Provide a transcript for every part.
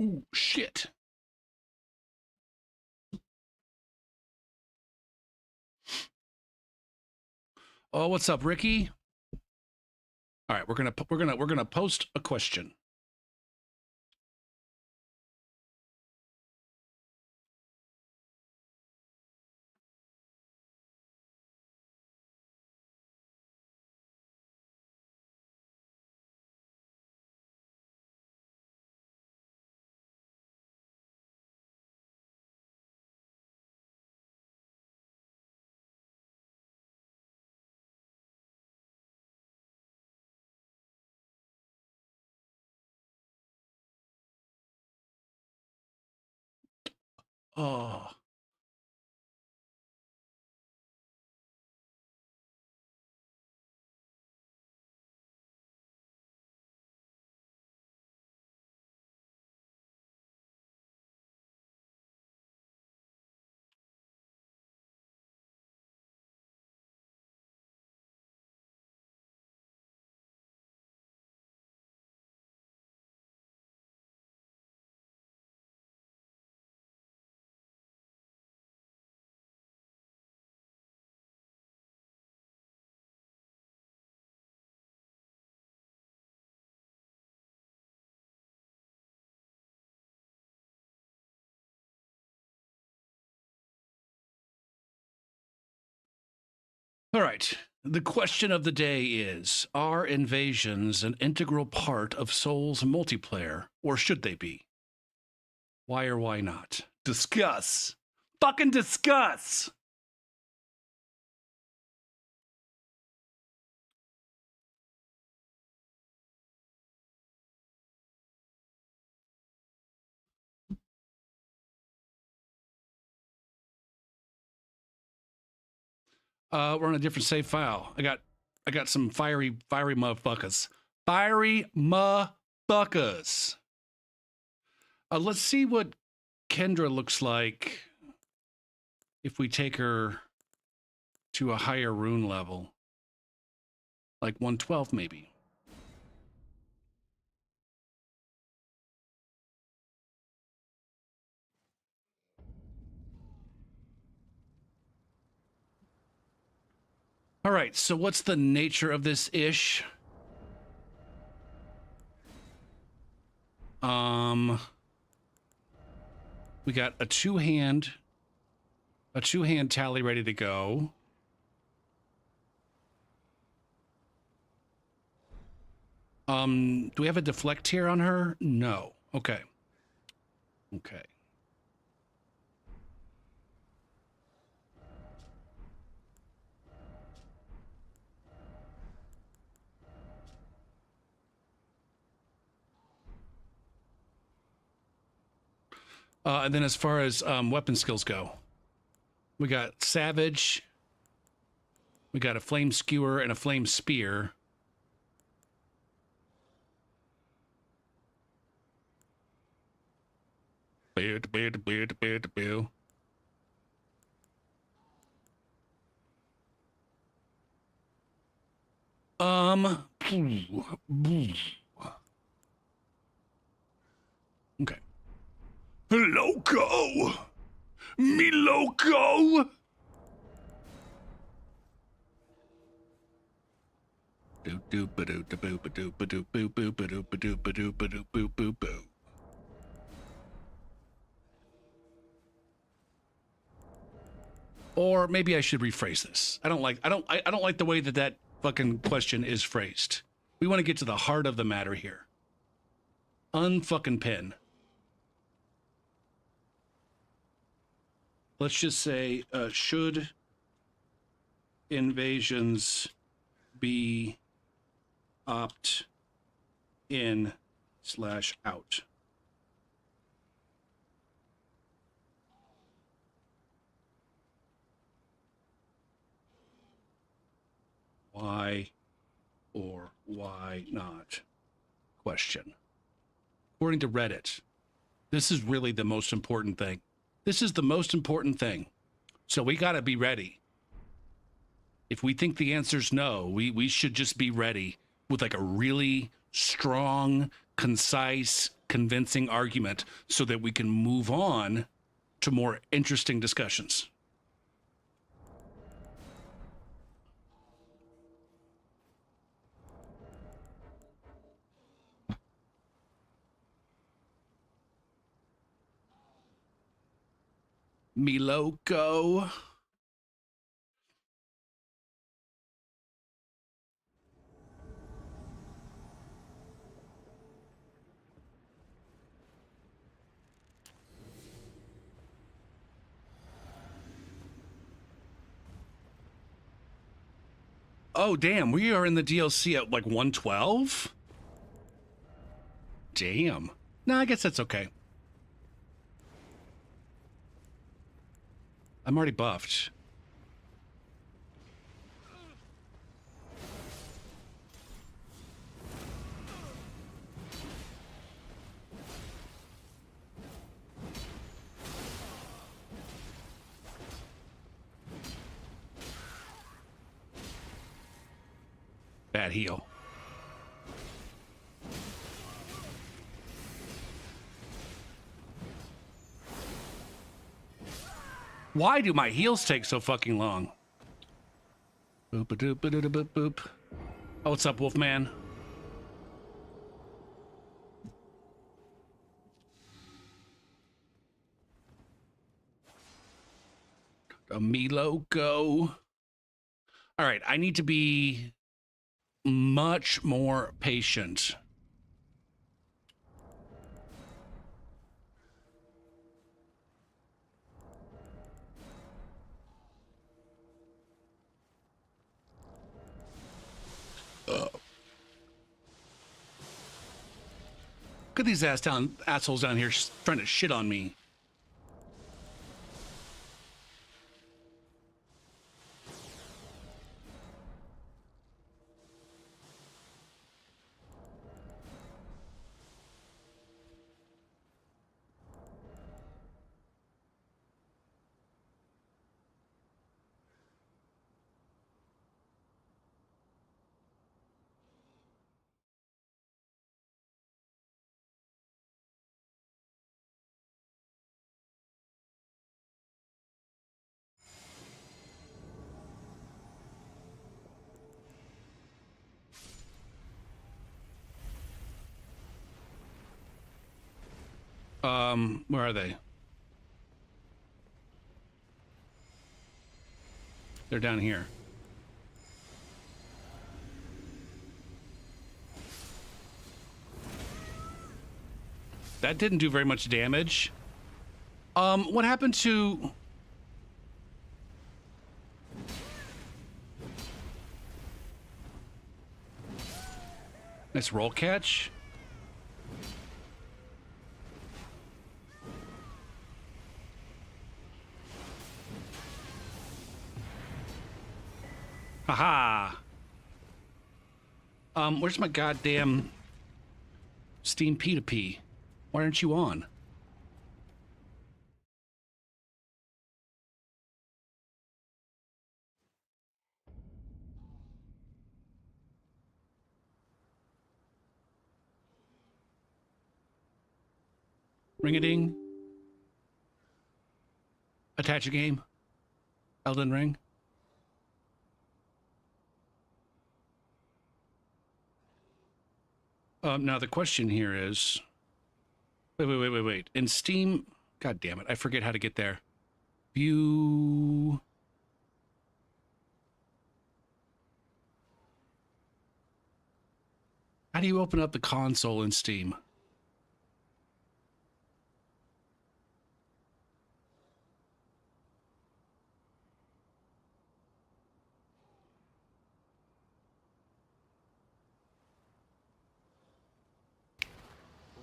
Ooh, shit. Oh, what's up, Ricky? All right, we're gonna post a question. Oh. All right. The question of the day is, are invasions an integral part of Soul's multiplayer, or should they be? Why or why not? Discuss. Fucking discuss. We're on a different save file. I got some fiery motherfuckers. Fiery motherfuckers. Let's see what Kendra looks like if we take her to a higher rune level. Like 112 maybe. All right, so what's the nature of this ish? We got a two-hand tally ready to go. Do we have a deflect here on her? No. Okay. Okay. And then as far as weapon skills go, we got Savage, we got a Flame Skewer and a Flame Spear. Okay. Loco! Me loco! Or maybe I should rephrase this. I don't like the way that fucking question is phrased. We want to get to the heart of the matter here. Unfucking pin. Let's just say, should invasions be opt-in/out? Why or why not? Question. According to Reddit, this is really the most important thing. This is the most important thing. So we got to be ready. If we think the answer's no, we should just be ready with like a really strong, concise, convincing argument so that we can move on to more interesting discussions. Me loco. Oh, damn. We are in the DLC at like 112? Damn. No, I guess that's okay. I'm already buffed. Bad heal. Why do my heals take so fucking long? Boop a doop a doop boop boop. Oh, what's up, Wolfman? A me loco. All right, I need to be much more patient. Look at these assholes down here trying to shit on me. Where are they? They're down here. That didn't do very much damage. What happened to... Nice roll catch. Haha. Where's my goddamn Steam P2P? Why aren't you on? Ring-a-ding. Attach a game. Elden Ring. Now the question here is... Wait. In Steam... God damn it, I forget how to get there. View... How do you open up the console in Steam?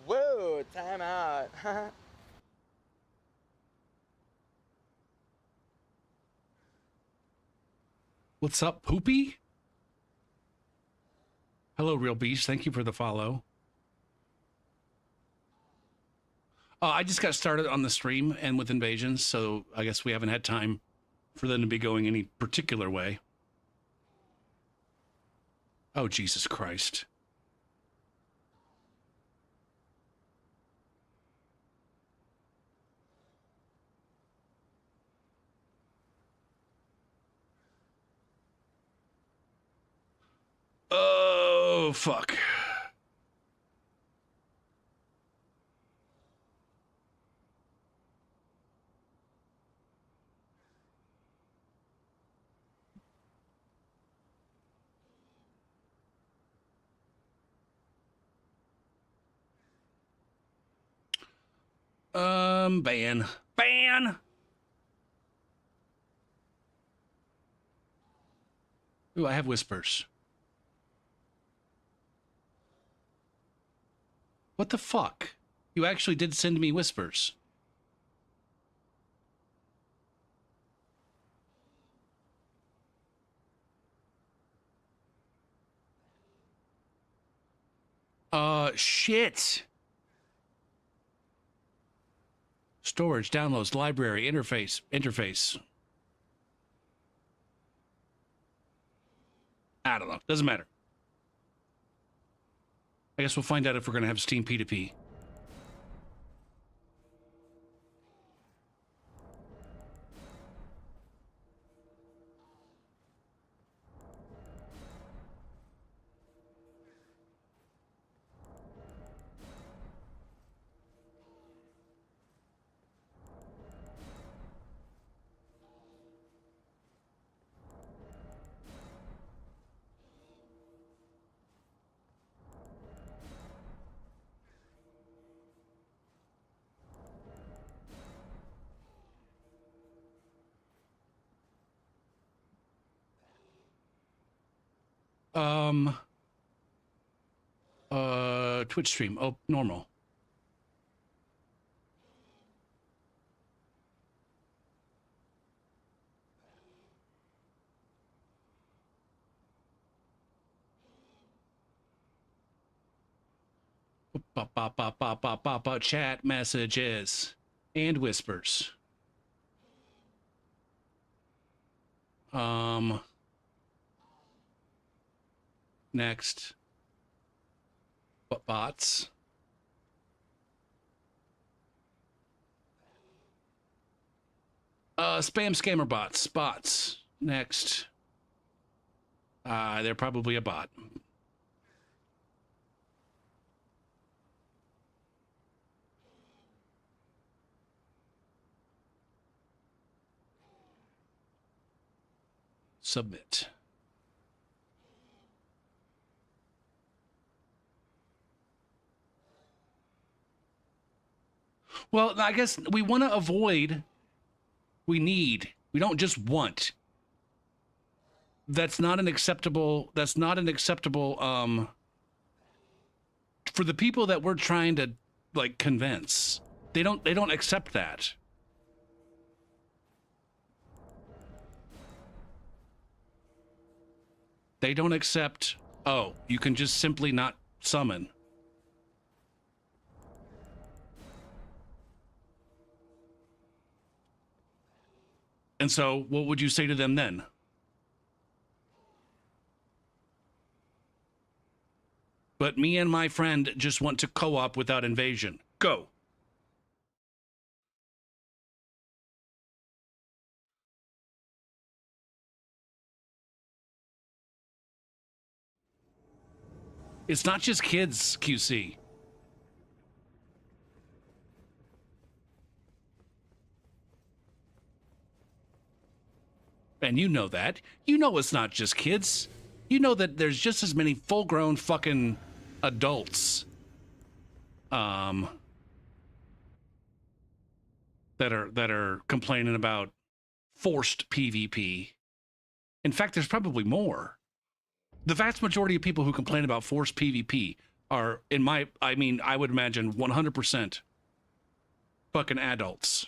Whoa, time out. What's up, Poopy? Hello, Real Beast. Thank you for the follow. I just got started on the stream and with invasions, so I guess we haven't had time for them to be going any particular way. Oh, Jesus Christ. Oh, fuck. Ban. Ban! Ooh, I have whispers. What the fuck? You actually did send me whispers. Shit. Storage, downloads, library, interface. I don't know. Doesn't matter. I guess we'll find out if we're going to have Steam P2P. Um, Twitch stream. Oh, normal. Chat messages and whispers. Next. Bots. Spam scammer bots. Next. They're probably a bot. Submit. Well, I guess we want to avoid. We need. We don't just want. That's not an acceptable. That's not an acceptable. For the people that we're trying to like convince, they don't accept that. They don't accept. Oh, you can just simply not summon. And so, what would you say to them then? But me and my friend just want to co-op without invasion. Go. It's not just kids, QC. And you know that. You know it's not just kids. You know that there's just as many full-grown fucking adults that are complaining about forced PvP. In fact, there's probably more. The vast majority of people who complain about forced PvP are, I would imagine 100% fucking adults.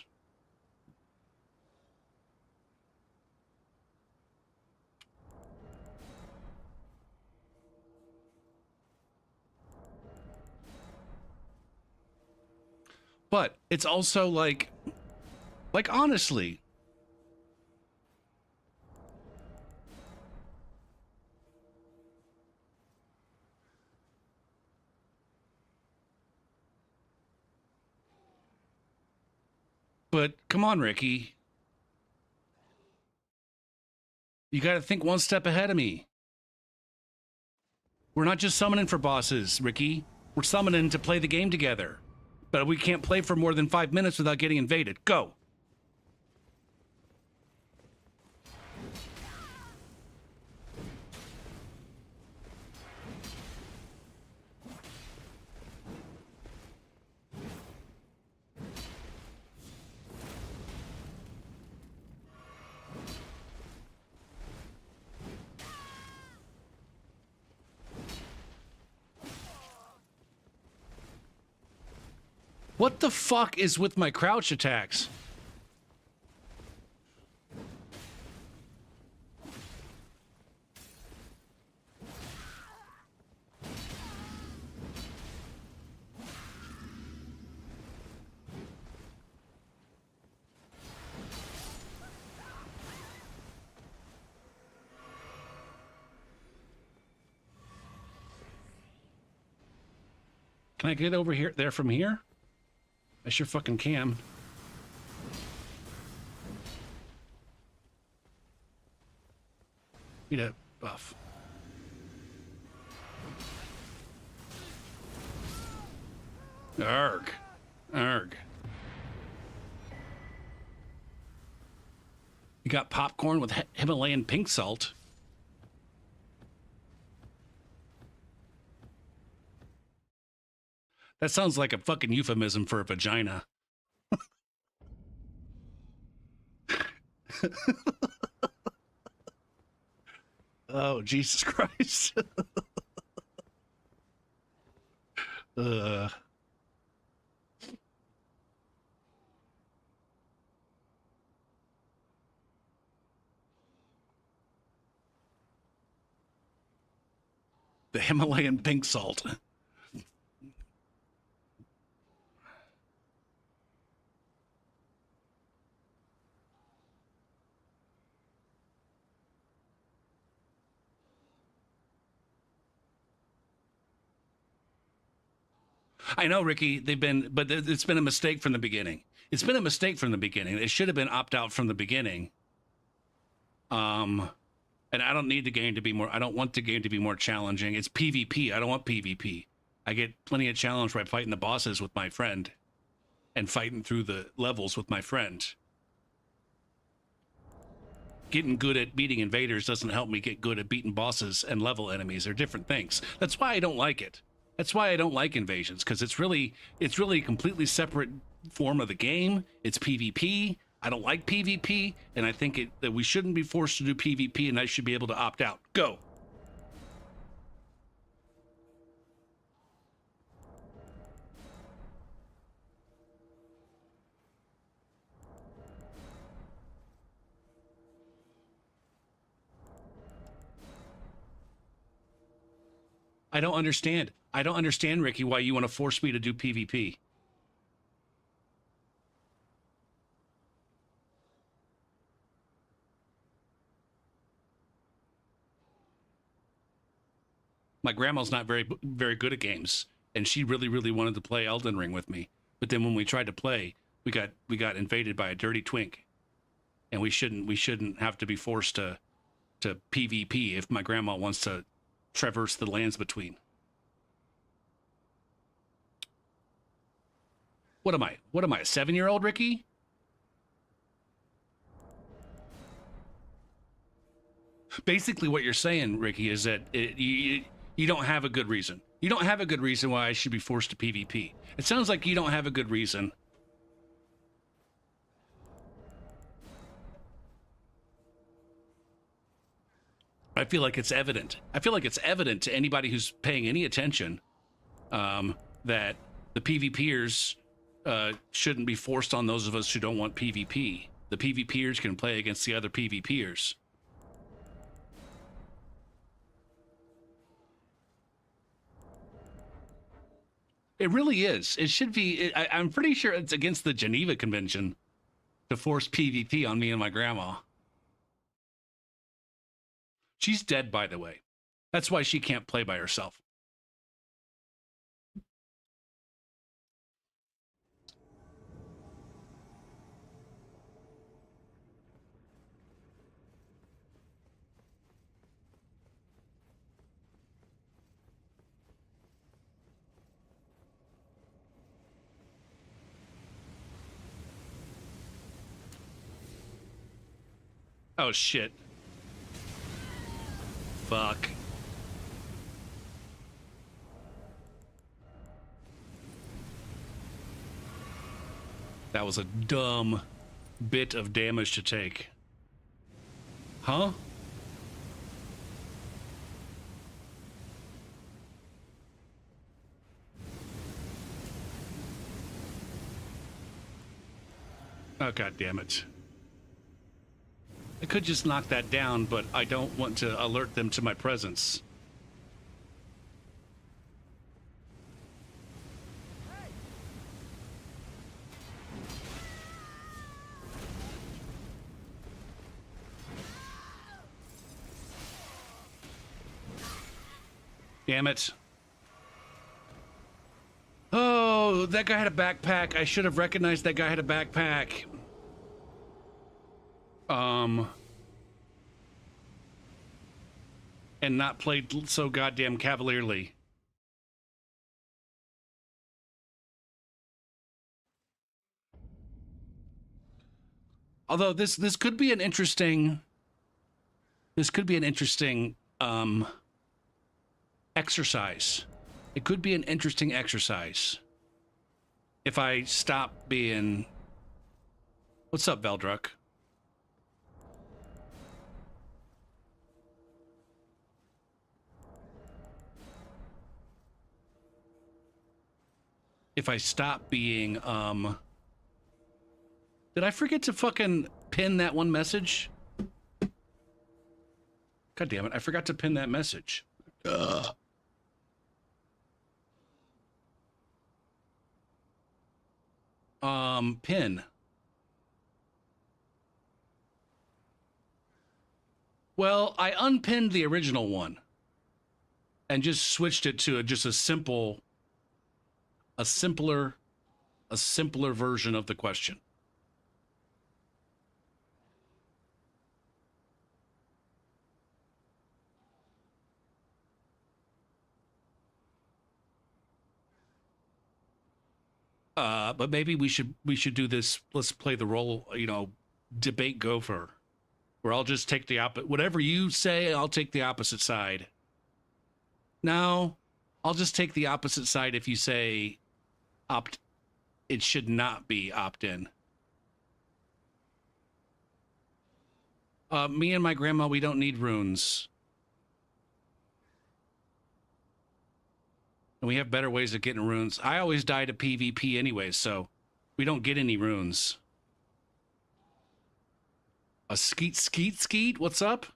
But it's also like honestly, but come on, Ricky. You got to think one step ahead of me. We're not just summoning for bosses, Ricky. We're summoning to play the game together. But we can't play for more than 5 minutes without getting invaded. Go. What the fuck is with my crouch attacks? Can I get over here, there from here? I sure fucking can. Need a buff. Arg. Arg. You got popcorn with Himalayan pink salt. That sounds like a fucking euphemism for a vagina. Oh, Jesus Christ. The Himalayan pink salt. I know, Ricky, but it's been a mistake from the beginning. It's been a mistake from the beginning. It should have been opt out from the beginning. And I don't need the game to be more, I don't want the game to be more challenging. It's PvP. I don't want PvP. I get plenty of challenge by fighting the bosses with my friend and fighting through the levels with my friend. Getting good at beating invaders doesn't help me get good at beating bosses and level enemies. They're different things. That's why I don't like it. That's why I don't like invasions, because it's really a completely separate form of the game. It's PvP. I don't like PvP, and I think that we shouldn't be forced to do PvP, and I should be able to opt out. Go. I don't understand. I don't understand, Ricky, why you want to force me to do PvP. My grandma's not very good at games, and she really wanted to play Elden Ring with me. But then when we tried to play, we got invaded by a dirty twink, and we shouldn't have to be forced to PvP if my grandma wants to traverse the lands between. What am I? What am I? A 7-year-old, Ricky? Basically, what you're saying, Ricky, is that you don't have a good reason. You don't have a good reason why I should be forced to PvP. It sounds like you don't have a good reason. I feel like it's evident. I feel like it's evident to anybody who's paying any attention that the PvPers shouldn't be forced on those of us who don't want PvP. The PvPers can play against the other PvPers. It really is. It should be. I'm pretty sure it's against the Geneva Convention to force PvP on me and my grandma. She's dead, by the way. That's why she can't play by herself. Oh, shit. Fuck. That was a dumb bit of damage to take. Huh? Oh, god damn it. I could just knock that down, but I don't want to alert them to my presence. Damn it. Oh, that guy had a backpack. I should have recognized that guy had a backpack. And not played so goddamn cavalierly. Although this could be an interesting exercise. It could be an interesting exercise. If I stop being... What's up, Veldruck? If I stop being, Did I forget to fucking pin that one message? God damn it, I forgot to pin that message. Ugh. Pin. Well, I unpinned the original one and just switched it to just a simpler version of the question. But maybe we should do this. Let's play the role, debate gopher, where I'll just take the whatever you say, I'll take the opposite side. No, I'll just take the opposite side if you say it should not be opt-in. Me and my grandma, we don't need runes. And we have better ways of getting runes. I always died to PvP anyways, so we don't get any runes. A skeet? What's up?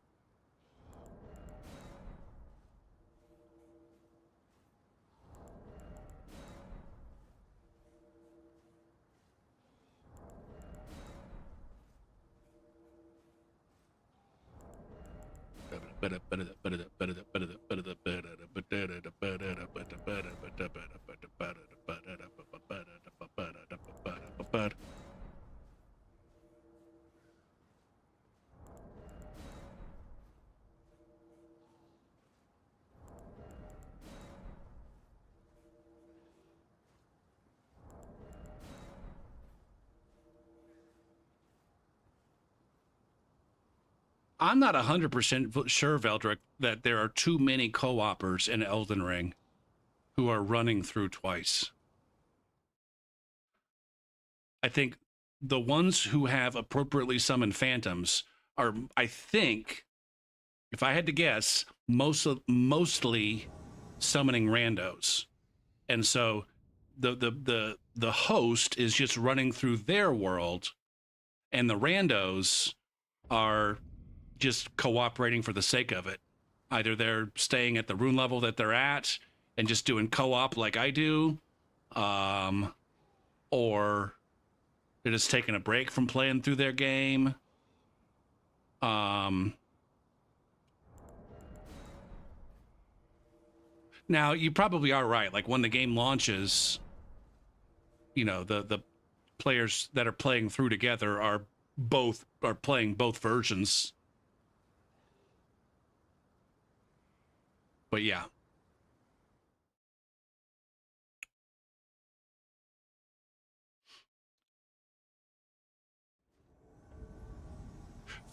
I'm not 100% sure, Veldrick, that there are too many co-opers in Elden Ring who are running through twice. I think the ones who have appropriately summoned phantoms are, I think, if I had to guess, mostly summoning randos. And so the host is just running through their world, and the randos are just cooperating for the sake of it. Either they're staying at the rune level that they're at and just doing co-op like I do, or they're just taking a break from playing through their game. Now, you probably are right. Like, when the game launches, the players that are playing through together are playing both versions. But yeah.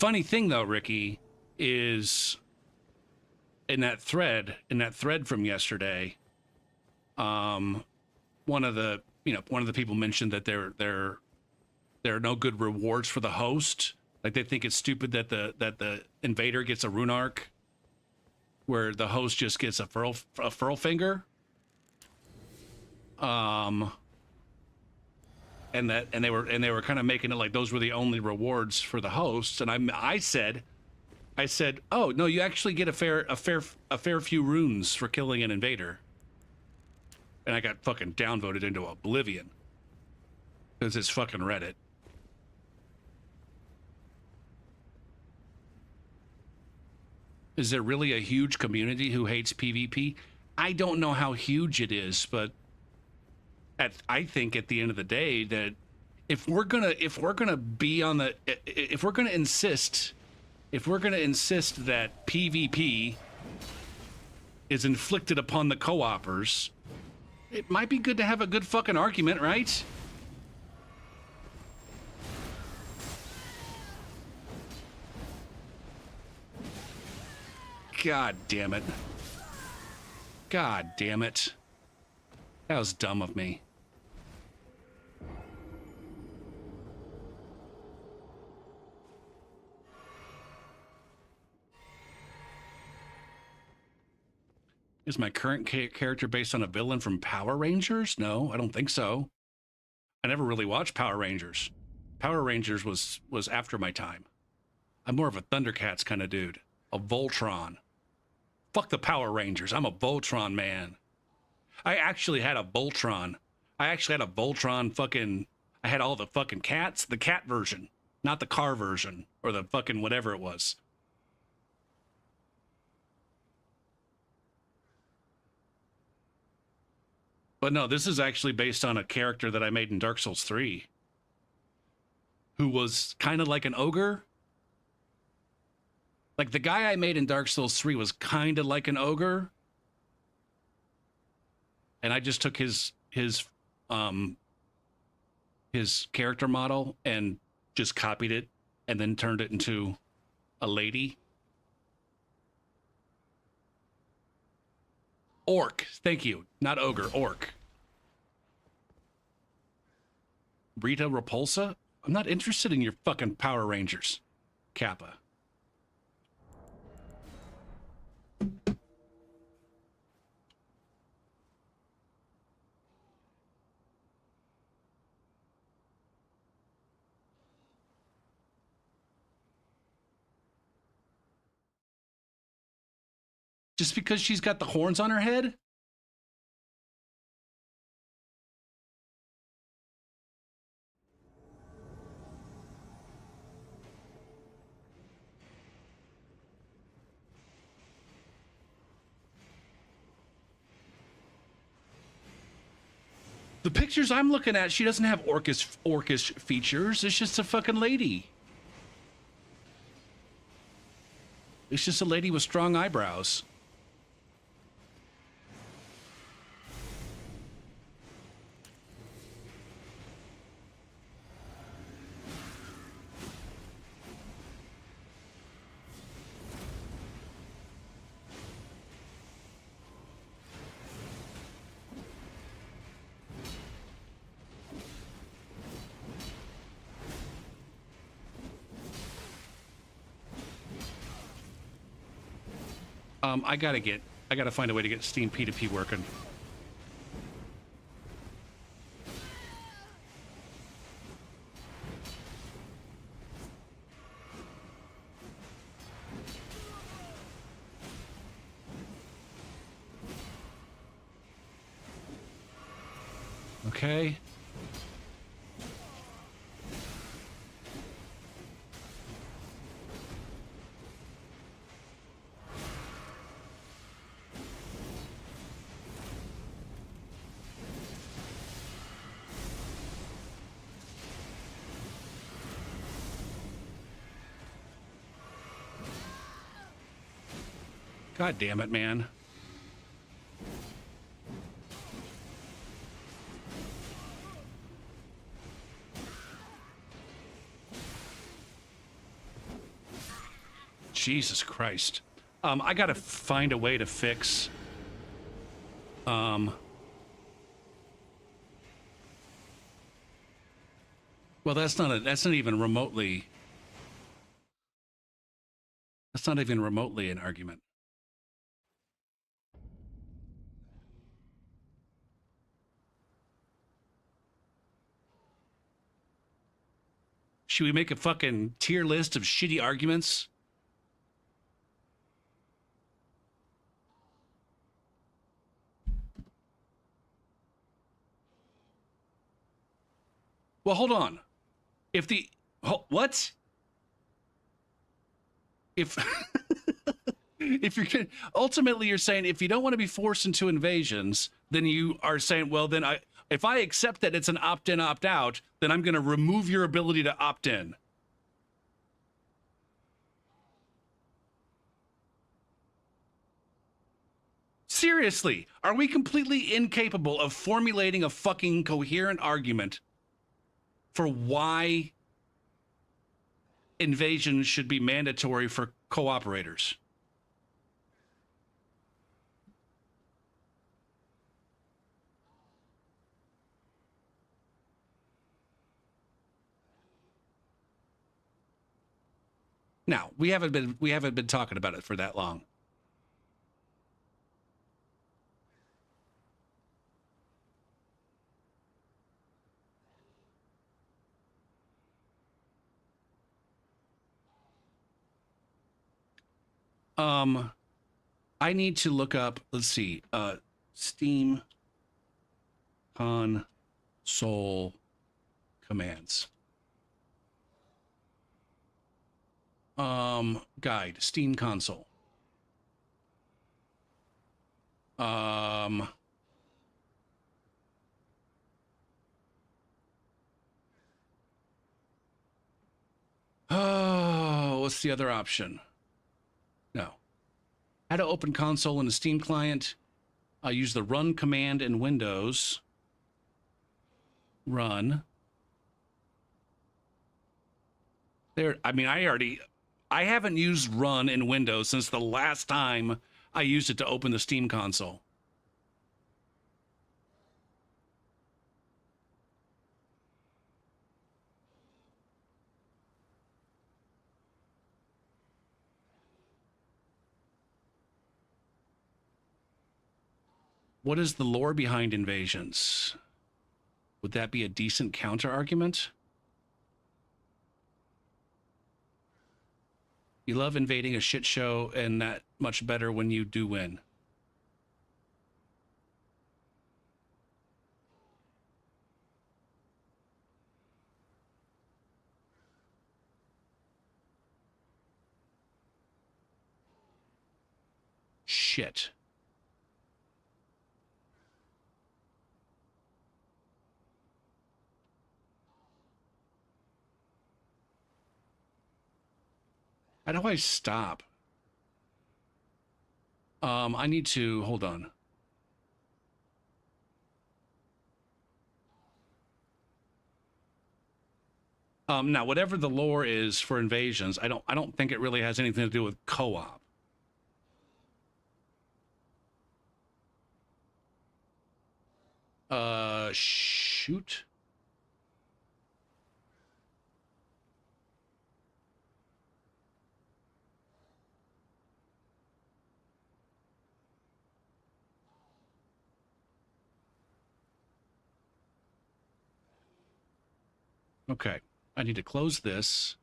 funny thing though, Ricky, is in that thread from yesterday, one of the people mentioned that there are no good rewards for the host. Like they think it's stupid that the invader gets a rune arc, where the host just gets a furl finger. And they were kind of making it like those were the only rewards for the hosts. And I said, oh no, you actually get a fair few runes for killing an invader. And I got fucking downvoted into oblivion because it's fucking Reddit. Is there really a huge community who hates PvP? I don't know how huge it is, but I think at the end of the day that if we're gonna insist that PvP is inflicted upon the co-opers, it might be good to have a good fucking argument, right? God damn it. God damn it. That was dumb of me. Is my current character based on a villain from Power Rangers? No, I don't think so. I never really watched Power Rangers. Power Rangers was after my time. I'm more of a Thundercats kind of dude. A Voltron. Fuck the Power Rangers. I'm a Voltron man. I actually had a Voltron. I had all the fucking cats. The cat version. Not the car version. Or the fucking whatever it was. But no, this is actually based on a character that I made in Dark Souls 3. Who was kind of like an ogre. Like the guy I made in Dark Souls 3 was kind of like an ogre. And I just took his character model and just copied it and then turned it into a lady. Orc, thank you. Not ogre, orc. Rita Repulsa? I'm not interested in your fucking Power Rangers. Kappa. Just because she's got the horns on her head? The pictures I'm looking at, she doesn't have orcish features. It's just a fucking lady. It's just a lady with strong eyebrows. I gotta find a way to get Steam P2P working. Okay. God damn it, man. Jesus Christ. I gotta find a way to fix. Well, that's not even remotely. That's not even remotely an argument. Should we make a fucking tier list of shitty arguments? Well, hold on. If the what? If if you're ultimately you're saying if you don't want to be forced into invasions, then you are saying, well, then if I accept that it's an opt-in, opt-out, then I'm going to remove your ability to opt in. Seriously, are we completely incapable of formulating a fucking coherent argument for why invasion should be mandatory for cooperators? Now, we haven't been talking about it for that long. I need to look up, let's see, Steam console commands. Guide, Steam console. Oh, what's the other option? No. How to open console in a Steam client. I use the run command in Windows. Run. There, I mean, I haven't used run in Windows since the last time I used it to open the Steam console. What is the lore behind invasions? Would that be a decent counter argument? You love invading a shit show, and that much better when you do win. Shit. How do I stop? I need to, hold on. Now whatever the lore is for invasions, I don't think it really has anything to do with co-op. Shoot. Okay, I need to close this.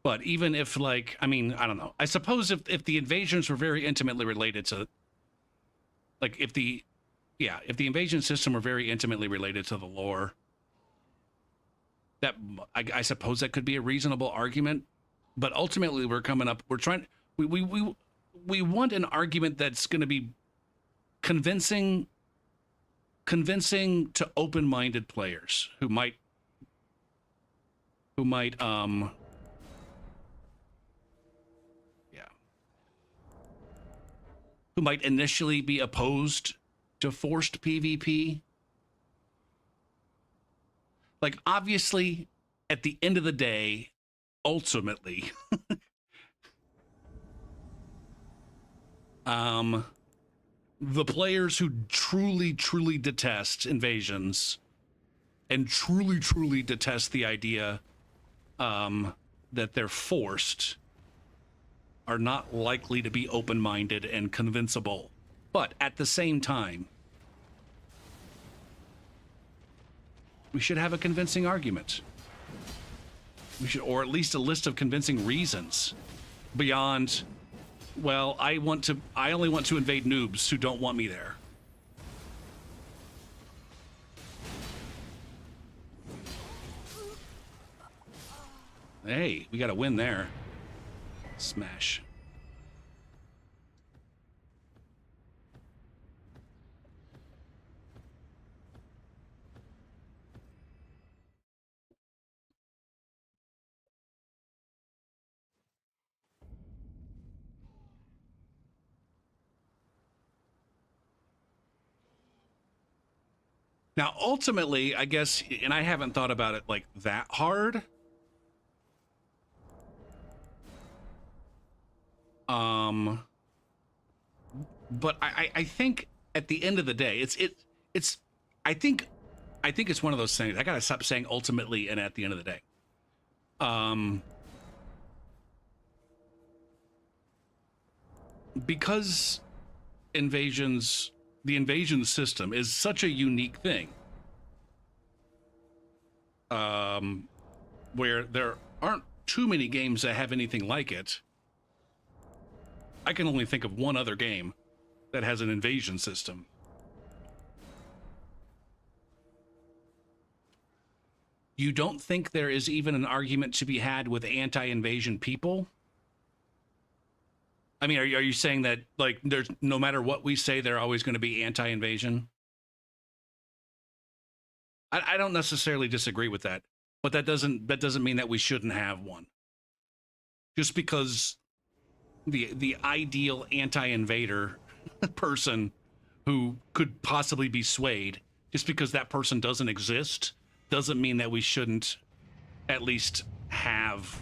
But even if, like, I mean, I don't know. I suppose if the invasions were very intimately related to, like, if the invasion system were very intimately related to the lore, that I suppose that could be a reasonable argument. But ultimately, we're trying, we want an argument that's going to be convincing to open-minded players who might who might yeah, who might initially be opposed to forced PvP. Like, obviously, at the end of the day, ultimately, the players who truly detest invasions and truly detest the idea that they're forced are not likely to be open-minded and convincible. But at the same time, we should have a convincing argument. We should, or at least a list of convincing reasons beyond, well, I only want to invade noobs who don't want me there. Hey, we got a win there. Smash. Now, ultimately, I guess, and I haven't thought about it like that hard. But I think at the end of the day, it's I think it's one of those things. I gotta stop saying ultimately and at the end of the day. Because the invasion system is such a unique thing. Where there aren't too many games that have anything like it. I can only think of one other game that has an invasion system. You don't think there is even an argument to be had with anti-invasion people? I mean, are you saying that, like, there's, no matter what we say, they're always going to be anti-invasion? I don't necessarily disagree with that, but that doesn't mean that we shouldn't have one. Just because the ideal anti-invader person who could possibly be swayed, just because that person doesn't exist, doesn't mean that we shouldn't at least have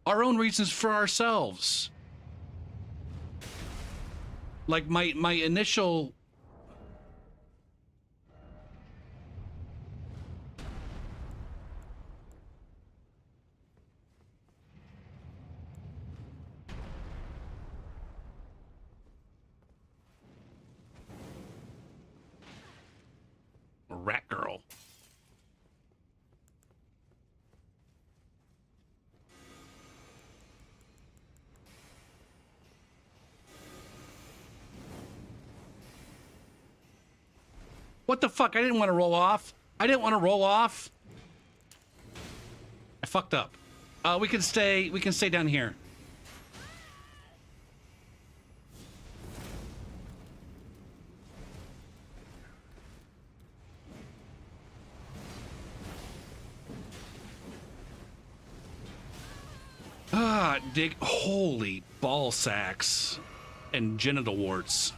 our own reasons for ourselves. Like my initial rat girl. What the fuck? I didn't want to roll off. I didn't want to roll off. I fucked up. We can stay down here. Dig. Holy ball sacks and genital warts.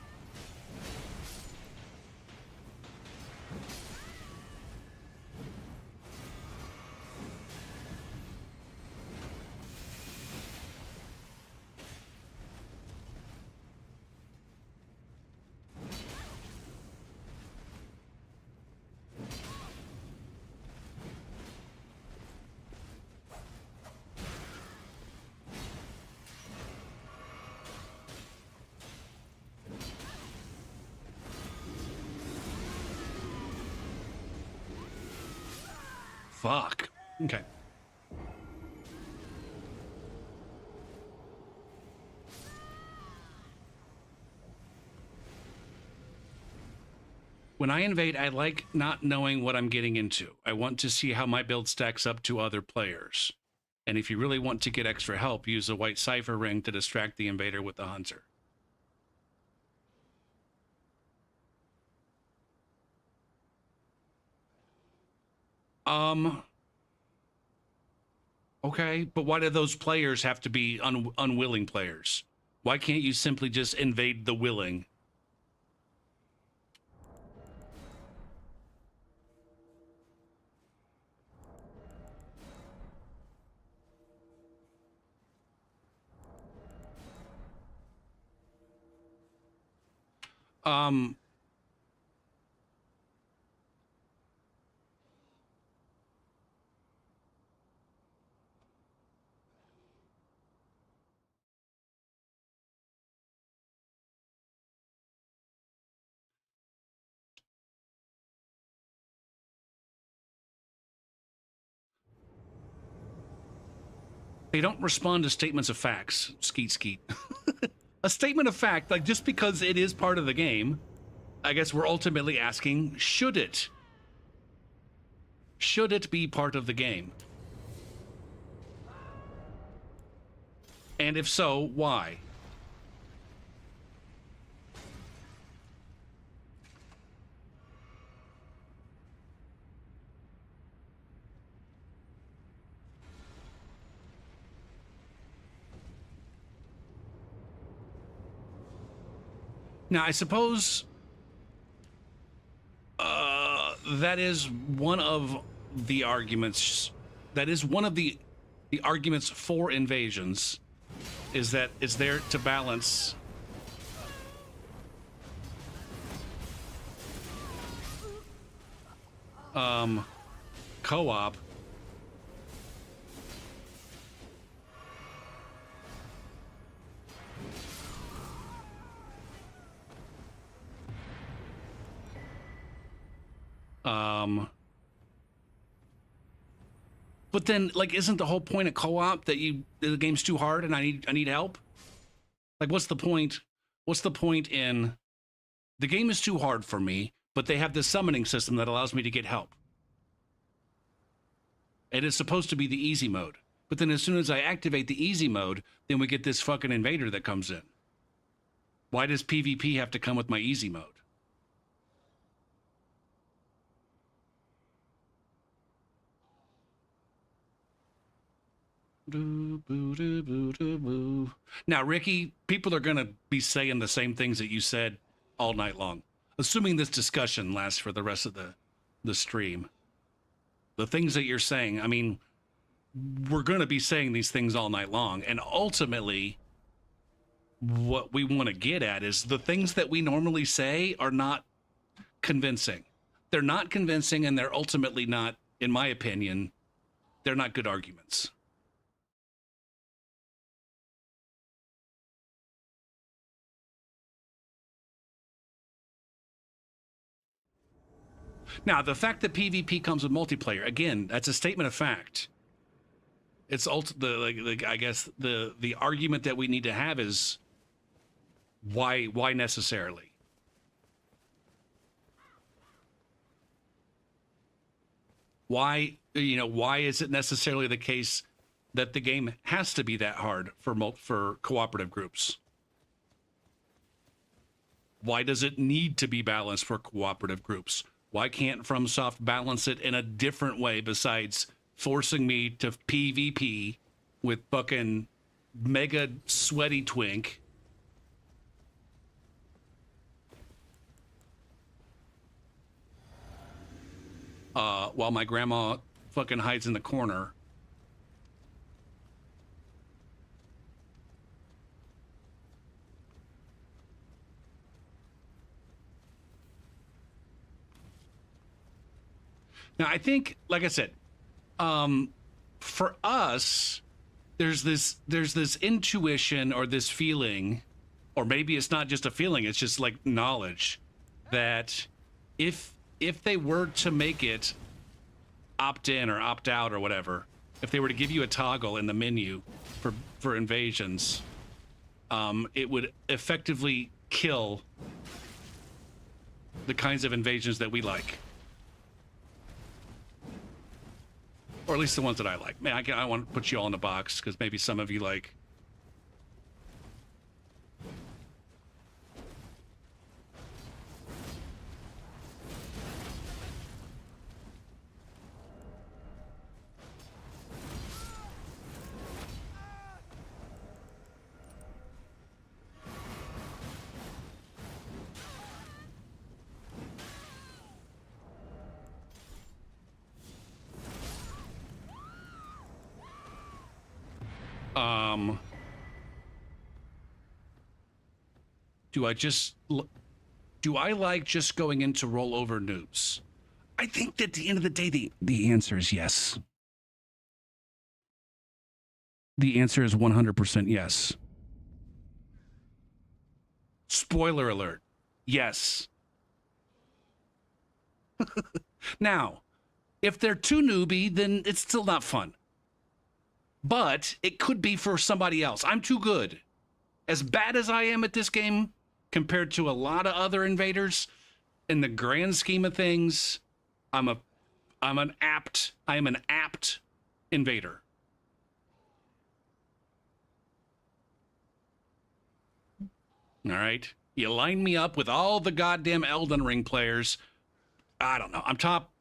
Fuck. Okay. When I invade, I like not knowing what I'm getting into. I want to see how my build stacks up to other players. And if you really want to get extra help, use a white cipher ring to distract the invader with the hunter. Um. Okay, but why do those players have to be unwilling players? Why can't you simply just invade the willing? Um. They don't respond to statements of facts. Skeet skeet. A statement of fact, like just because it is part of the game, I guess we're ultimately asking, should it? Should it be part of the game? And if so, why? Now, I suppose that is one of the arguments. That is one of the arguments for invasions. Is that it's there to balance co-op. But then, like, isn't the whole point of co-op that the game's too hard and I need help? Like, what's the point? What's the point in the game is too hard for me, but they have this summoning system that allows me to get help. It is supposed to be the easy mode. But then as soon as I activate the easy mode, then we get this fucking invader that comes in. Why does PvP have to come with my easy mode? Now, Ricky, people are going to be saying the same things that you said all night long. Assuming this discussion lasts for the rest of the stream. The things that you're saying, I mean, we're going to be saying these things all night long. And ultimately, what we want to get at is the things that we normally say are not convincing. They're not convincing, and they're ultimately not, in my opinion, they're not good arguments. Now, the fact that PvP comes with multiplayer, again, that's a statement of fact. It's I guess the argument that we need to have is why necessarily? Why is it necessarily the case that the game has to be that hard for cooperative groups? Why does it need to be balanced for cooperative groups? Why can't FromSoft balance it in a different way besides forcing me to PvP with fucking mega sweaty twink? While my grandma fucking hides in the corner. Now, I think, like I said, for us, there's this intuition or this feeling, or maybe it's not just a feeling, it's just like knowledge, that if they were to make it opt in or opt out or whatever, if they were to give you a toggle in the menu for invasions, it would effectively kill the kinds of invasions that we like. Or at least the ones that I like. Man, I want to put you all in the box because maybe some of you like. Do I just... Do I like just going into rollover noobs? I think that at the end of the day, the answer is yes. The answer is 100% yes. Spoiler alert. Yes. Now, if they're too newbie, then it's still not fun. But it could be for somebody else. I'm too good. As bad as I am at this game, compared to a lot of other invaders, in the grand scheme of things, I am an apt invader. All right. You line me up with all the goddamn Elden Ring players. I don't know. I'm top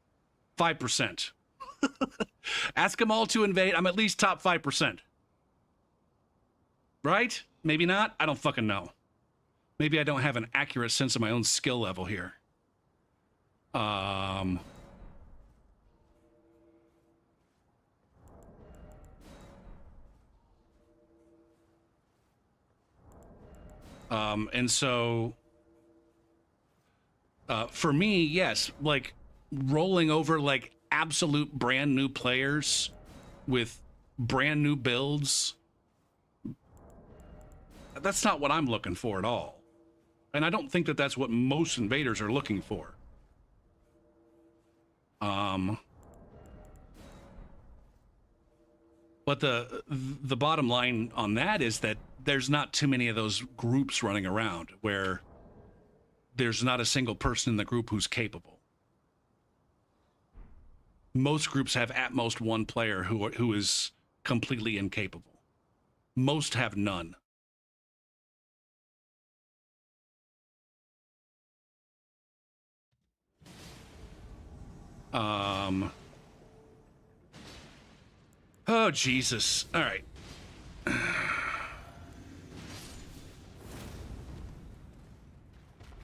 5%. Ask them all to invade. I'm at least top 5%. Right? Maybe not. I don't fucking know. Maybe I don't have an accurate sense of my own skill level here. And so for me, yes, like rolling over like absolute brand new players with brand new builds, that's not what I'm looking for at all. And I don't think that that's what most invaders are looking for. But the bottom line on that is that there's not too many of those groups running around where there's not a single person in the group who's capable. Most groups have at most one player who is completely incapable. Most have none. Oh, Jesus. All right.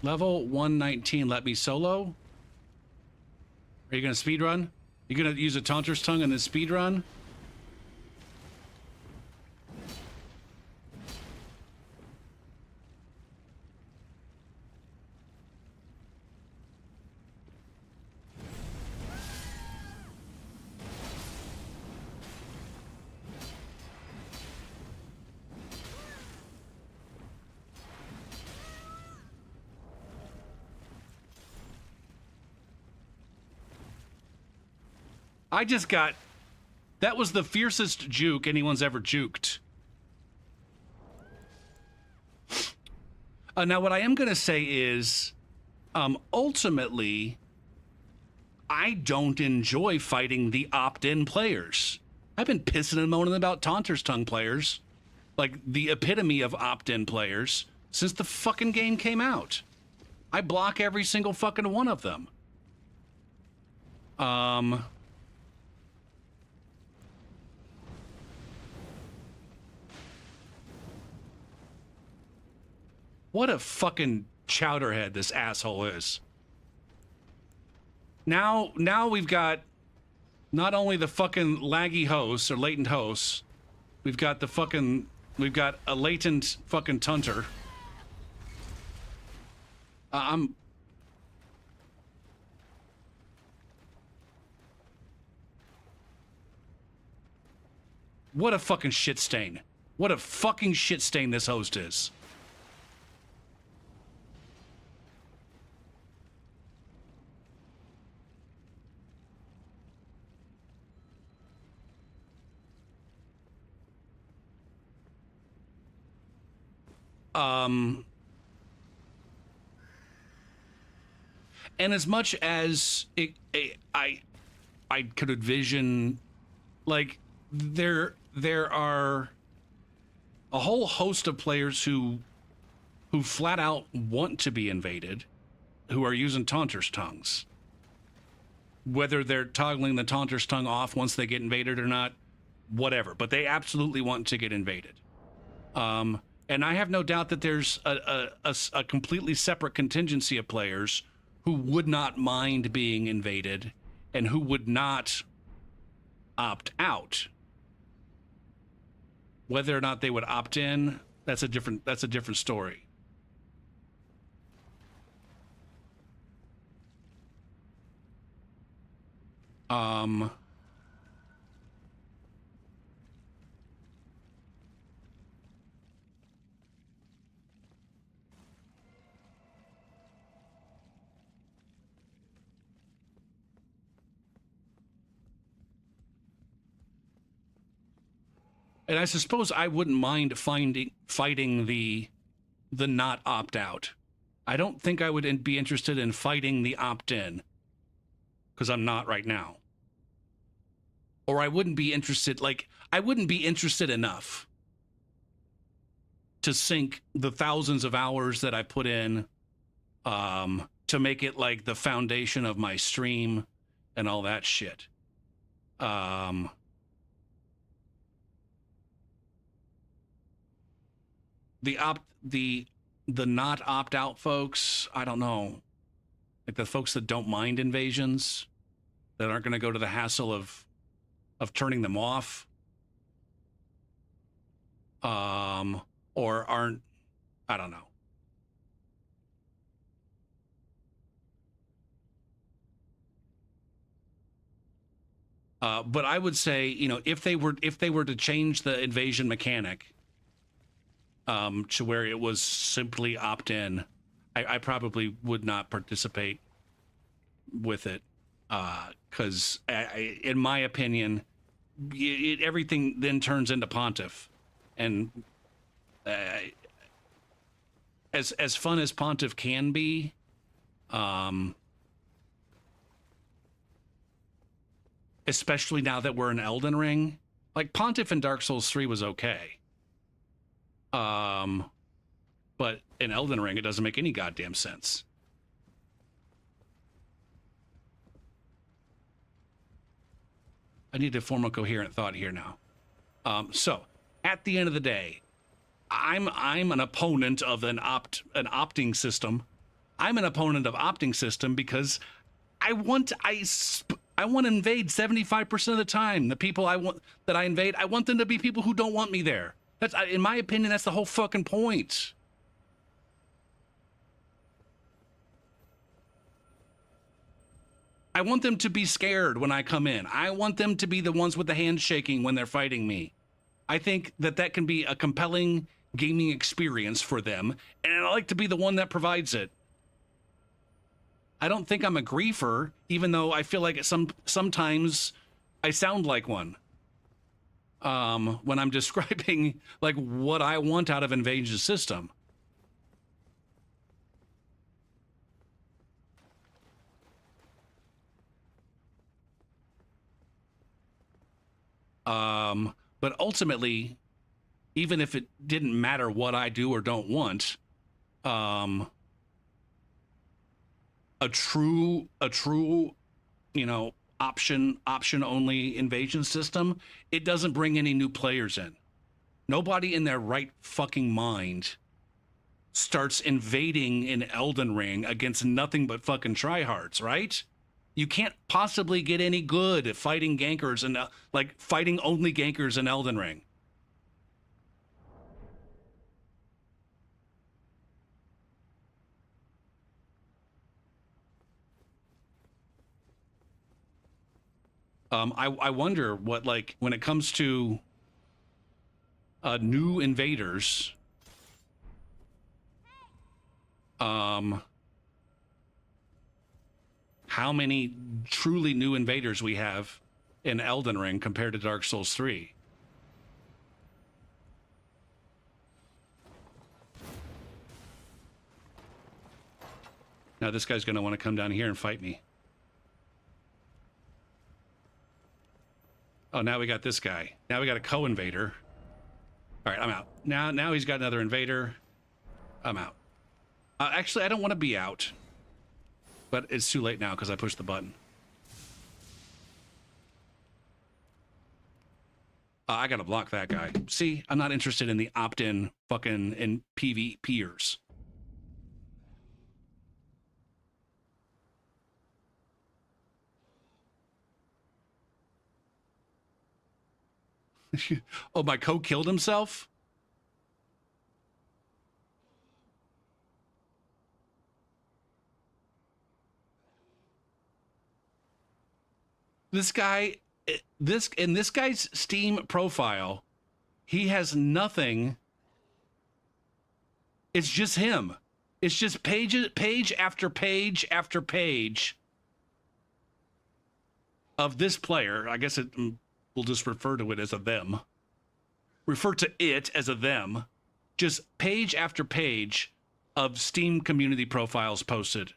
Level 119, let me solo? Are you going to speed run? You going to use a Taunter's Tongue and then speed run? I just got... That was the fiercest juke anyone's ever juked. Now, what I am going to say is, ultimately, I don't enjoy fighting the opt-in players. I've been pissing and moaning about Taunter's Tongue players, like the epitome of opt-in players, since the fucking game came out. I block every single fucking one of them. What a fucking chowderhead this asshole is. Now we've got not only the fucking laggy hosts or latent hosts, we've got a latent fucking Tunter. What a fucking shit stain. What a fucking shit stain this host is. And as much as I could envision, like, there are a whole host of players who flat out want to be invaded, who are using Taunter's Tongues. Whether they're toggling the Taunter's Tongue off once they get invaded or not, whatever. But they absolutely want to get invaded. And I have no doubt that there's a completely separate contingency of players who would not mind being invaded and who would not opt out. Whether or not they would opt in, that's a different story. And I suppose I wouldn't mind fighting the not opt out. I don't think I would be interested in fighting the opt in, because I'm not right now. Or I wouldn't be interested, I wouldn't be interested enough to sink the thousands of hours that I put in to make it like the foundation of my stream and all that shit. The not opt out folks, I don't know. Like the folks that don't mind invasions, that aren't going to go to the hassle of turning them off. Or aren't, I don't know. But I would say, you know, if they were to change the invasion mechanic to where it was simply opt in, I probably would not participate with it, because in my opinion, everything then turns into Pontiff, and as fun as Pontiff can be, especially now that we're in Elden Ring, like Pontiff in Dark Souls 3 was okay. But in Elden Ring, it doesn't make any goddamn sense. I need to form a coherent thought here now. So at the end of the day, I'm an opponent of an opting system. I'm an opponent of opting system because I want to invade 75% of the time. The people that I invade, I want them to be people who don't want me there. That's, in my opinion, that's the whole fucking point. I want them to be scared when I come in. I want them to be the ones with the hand shaking when they're fighting me. I think that can be a compelling gaming experience for them, and I like to be the one that provides it. I don't think I'm a griefer, even though I feel like sometimes I sound like one. When I'm describing like what I want out of Invasion's system. But ultimately, even if it didn't matter what I do or don't want, a true, you know, option only invasion system, it doesn't bring any new players in. Nobody in their right fucking mind starts invading in Elden Ring against nothing but fucking tryhards, right? You can't possibly get any good at fighting gankers and like fighting only gankers in Elden Ring. I wonder what, like, when it comes to new invaders, how many truly new invaders we have in Elden Ring compared to Dark Souls 3. Now this guy's going to want to come down here and fight me. Oh, now we got this guy. Now we got a co-invader. All right, I'm out. Now he's got another invader. I'm out. Actually, I don't want to be out. But it's too late now because I pushed the button. I gotta block that guy. See, I'm not interested in the opt-in fucking in PvPers. Oh, my killed himself? This guy, in this guy's Steam profile, he has nothing. It's just him. It's just page after page after page of this player. I guess we'll just refer to it as a them. Refer to it as a them. Just page after page of Steam community profiles posted.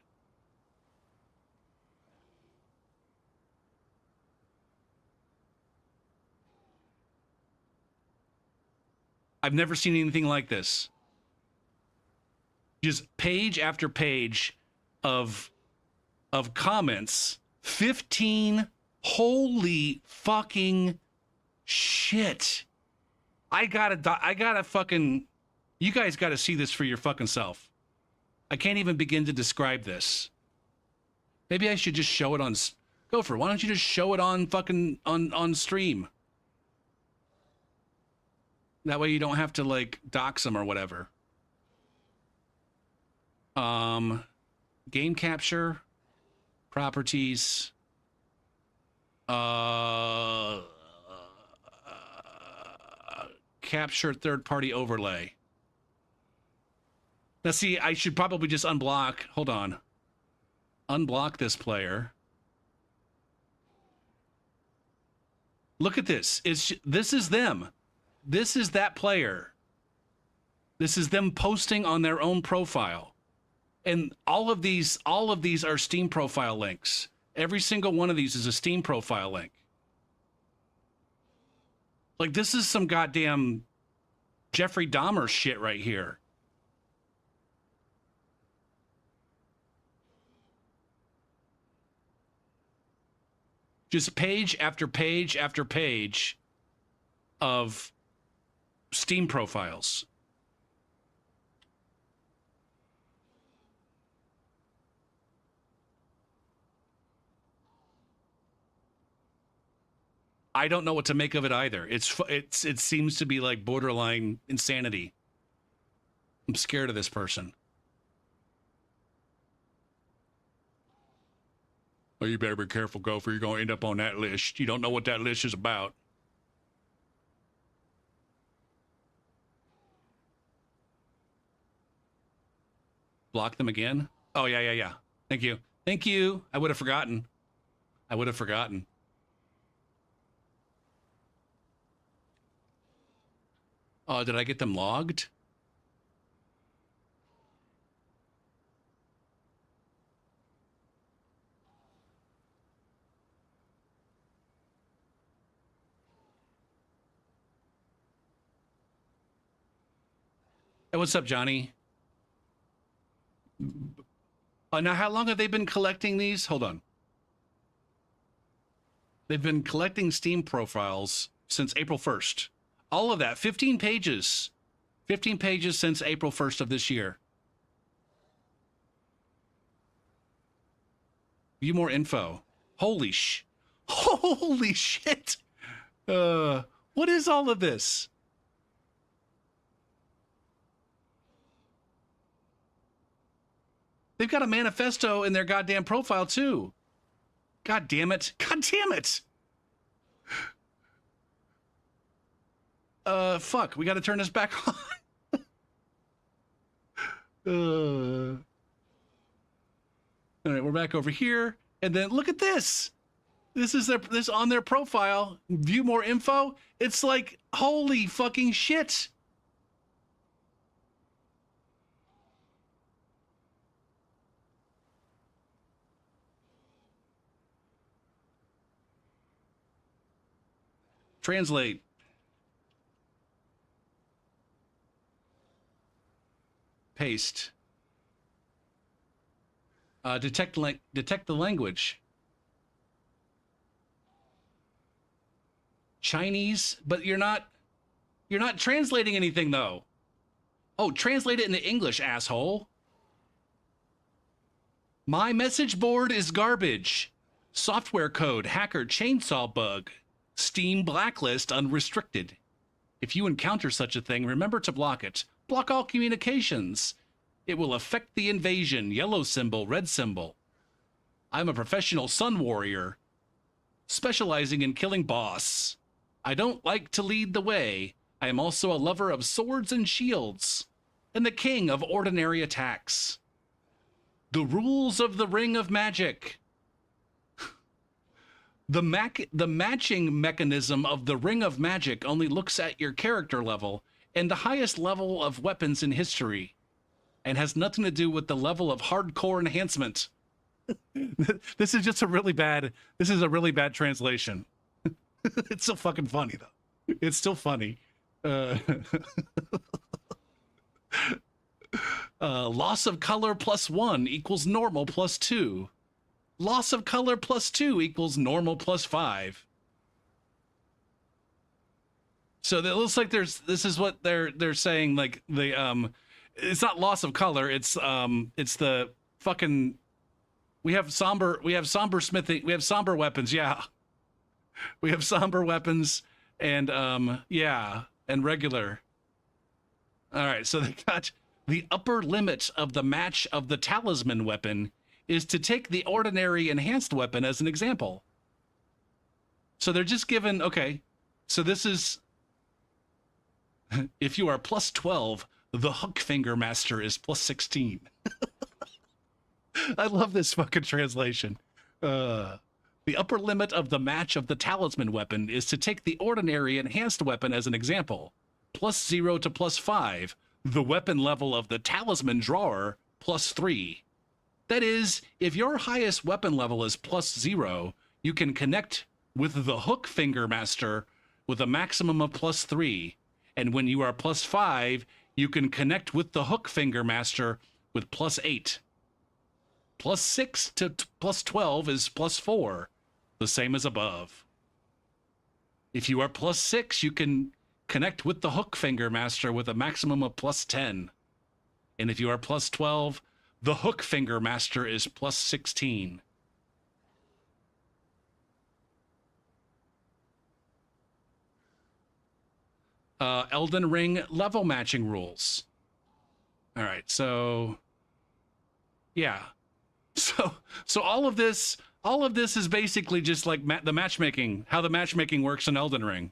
I've never seen anything like this. Just page after page of comments. 15. Holy fucking shit. I gotta fucking, you guys gotta see this for your fucking self. I can't even begin to describe this. Maybe I should just show it on, Gopher, why don't you just show it on fucking, on stream? That way you don't have to, like, dox them or whatever. Game capture, properties, capture third-party overlay. Now, see, I should probably just unblock. Hold on. Unblock this player. Look at this. This is them. This is that player. This is them posting on their own profile. And all of these are Steam profile links. Every single one of these is a Steam profile link. Like, this is some goddamn Jeffrey Dahmer shit right here. Just page after page after page of Steam profiles. I don't know what to make of it either. It seems to be like borderline insanity. I'm scared of this person. Oh, you better be careful, Gopher. You're going to end up on that list. You don't know what that list is about. Block them again? Oh, yeah. Thank you. Thank you. I would have forgotten. Oh, did I get them logged? Hey, what's up, Johnny? Now, how long have they been collecting these? Hold on. They've been collecting Steam profiles since April 1st. All of that, 15 pages. 15 pages since April 1st of this year. View more info. Holy shit. What is all of this? They've got a manifesto in their goddamn profile, too. God damn it. Fuck, we got to turn this back on. All right, we're back over here. And then look at this. This is this on their profile. View more info. It's like, holy fucking shit. Translate. Paste. Detect the language. Chinese, but you're not translating anything though. Oh, translate it into English, asshole. My message board is garbage. Software code, hacker, chainsaw bug. Steam Blacklist Unrestricted. If you encounter such a thing, remember to block it. Block all communications. It will affect the invasion. Yellow symbol, red symbol. I'm a professional sun warrior, specializing in killing boss. I don't like to lead the way. I am also a lover of swords and shields, and the king of ordinary attacks. The rules of the Ring of Magic. The matching mechanism of the Ring of Magic only looks at your character level and the highest level of weapons in history, and has nothing to do with the level of hardcore enhancement. This is just a really bad translation. It's so fucking funny though. It's still funny. Loss of color +1 equals normal +2. Loss of color +2 equals normal +5. So it looks like this is what they're saying, like the it's not loss of color, it's the fucking we have somber smithing, we have somber weapons, yeah. We have somber weapons and yeah, and regular. All right, so they got the upper limit of the match of the talisman weapon is to take the ordinary enhanced weapon as an example. So they're just given, okay, so this is, if you are +12, the hook finger master is +16. I love this fucking translation. The upper limit of the match of the talisman weapon is to take the ordinary enhanced weapon as an example. +0 to +5, the weapon level of the talisman drawer, +3. That is, if your highest weapon level is +0, you can connect with the hook finger master with a maximum of +3. And when you are +5, you can connect with the hook finger master with +8. +6 to +12 is +4, the same as above. If you are +6, you can connect with the hook finger master with a maximum of +10. And if you are +12, the hook finger master is +16. Elden Ring level matching rules. All right, so yeah, so all of this is basically just like the matchmaking, how the matchmaking works in Elden Ring.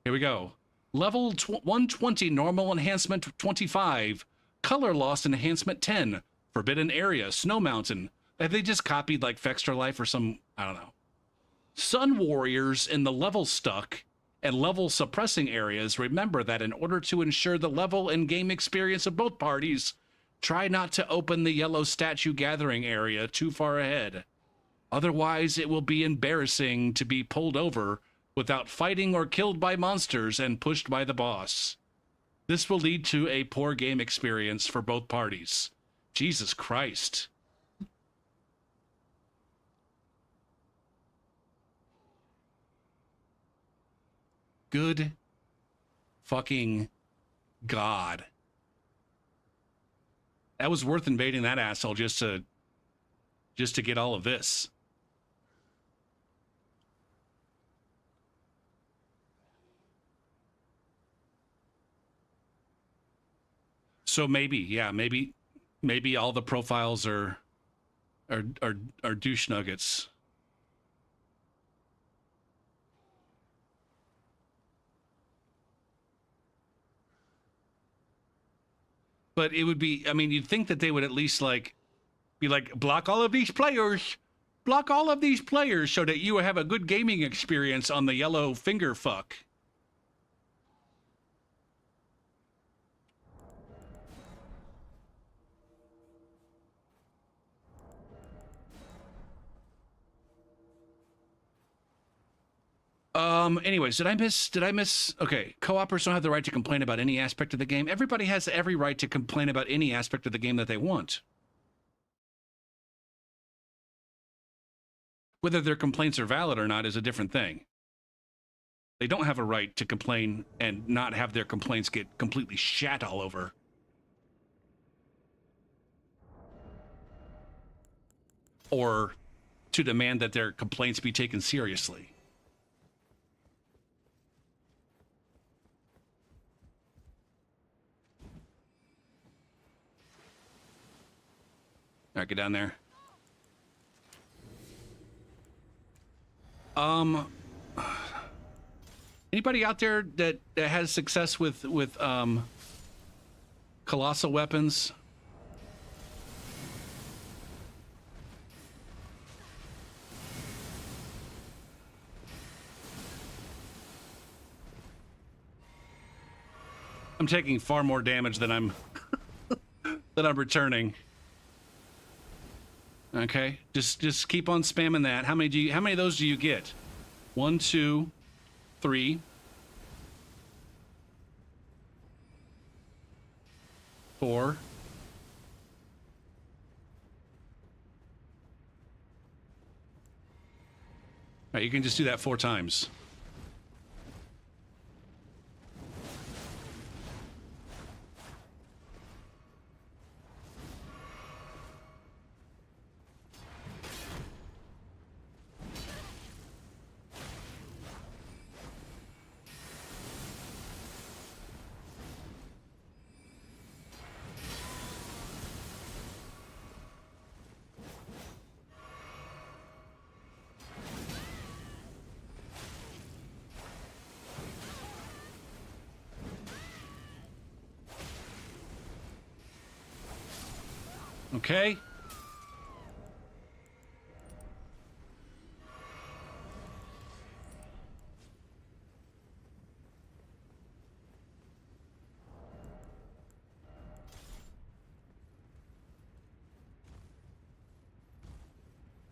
Here we go. Level 120 normal enhancement 25, color loss enhancement 10, forbidden area, snow mountain. Have they just copied like Fextra Life or some, I don't know. Sun warriors in the level stuck and level suppressing areas, remember that in order to ensure the level and game experience of both parties, try not to open the yellow statue gathering area too far ahead. Otherwise, it will be embarrassing to be pulled over without fighting or killed by monsters and pushed by the boss. This will lead to a poor game experience for both parties. Jesus Christ. Good fucking God. That was worth invading that asshole just to get all of this. So maybe, yeah, maybe all the profiles are douche nuggets. But it would be, I mean, you'd think that they would at least be like, block all of these players so that you have a good gaming experience on the yellow finger fuck. Anyways, did I miss? Okay, co-opers don't have the right to complain about any aspect of the game. Everybody has every right to complain about any aspect of the game that they want. Whether their complaints are valid or not is a different thing. They don't have a right to complain and not have their complaints get completely shat all over. Or to demand that their complaints be taken seriously. All right, get down there. Anybody out there that has success with colossal weapons? I'm taking far more damage than I'm returning. Okay, just keep on spamming that. How many of those do you get? 1, 2, 3, 4. All right, you can just do that 4 times. Okay.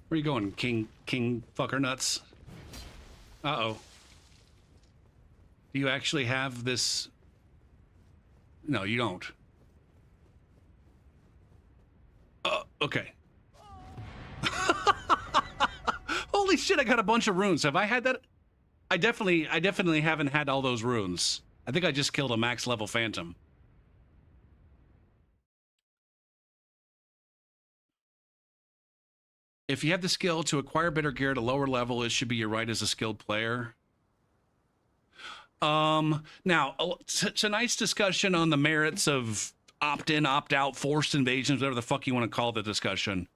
Where are you going, King fucker nuts? Uh-oh. Do you actually have this? No, you don't. Okay. Holy shit, I got a bunch of runes. Have I had that? I definitely haven't had all those runes. I think I just killed a max level phantom. If you have the skill to acquire better gear at a lower level, it should be your right as a skilled player. Now, tonight's discussion on the merits of opt-in, opt-out, forced invasions, whatever the fuck you want to call the discussion.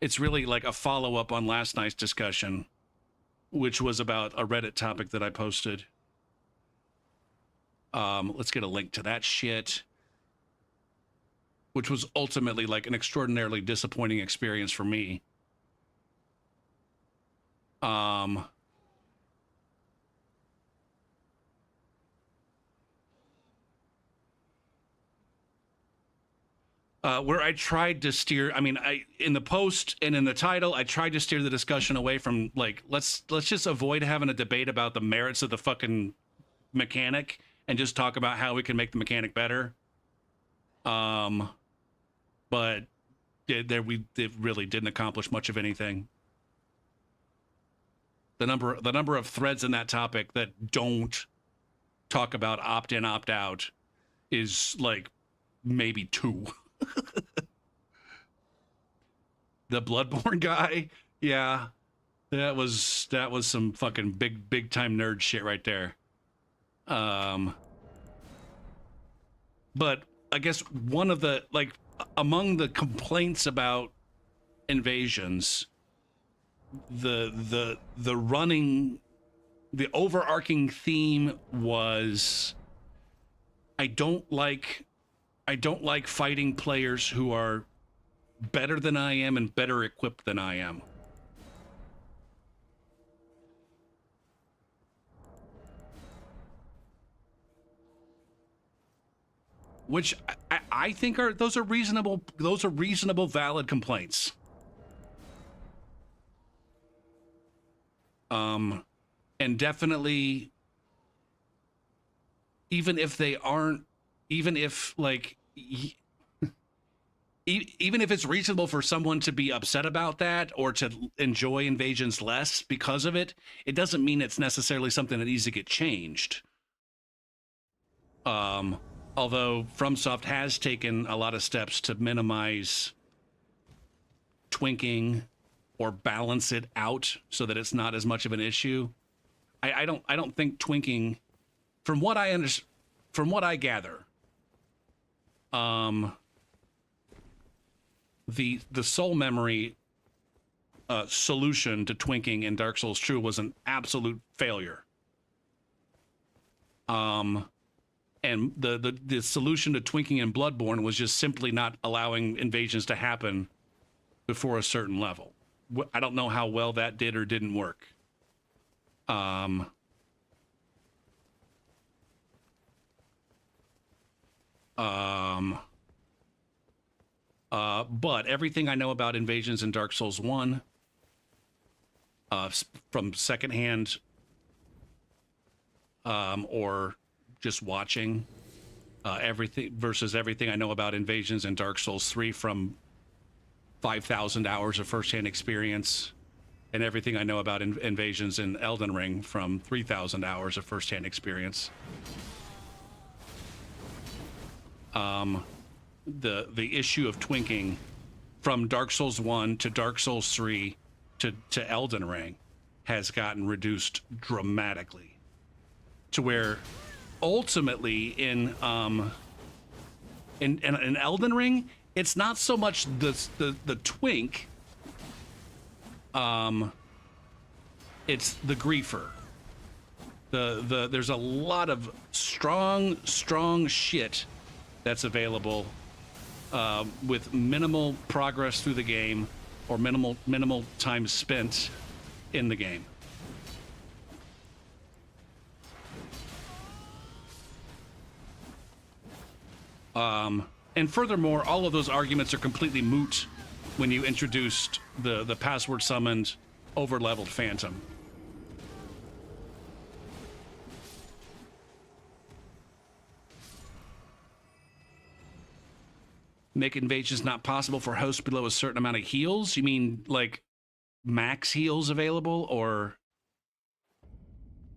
It's really like a follow-up on last night's discussion, which was about a Reddit topic that I posted. Let's get a link to that shit, which was ultimately like an extraordinarily disappointing experience for me. Where I tried to steer, I mean, in the post and in the title, I tried to steer the discussion away from like, let's just avoid having a debate about the merits of the fucking mechanic and just talk about how we can make the mechanic better. But it really didn't accomplish much of anything. The number of threads in that topic that don't talk about opt-in, opt-out is like maybe 2. The Bloodborne guy, yeah, that was some fucking big time nerd shit right there. But I guess one of the, like, among the complaints about invasions, the overarching theme was I don't like fighting players who are better than I am and better equipped than I am. Which I think those are reasonable, valid complaints. And definitely, even if like, even if it's reasonable for someone to be upset about that or to enjoy invasions less because of it, it doesn't mean it's necessarily something that needs to get changed. Although FromSoft has taken a lot of steps to minimize twinking or balance it out so that it's not as much of an issue. I don't think twinking, from what I gather, the soul memory solution to twinking in Dark Souls 2 was an absolute failure. And the solution to twinking in Bloodborne was just simply not allowing invasions to happen before a certain level. I don't know how well that did or didn't work. But everything I know about invasions in Dark Souls 1, from secondhand, or just watching, everything versus everything I know about invasions in Dark Souls 3 from 5,000 hours of firsthand experience, and everything I know about invasions in Elden Ring from 3,000 hours of firsthand experience. The issue of twinking from Dark Souls 1 to Dark Souls 3 to Elden Ring has gotten reduced dramatically, to where ultimately in Elden Ring, it's not so much the twink, it's the griefer. There's a lot of strong shit that's available with minimal progress through the game, or minimal time spent in the game. And furthermore, all of those arguments are completely moot when you introduced the password summoned over-leveled phantom. Make invasions not possible for hosts below a certain amount of heals? You mean like max heals available, or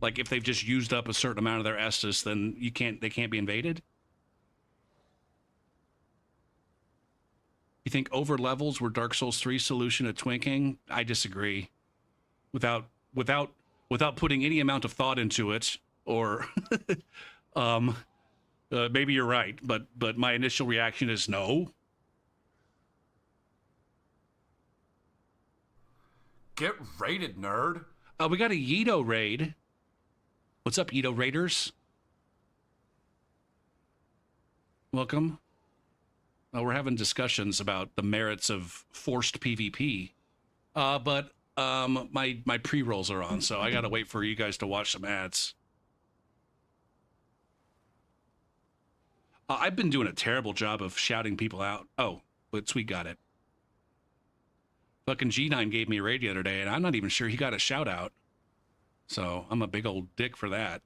like if they've just used up a certain amount of their Estus, then they can't be invaded? You think over levels were Dark Souls 3 solution to twinking? I disagree. Without putting any amount of thought into it, or maybe you're right, but my initial reaction is no. Get raided, nerd. We got a Yeedo raid. What's up, Yeedo Raiders? Welcome. We're having discussions about the merits of forced PvP, but my pre-rolls are on, so I gotta wait for you guys to watch some ads. I've been doing a terrible job of shouting people out. Oh, but Sweet got it. Fucking G9 gave me a raid the other day, and I'm not even sure he got a shout out. So I'm a big old dick for that.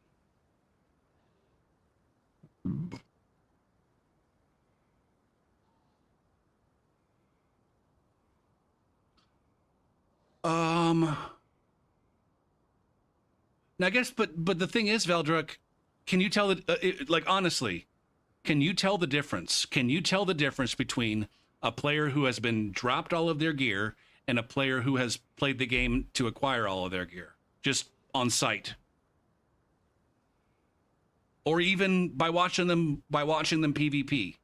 Now I guess, but the thing is, Veldruk, can you tell that, like, honestly, can you tell the difference? Can you tell the difference between a player who has been dropped all of their gear and a player who has played the game to acquire all of their gear, just on sight, or even by watching them PvP?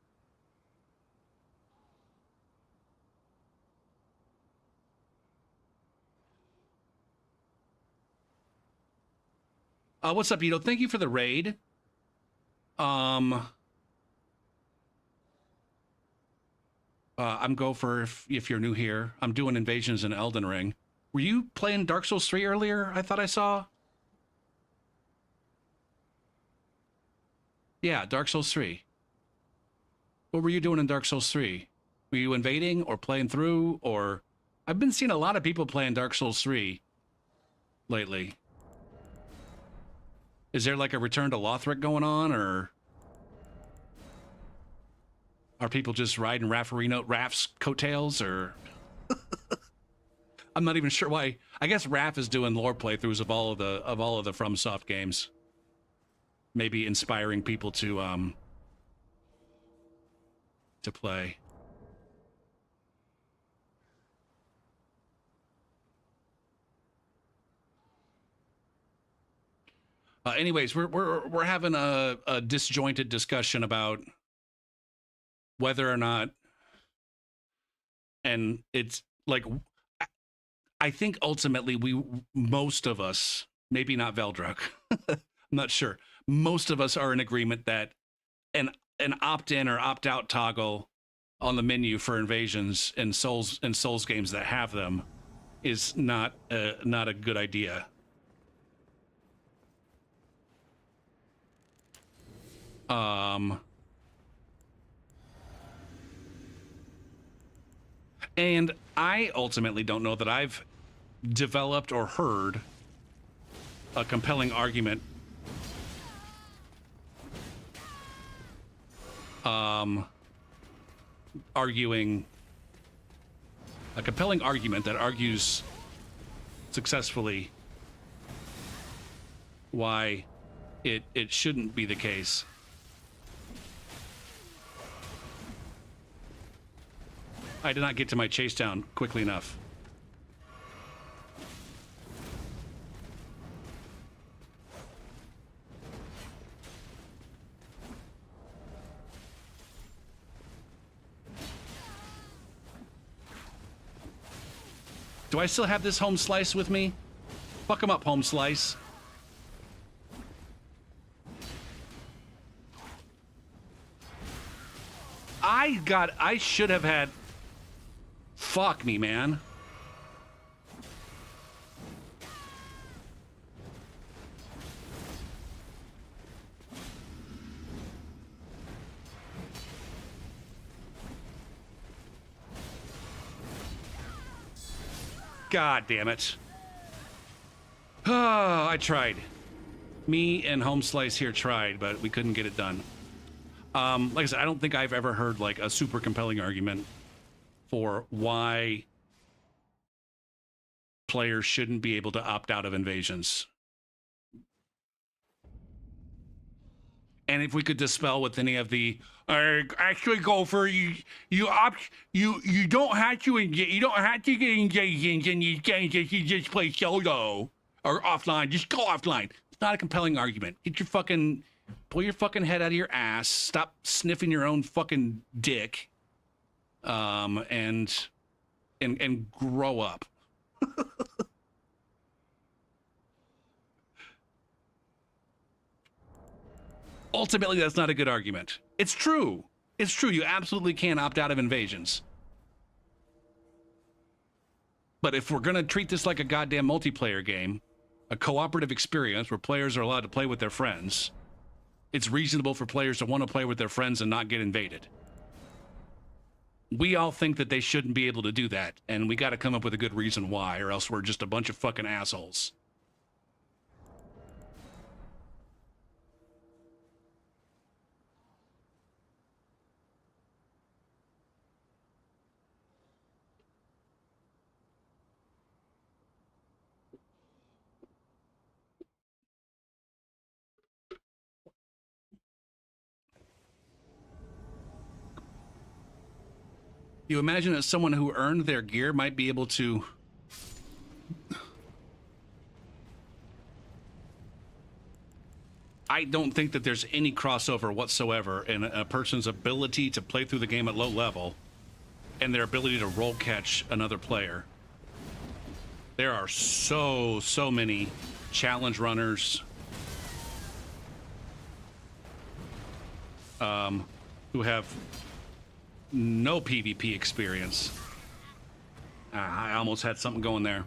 What's up, Ito? Thank you for the raid. I'm Gopher, if you're new here. I'm doing invasions in Elden Ring. Were you playing Dark Souls 3 earlier? I thought I saw. Yeah, Dark Souls 3. What were you doing in Dark Souls 3? Were you invading or playing through, or... I've been seeing a lot of people playing Dark Souls 3 lately. Is there like a return to Lothric going on, or are people just riding Raph's coattails, or... I'm not even sure why. I guess Raph is doing lore playthroughs of all of the FromSoft games. Maybe inspiring people to play. Anyways, we're having a disjointed discussion about whether or not, and it's like I think ultimately most of us, maybe not Veldruk, I'm not sure. Most of us are in agreement that an opt-in or opt-out toggle on the menu for invasions in Souls games that have them is not a good idea. And I ultimately don't know that I've developed or heard a compelling argument arguing a compelling argument that argues successfully why it shouldn't be the case. I did not get to my chase down quickly enough. Do I still have this home slice with me? Fuck him up, home slice. I should have had... Fuck me, man. God damn it. Oh, I tried. Me and Home Slice here tried, but we couldn't get it done. Like I said, I don't think I've ever heard like a super compelling argument for why players shouldn't be able to opt out of invasions. And if we could dispel with any of the actually go for you don't have to engage, you don't have to get engaged in these games if you just play solo or offline. Just go offline. It's not a compelling argument. Get your fucking pull your fucking head out of your ass. Stop sniffing your own fucking dick. And grow up. Ultimately, that's not a good argument. It's true. It's true. You absolutely can opt out of invasions. But if we're going to treat this like a goddamn multiplayer game, a cooperative experience where players are allowed to play with their friends, it's reasonable for players to want to play with their friends and not get invaded. We all think that they shouldn't be able to do that, and we got to come up with a good reason why, or else we're just a bunch of fucking assholes. You imagine that someone who earned their gear might be able to... I don't think that there's any crossover whatsoever in a person's ability to play through the game at low level and their ability to roll catch another player. There are so many challenge runners who have no PvP experience. I almost had something going there.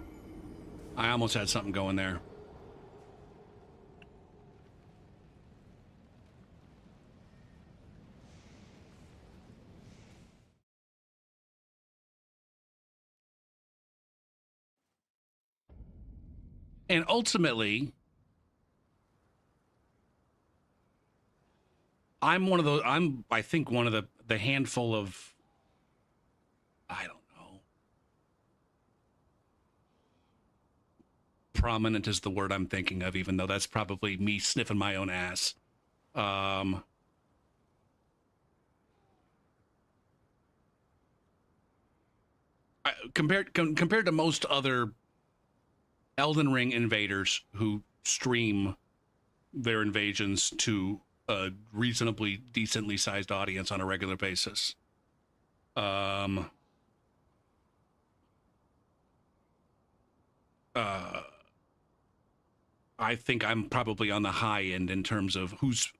And ultimately, I think one of the handful of, I don't know, prominent is the word I'm thinking of, even though that's probably me sniffing my own ass. Compared to most other Elden Ring invaders who stream their invasions to a reasonably decently sized audience on a regular basis. I think I'm probably on the high end in terms of whose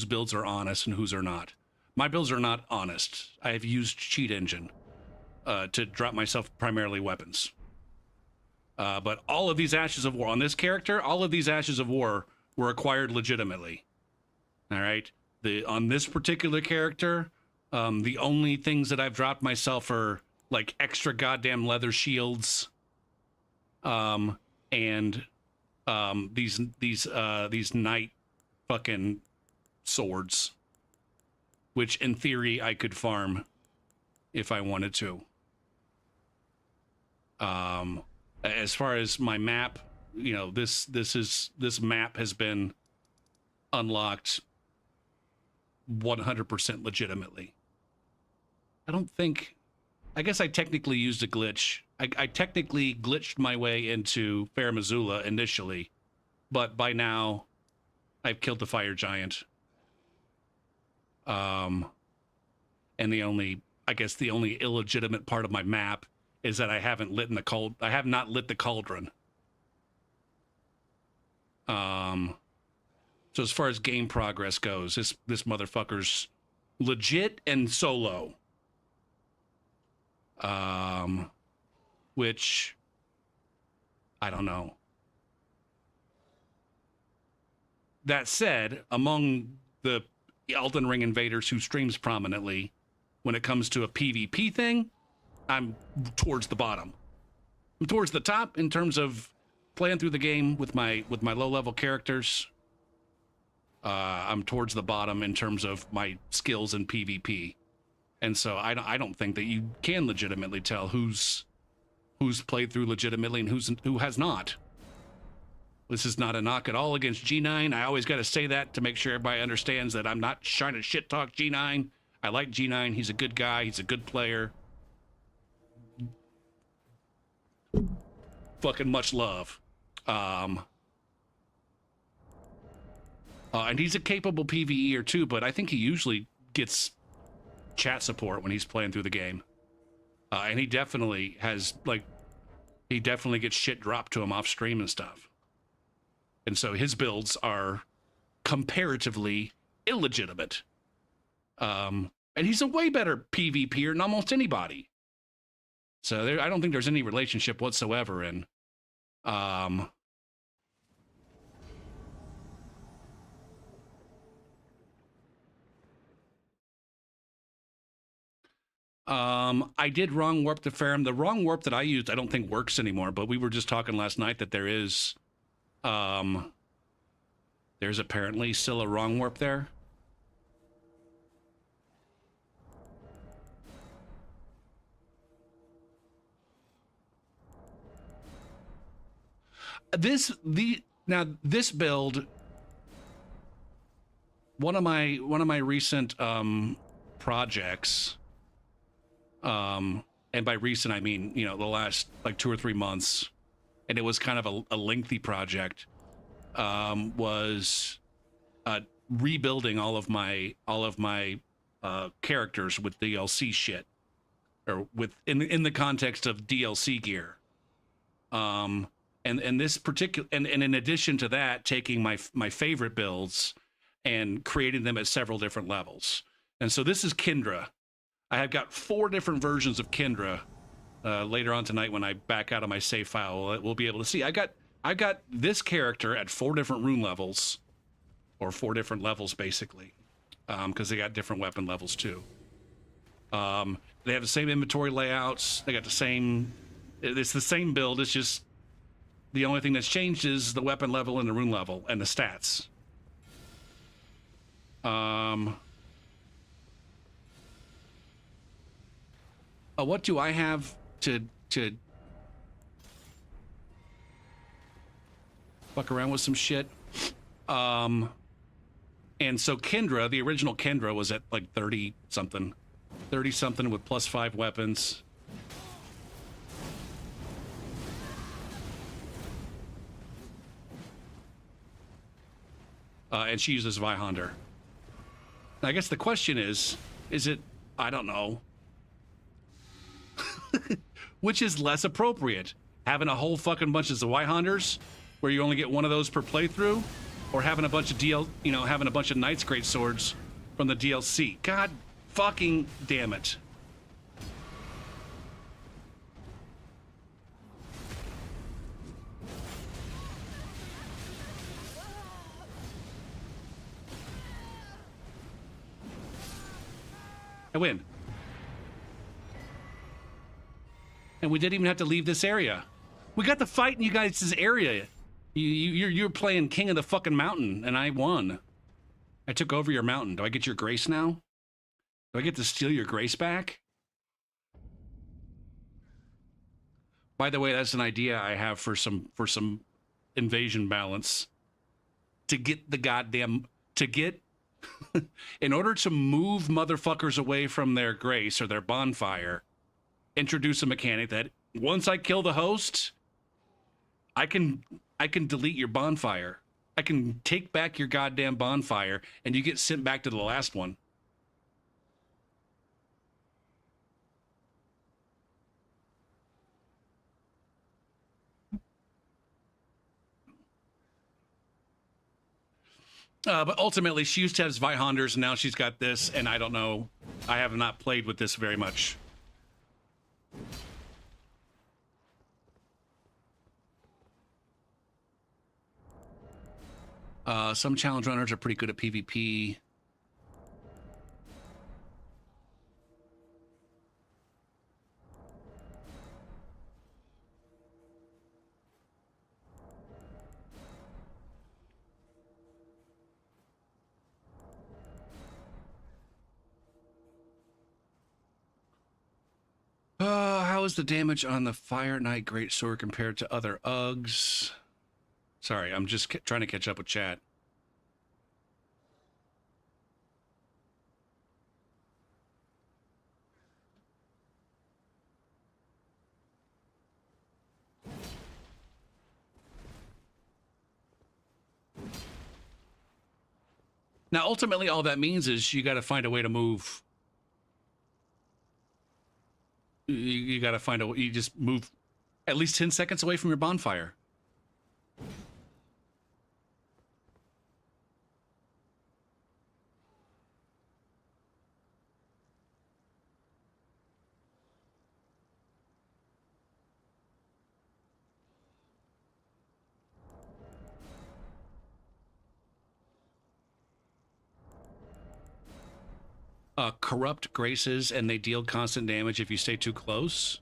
builds are honest and whose are not. My builds are not honest. I have used Cheat Engine to drop myself primarily weapons. But all of these Ashes of War on this character, all of these Ashes of War were acquired legitimately. All right. On this particular character, the only things that I've dropped myself are like extra goddamn leather shields, and these knight fucking swords, which in theory I could farm if I wanted to. As far as my map, you know, this map has been unlocked 100% legitimately. I guess I technically used a glitch. I technically glitched my way into Fair Missoula initially, but by now I've killed the fire giant. And the only illegitimate part of my map is that I have not lit the cauldron. So as far as game progress goes, this motherfucker's legit and solo. Which I don't know. That said, among the Elden Ring invaders who streams prominently, when it comes to a PvP thing, I'm towards the bottom. I'm towards the top in terms of playing through the game with my low-level characters. I'm towards the bottom in terms of my skills in PvP. And so I don't think that you can legitimately tell who's played through legitimately and who has not. This is not a knock at all against G9. I always got to say that to make sure everybody understands that I'm not trying to shit talk G9. I like G9. He's a good guy. He's a good player. Fucking much love. And he's a capable PvEer too, but I think he usually gets chat support when he's playing through the game. And he definitely gets shit dropped to him off stream and stuff. And so his builds are comparatively illegitimate. And he's a way better PvPer than almost anybody. So I don't think there's any relationship whatsoever in. I did wrong warp the Ferrum. The wrong warp that I used, I don't think works anymore, but we were just talking last night that there's apparently still a wrong warp there. This build, one of my recent projects, and by recent I mean, you know, the last like 2 or 3 months, and it was kind of a lengthy project, was rebuilding all of my characters with DLC shit, or in the context of DLC gear. And this particular, and in addition to that, taking my favorite builds and creating them at several different levels. And so this is Kindra. I have got 4 different versions of Kindra. Later on tonight, when I back out of my save file, we'll be able to see. I got this character at 4 different rune levels, or 4 different levels basically, because they got different weapon levels too. They have the same inventory layouts. They got the same. It's the same build. It's just the only thing that's changed is the weapon level and the rune level and the stats. What do I have to fuck around with some shit? And so Kendra, the original Kendra, was at like 30 something with +5 weapons. and she uses Vihonder. I guess the question is it, I don't know, which is less appropriate? Having a whole fucking bunch of Zweihanders, where you only get one of those per playthrough, or having a bunch of having a bunch of Knight's Great Swords from the DLC? God fucking damn it. I win. And we didn't even have to leave this area. We got to fight in you guys' area. You're playing King of the fucking Mountain, and I won. I took over your mountain. Do I get your grace now? Do I get to steal your grace back? By the way, that's an idea I have for some invasion balance. To get the goddamn... To get... in order to move motherfuckers away from their grace or their bonfire, introduce a mechanic that once I kill the host, I can delete your bonfire. I can take back your goddamn bonfire and you get sent back to the last one. But ultimately, she used to have Zweihanders, and now she's got this, and I don't know. I have not played with this very much. Some challenge runners are pretty good at PvP. How is the damage on the Fire Knight Greatsword compared to other Uggs? Sorry, I'm just trying to catch up with chat. Now, ultimately, all that means is you got to find a way to move. You got to find a way. You just move at least 10 seconds away from your bonfire. Corrupt graces, and they deal constant damage if you stay too close.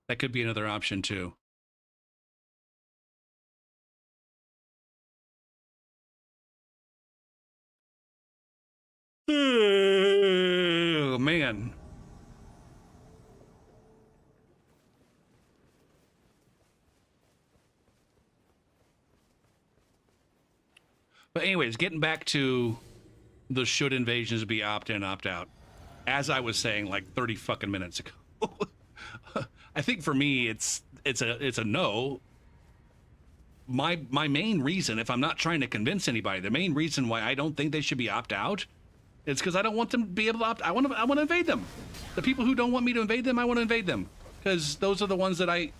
That could be another option too. Oh, man. But anyways, getting back to the should invasions be opt-in, opt-out. As I was saying like 30 fucking minutes ago. I think for me it's a no. My main reason, if I'm not trying to convince anybody, the main reason why I don't think they should be opt-out is because I don't want them to be able to opt. I want to invade them. The people who don't want me to invade them, I want to invade them. Because those are the ones that I...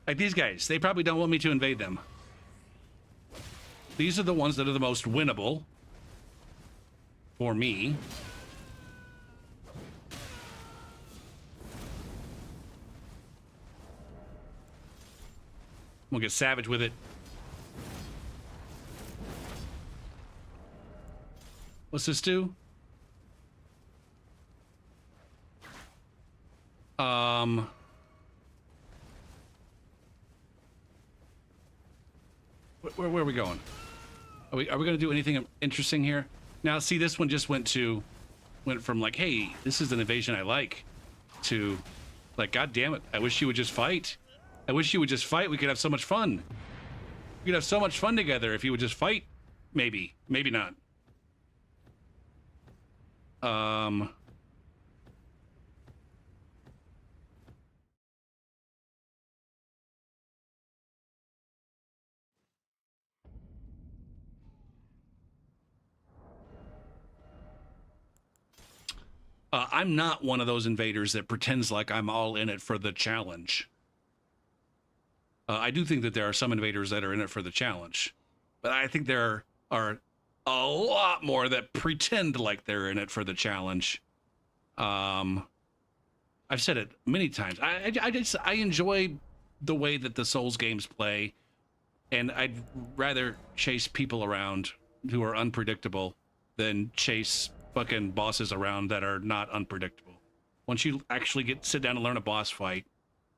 Like these guys, they probably don't want me to invade them. These are the ones that are the most winnable for me. We'll get savage with it. What's this do? Where are we going? Are we going to do anything interesting here? Now, see, this one just went from like, hey, this is an invasion I like, to Like, God damn it. I wish you would just fight. I wish you would just fight. We could have so much fun. We could have so much fun together if you would just fight. Maybe. Maybe not. I'm not one of those invaders that pretends like I'm all in it for the challenge. I do think that there are some invaders that are in it for the challenge, but I think there are a lot more that pretend like they're in it for the challenge. I've said it many times. I enjoy the way that the Souls games play, and I'd rather chase people around who are unpredictable than chase fucking bosses around that are not unpredictable. Once you actually sit down and learn a boss fight,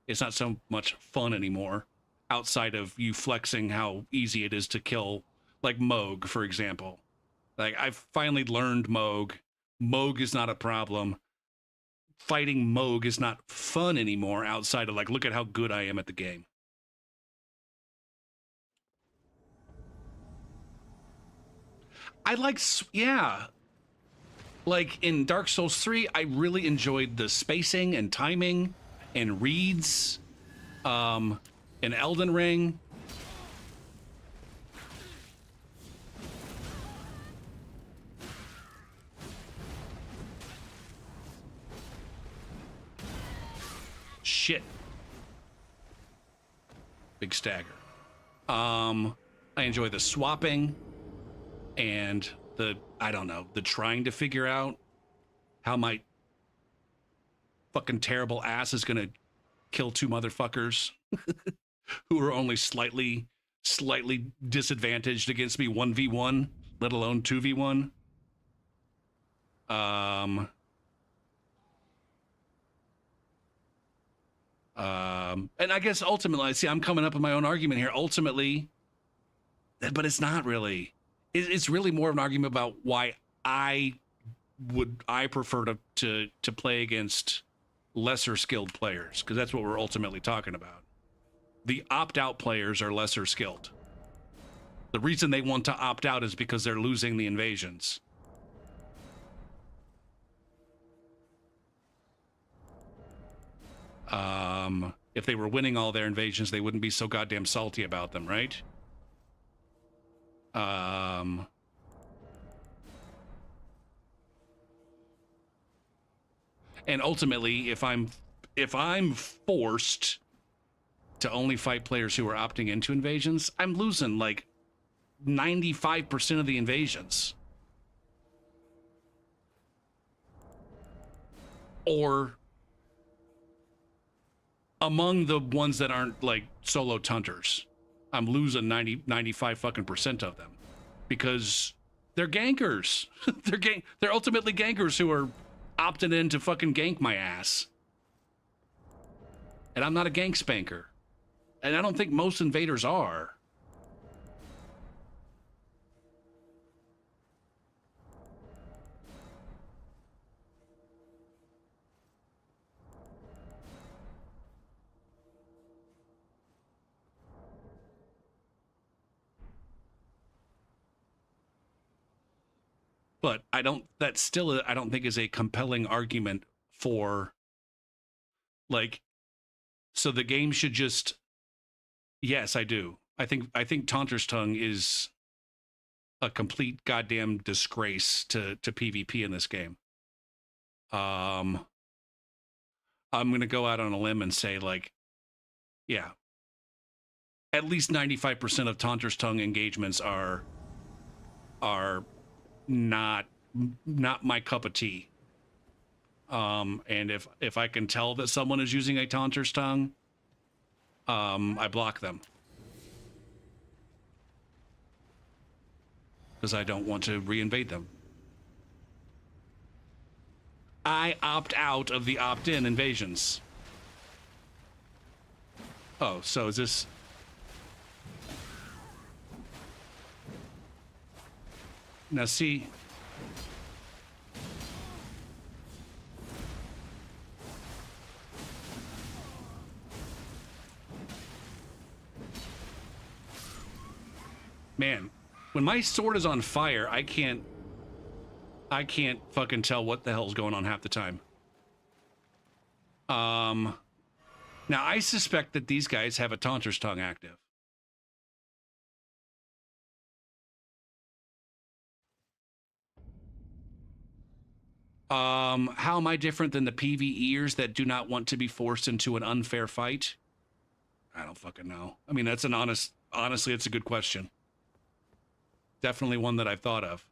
it's not so much fun anymore, outside of you flexing how easy it is to kill, like Moog, for example. Like, I've finally learned Moog. Moog is not a problem. Fighting Moog is not fun anymore, outside of, like, look at how good I am at the game. I like, yeah. Like, in Dark Souls 3, I really enjoyed the spacing and timing and reads. In Elden Ring, shit. Big stagger. I enjoy the swapping and the, I don't know, the trying to figure out how my fucking terrible ass is gonna kill two motherfuckers who are only slightly disadvantaged against me 1v1, let alone 2v1. And I guess ultimately, see, I'm coming up with my own argument here. Ultimately, but it's not really. It's really more of an argument about why I prefer to play against lesser skilled players, because that's what we're ultimately talking about. The opt-out players are lesser skilled. The reason they want to opt out is because they're losing the invasions. If they were winning all their invasions, they wouldn't be so goddamn salty about them, right? And ultimately, if I'm forced to only fight players who are opting into invasions, I'm losing like 95% of the invasions. Or among the ones that aren't like solo tunters, I'm losing 95 fucking percent of them because they're gankers. They're ultimately gankers who are opting in to fucking gank my ass. And I'm not a gank spanker. And I don't think most invaders are. But I don't think is a compelling argument for, like, so the game should just, yes, I do. I think Taunter's Tongue is a complete goddamn disgrace to PvP in this game. I'm gonna go out on a limb and say, like, yeah, at least 95% of Taunter's Tongue engagements are not my cup of tea. And if I can tell that someone is using a Taunter's Tongue, I block them. Because I don't want to reinvade them. I opt out of the opt-in invasions. Oh, so is this... Now see... Man, when my sword is on fire, I can't fucking tell what the hell's going on half the time. Now I suspect that these guys have a Taunter's Tongue active. How am I different than the PvEers that do not want to be forced into an unfair fight? I don't fucking know. I mean, that's an honestly, it's a good question. Definitely one that I've thought of.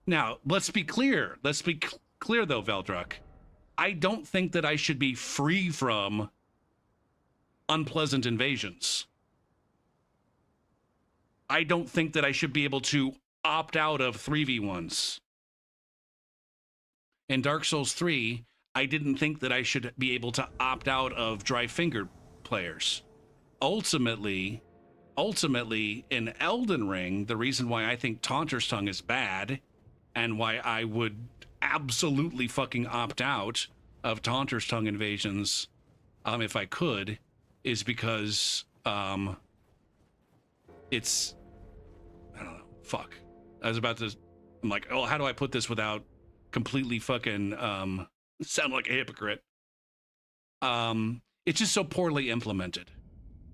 Now, let's be clear. Let's be clear, though, Veldruck. I don't think that I should be free from unpleasant invasions. I don't think that I should be able to opt out of 3v1s. In Dark Souls 3, I didn't think that I should be able to opt out of dry-fingered players. Ultimately, in Elden Ring, the reason why I think Taunter's Tongue is bad and why I would absolutely fucking opt out of Taunter's Tongue invasions, if I could, is because it's, I don't know, fuck. I was about to, I'm like, oh, how do I put this without completely fucking sound like a hypocrite? It's just so poorly implemented.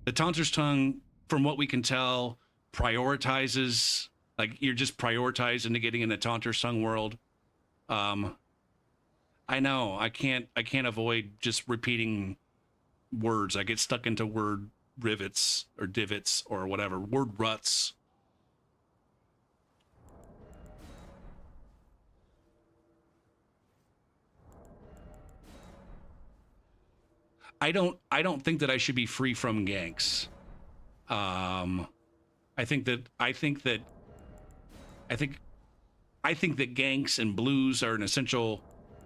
The Taunter's Tongue, from what we can tell, prioritizes, like, you're just prioritized into getting in the Taunter's Tongue world. I know I can't avoid just repeating words. I get stuck into word rivets or divots or whatever, word ruts. I don't think that I should be free from ganks. I think that ganks and blues are an essential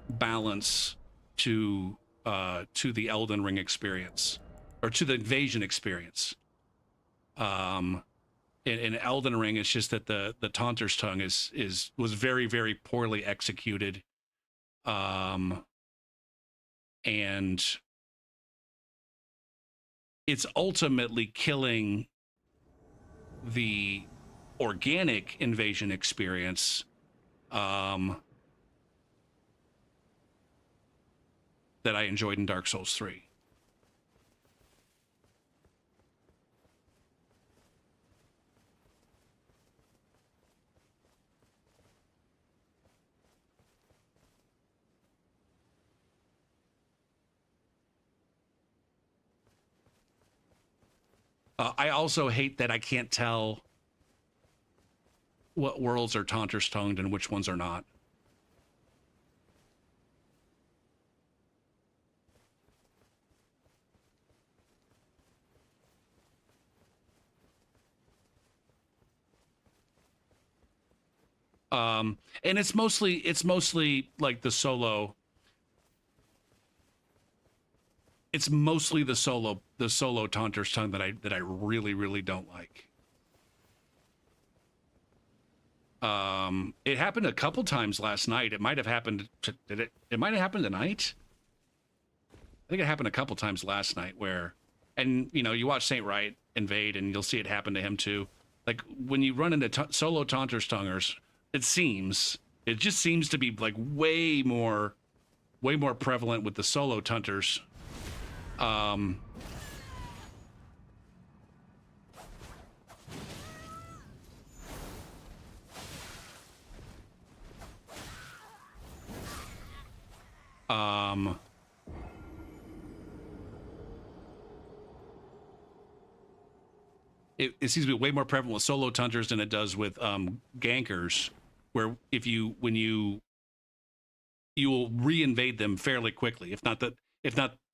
balance to the Elden Ring experience, or to the invasion experience. In Elden Ring, it's just that the Taunter's Tongue was very, very poorly executed, and it's ultimately killing the organic invasion experience that I enjoyed in Dark Souls 3. I also hate that I can't tell what worlds are Taunter's Tongued and which ones are not. And it's mostly like the solo. It's mostly the solo Taunter's Tongue that I really, really don't like. It happened a couple times last night. It might have happened it might have happened tonight. I think it happened a couple times last night where, and you know, you watch Saint Wright invade and you'll see it happen to him too. Like when you run into solo Taunter's Tonguers, it just seems to be like way more prevalent with the solo Taunters. It seems to be way more prevalent with solo Taunters than it does with gankers, where you will re-invade them fairly quickly, if not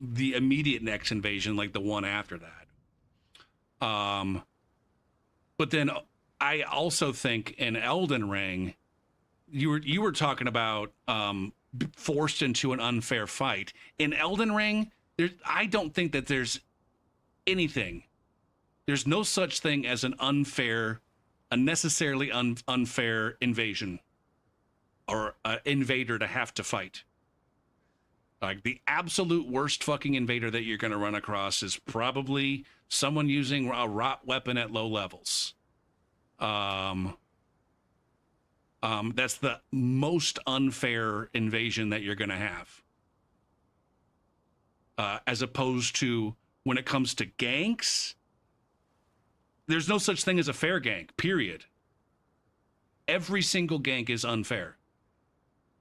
the immediate next invasion, like the one after that. But then I also think in Elden Ring, you were talking about forced into an unfair fight. In Elden Ring, I don't think that there's anything. There's no such thing as a necessarily unfair invasion or invader to have to fight. Like the absolute worst fucking invader that you're going to run across is probably someone using a rot weapon at low levels. That's the most unfair invasion that you're going to have. As opposed to when it comes to ganks, there's no such thing as a fair gank, period. Every single gank is unfair.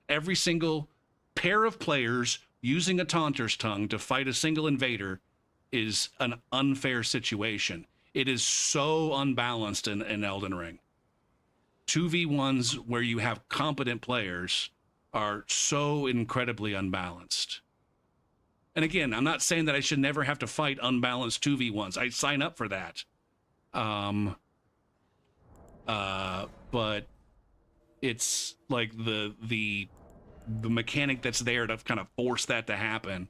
Every single pair of players using a Taunter's Tongue to fight a single invader is an unfair situation. It is so unbalanced in Elden Ring. 2v1s where you have competent players are so incredibly unbalanced. And again, I'm not saying that I should never have to fight unbalanced 2v1s. I sign up for that. But it's like the mechanic that's there to kind of force that to happen.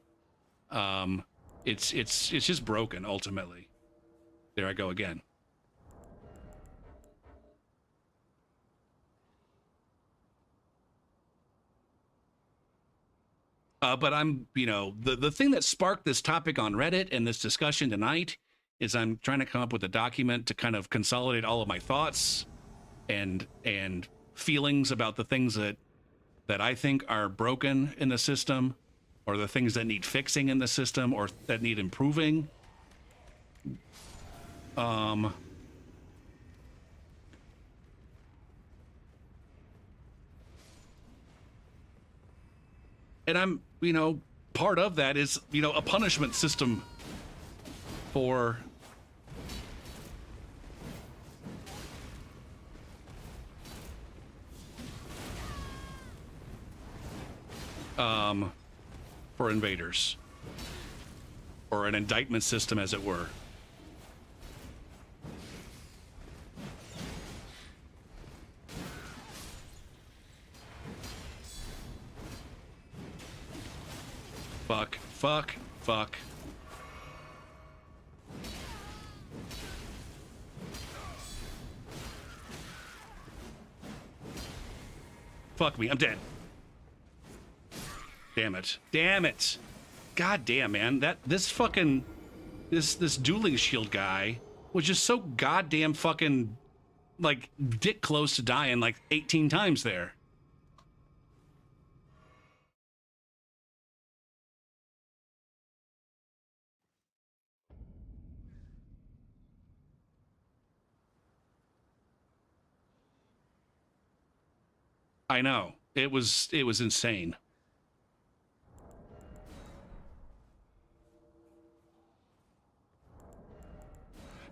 It's just broken ultimately. There I go again. But I'm, the thing that sparked this topic on Reddit and this discussion tonight is I'm trying to come up with a document to kind of consolidate all of my thoughts and feelings about the things that I think are broken in the system, or the things that need fixing in the system, or that need improving. And I'm, part of that is, a punishment system for invaders, or an indictment system, as it were. Fuck. Fuck me, I'm dead. Damn it. God damn, man. This dueling shield guy was just so goddamn fucking, like, dick close to dying like 18 times there. I know. It was insane.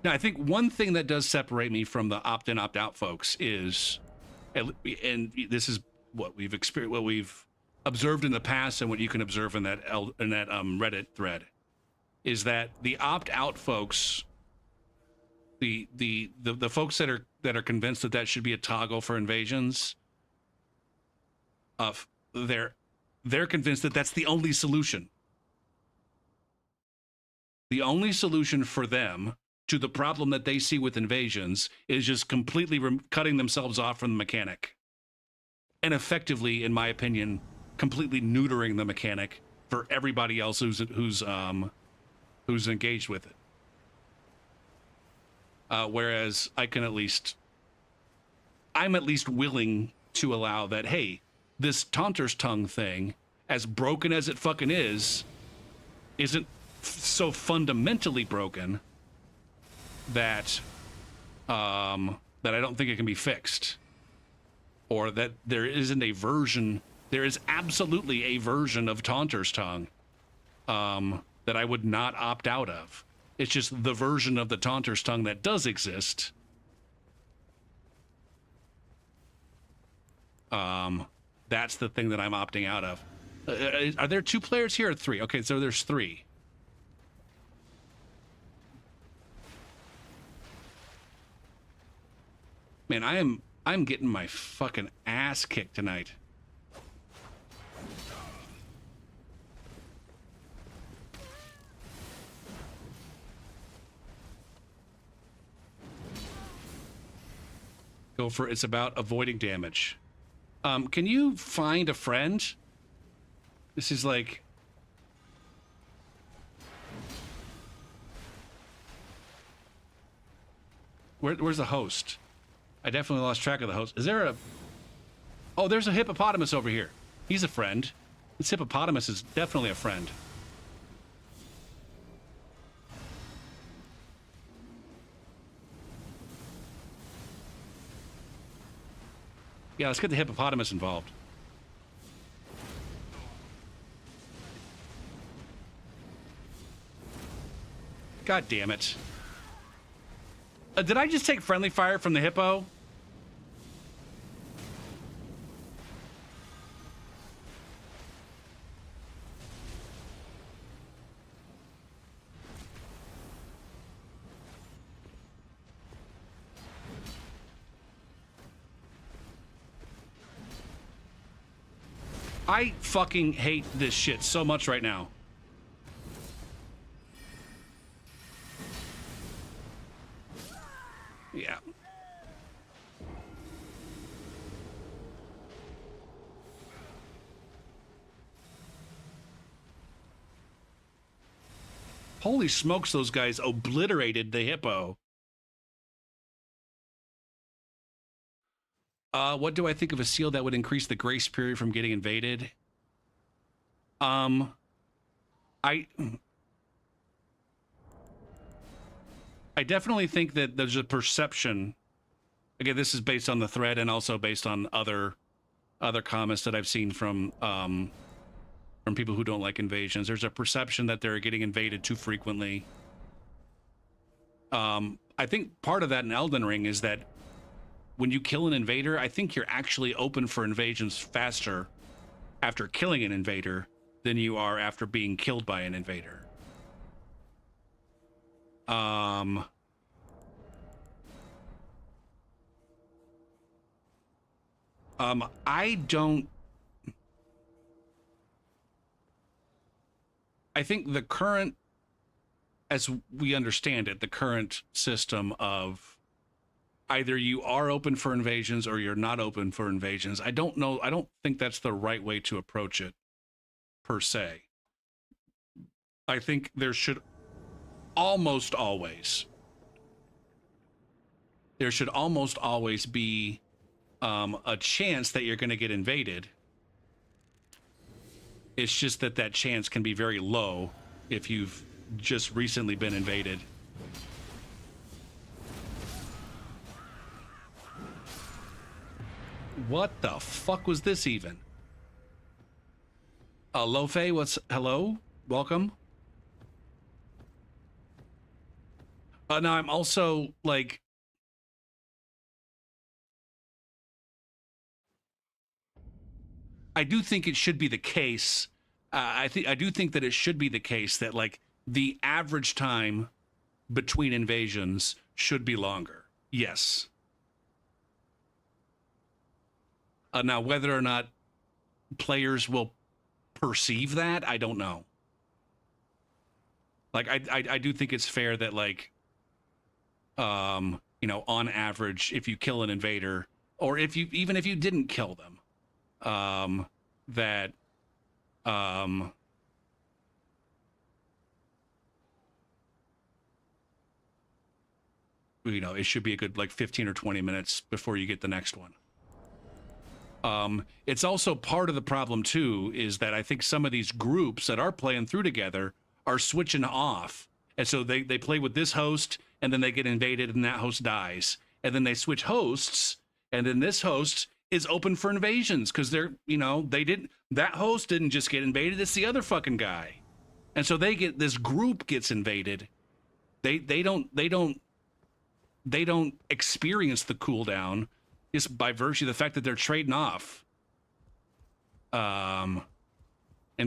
Now, I think one thing that does separate me from the opt-in, opt-out folks is, and this is what we've experienced, what we've observed in the past, and what you can observe in that Reddit thread, is that the opt-out folks, the folks that are convinced that should be a toggle for invasions, they're convinced that that's the only solution. The only solution for them to the problem that they see with invasions is just completely cutting themselves off from the mechanic, and effectively, in my opinion, completely neutering the mechanic for everybody else who's engaged with it. Whereas I'm at least willing to allow that, hey, this Taunter's Tongue thing, as broken as it fucking isn't so fundamentally broken that I don't think it can be fixed, or that there is absolutely a version of Taunter's Tongue that I would not opt out of. It's just the version of the Taunter's Tongue that does exist. That's the thing that I'm opting out of. Are there 2 players here or 3? Okay, so there's 3. Man, I'm getting my fucking ass kicked tonight. Go for it's about avoiding damage. Can you find a friend? This is like Where's the host? I definitely lost track of the host. Is there a... Oh, there's a hippopotamus over here. He's a friend. This hippopotamus is definitely a friend. Yeah, let's get the hippopotamus involved. God damn it. Did I just take friendly fire from the hippo? I fucking hate this shit so much right now. Yeah. Holy smokes, those guys obliterated the hippo. What do I think of a seal that would increase the grace period from getting invaded? I definitely think that there's a perception. Again, this is based on the thread and also based on other comments that I've seen from people who don't like invasions. There's a perception that they're getting invaded too frequently. I think part of that in Elden Ring is that when you kill an invader, I think you're actually open for invasions faster after killing an invader than you are after being killed by an invader. I think the current, as we understand it, the current system of either you are open for invasions or you're not open for invasions. I don't know. I don't think that's the right way to approach it, per se. I think there should almost always be a chance that you're going to get invaded. It's just that that chance can be very low if you've just recently been invaded. What the fuck was this even? Lofe, hello? Welcome. Now I'm also like, I do think it should be the case. I do think that it should be the case that like the average time between invasions should be longer. Yes. Now, whether or not players will perceive that, I don't know. Like, I do think it's fair that, like, you know, on average, if you kill an invader, or even if you didn't kill them, that, you know, it should be a good, like, 15 or 20 minutes before you get the next one. It's also part of the problem too, is that I think some of these groups that are playing through together are switching off. And so they play with this host and then they get invaded and that host dies. And then they switch hosts and then this host is open for invasions because they're, you know, that host didn't just get invaded, it's the other fucking guy. And so this group gets invaded. They don't experience the cooldown just by virtue of the fact that they're trading off. And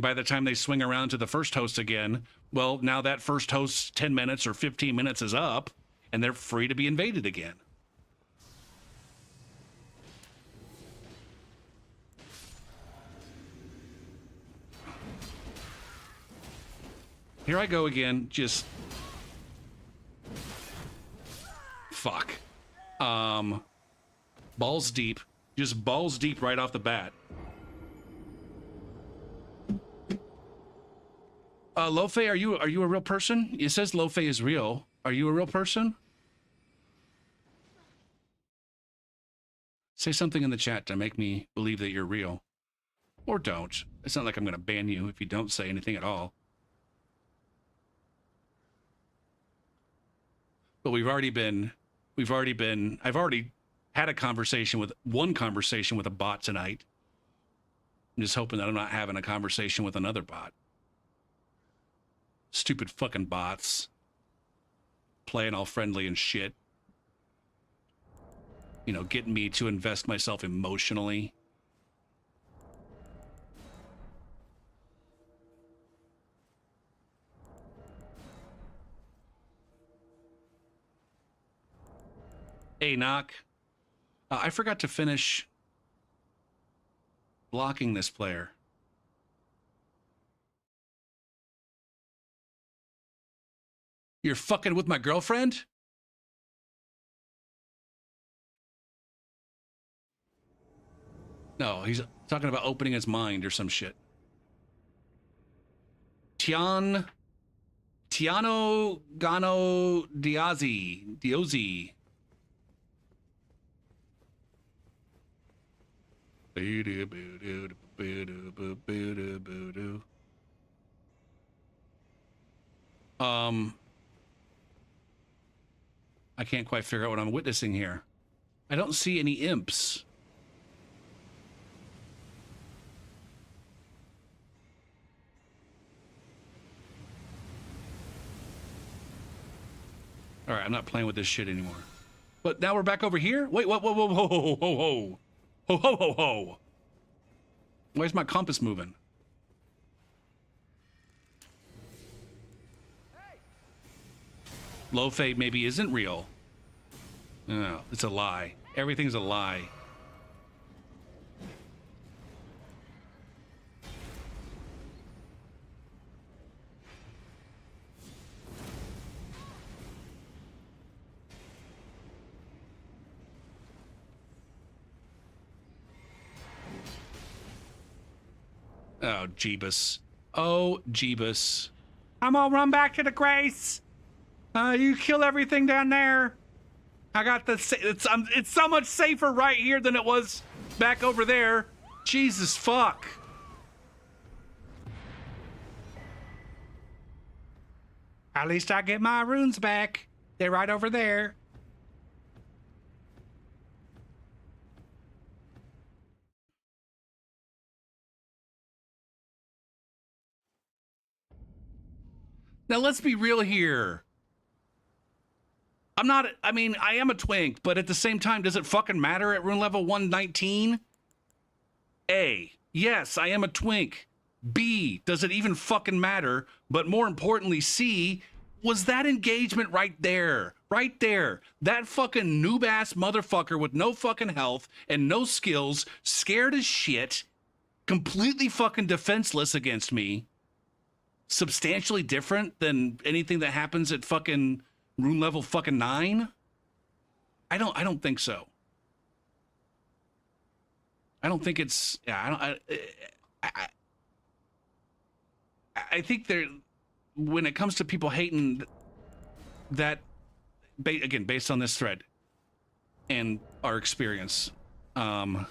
by the time they swing around to the first host again, well, now that first host's 10 minutes or 15 minutes is up, and they're free to be invaded again. Here I go again, just... Fuck. Balls deep. Just balls deep right off the bat. Lofe, are you a real person? It says Lofe is real. Are you a real person? Say something in the chat to make me believe that you're real. Or don't. It's not like I'm going to ban you if you don't say anything at all. But I've already had one conversation with a bot tonight. I'm just hoping that I'm not having a conversation with another bot. Stupid fucking bots. Playing all friendly and shit. You know, getting me to invest myself emotionally. Hey, Knock. I forgot to finish blocking this player. You're fucking with my girlfriend? No, he's talking about opening his mind or some shit. Tiano Gano Diozzi. I can't quite figure out what I'm witnessing here. I don't see any imps. All right, I'm not playing with this shit anymore. But now we're back over here? Wait, whoa, whoa, whoa, whoa, whoa, whoa, whoa. Ho, ho, ho, ho. Why is my compass moving? Low fade maybe isn't real. No, it's a lie. Everything's a lie. Oh, Jeebus. Oh, Jeebus. I'm gonna run back to the Grace. You kill everything down there. I got the... It's so much safer right here than it was back over there. Jesus fuck. At least I get my runes back. They're right over there. Now, let's be real here. I mean, I am a twink, but at the same time, does it fucking matter at rune level 119? A, yes, I am a twink. B, does it even fucking matter? But more importantly, C, was that engagement right there? Right there. That fucking noob-ass motherfucker with no fucking health and no skills, scared as shit, completely fucking defenseless against me. Substantially different than anything that happens at fucking rune level fucking 9? I don't think so. I don't think it's... Yeah, I think there... When it comes to people hating that... Again, based on this thread and our experience, when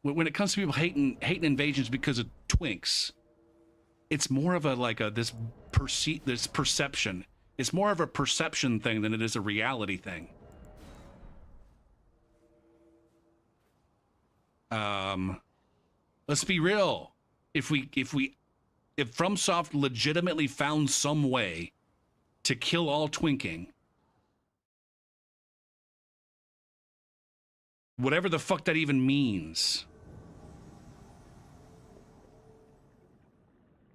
it comes to people hating invasions because of twinks, it's more of this perception. It's more of a perception thing than it is a reality thing. Let's be real. If FromSoft legitimately found some way to kill all twinking, whatever the fuck that even means,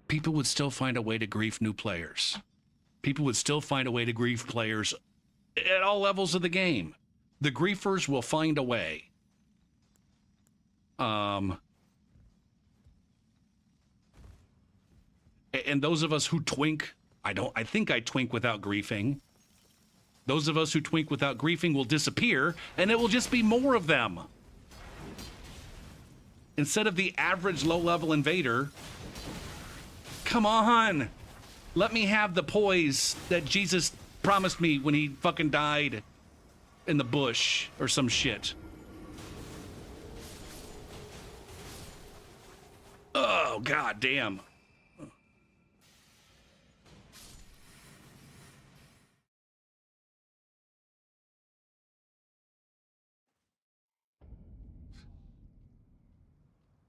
people would still find a way to grief new players. People would still find a way to grief players at all levels of the game. The griefers will find a way. And those of us who twink, I think I twink without griefing. Those of us who twink without griefing will disappear, and it will just be more of them. Instead of the average low-level invader, come on. Let me have the poise that Jesus promised me when he fucking died in the bush or some shit. Oh, god damn.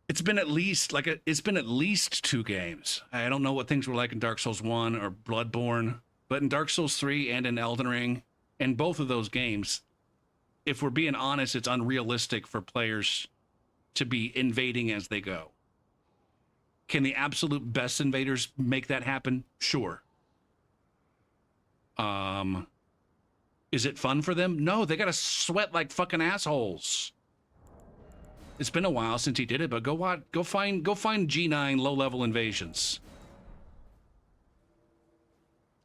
It's been at least it's been at least 2 games. I don't know what things were like in Dark Souls 1 or Bloodborne, but in Dark Souls 3 and in Elden Ring, in both of those games, if we're being honest, it's unrealistic for players to be invading as they go. Can the absolute best invaders make that happen? Sure. Is it fun for them? No, they gotta sweat like fucking assholes. It's been a while since he did it, but go find G9 low-level invasions.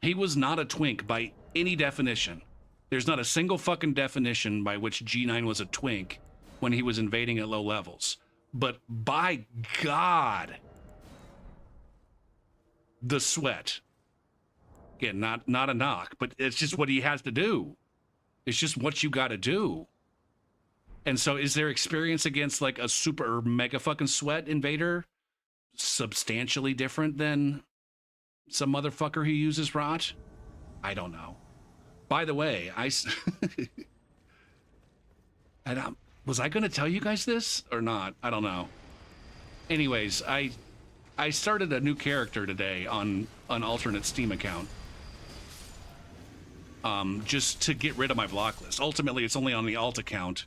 He was not a twink by any definition. There's not a single fucking definition by which G9 was a twink when he was invading at low levels. But by God, the sweat. Again, not a knock, but it's just what he has to do. It's just what you got to do. And so is their experience against like a super mega fucking sweat invader substantially different than some motherfucker who uses rot? I don't know. By the way, was I going to tell you guys this or not? I don't know. Anyways, I started a new character today on an alternate Steam account. Just to get rid of my block list. Ultimately, it's only on the alt account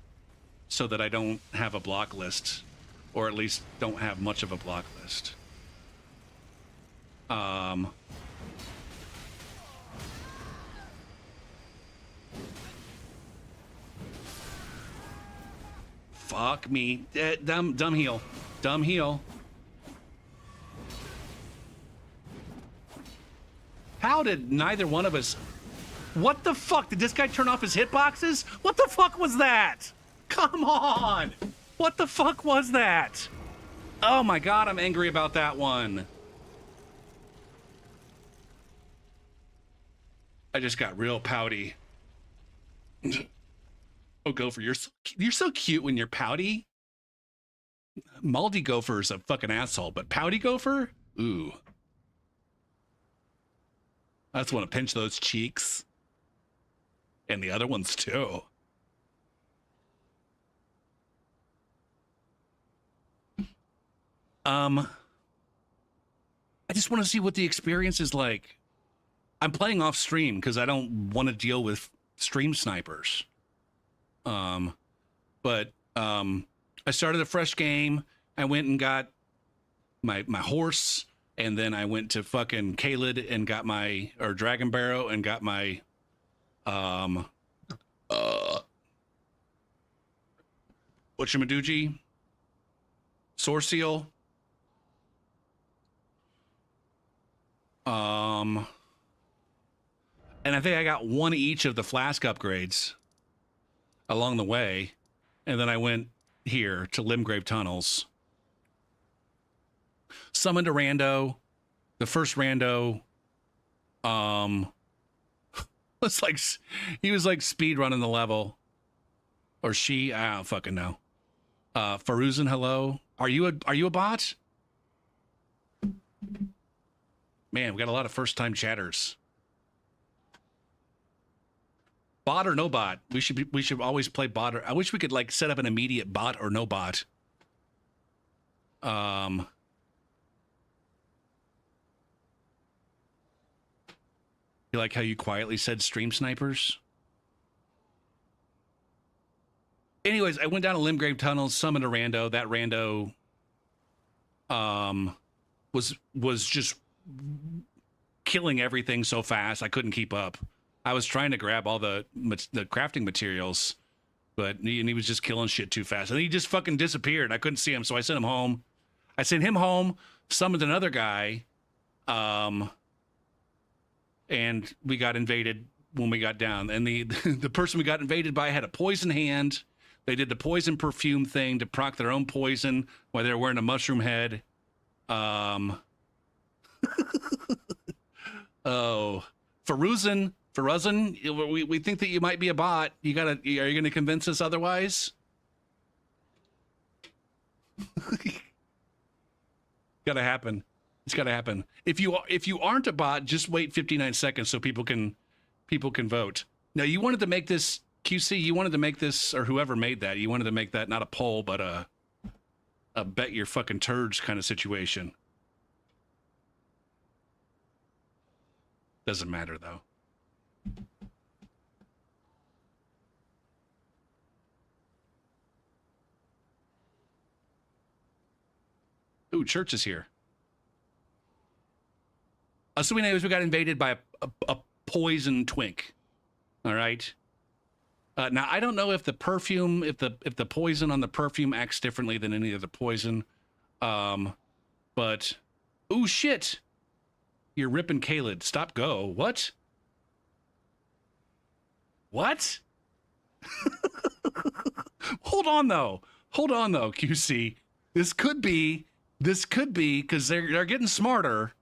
so that I don't have a block list, or at least don't have much of a block list. Fuck me. Dumb heal. Dumb heal. How did neither one of us... What the fuck? Did this guy turn off his hitboxes? What the fuck was that? Come on! What the fuck was that? Oh my god, I'm angry about that one. I just got real pouty. Oh, Gopher, you're so cute when you're pouty. Maldy Gopher is a fucking asshole, but pouty Gopher? Ooh. I just want to pinch those cheeks. And the other ones too. I just want to see what the experience is like. I'm playing off stream because I don't want to deal with stream snipers. But I started a fresh game. I went and got my horse, and then I went to fucking Kaled and got or Dragon Barrow and got my whatchamadoodgy? Source Seal. And I think I got one each of the flask upgrades along the way. And then I went here to Limgrave Tunnels. Summoned a rando. The first rando, was like, he was like speed running the level. Or she, I don't fucking know. Faruzan, hello. Are you a bot? Man, we got a lot of first-time chatters. Bot or no bot? We should always play bot. I wish we could like set up an immediate bot or no bot. You like how you quietly said stream snipers? Anyways, I went down to Limgrave Tunnels, summoned a rando. That rando was just killing everything so fast I couldn't keep up. I was trying to grab all the crafting materials, but he was just killing shit too fast. And he just fucking disappeared. I couldn't see him, so I sent him home. I sent him home, summoned another guy, and we got invaded when we got down. And the person we got invaded by had a poison hand. They did the poison perfume thing to proc their own poison while they were wearing a mushroom head. Oh, Faruzan, we think that you might be a bot. Are you gonna convince us otherwise? Gotta happen. It's gotta happen. If you aren't a bot, just wait 59 seconds so people can vote. Now, you wanted to make this QC. You wanted to make this, or whoever made that. You wanted to make that not a poll, but a bet your fucking turds kind of situation. Doesn't matter though. Ooh, church is here. So we got invaded by a poison twink. All right. Now I don't know if the perfume, if the poison on the perfume acts differently than any other poison. But ooh shit, you're ripping Kaled. Stop go. What? What? Hold on though, QC. This could be because they're getting smarter.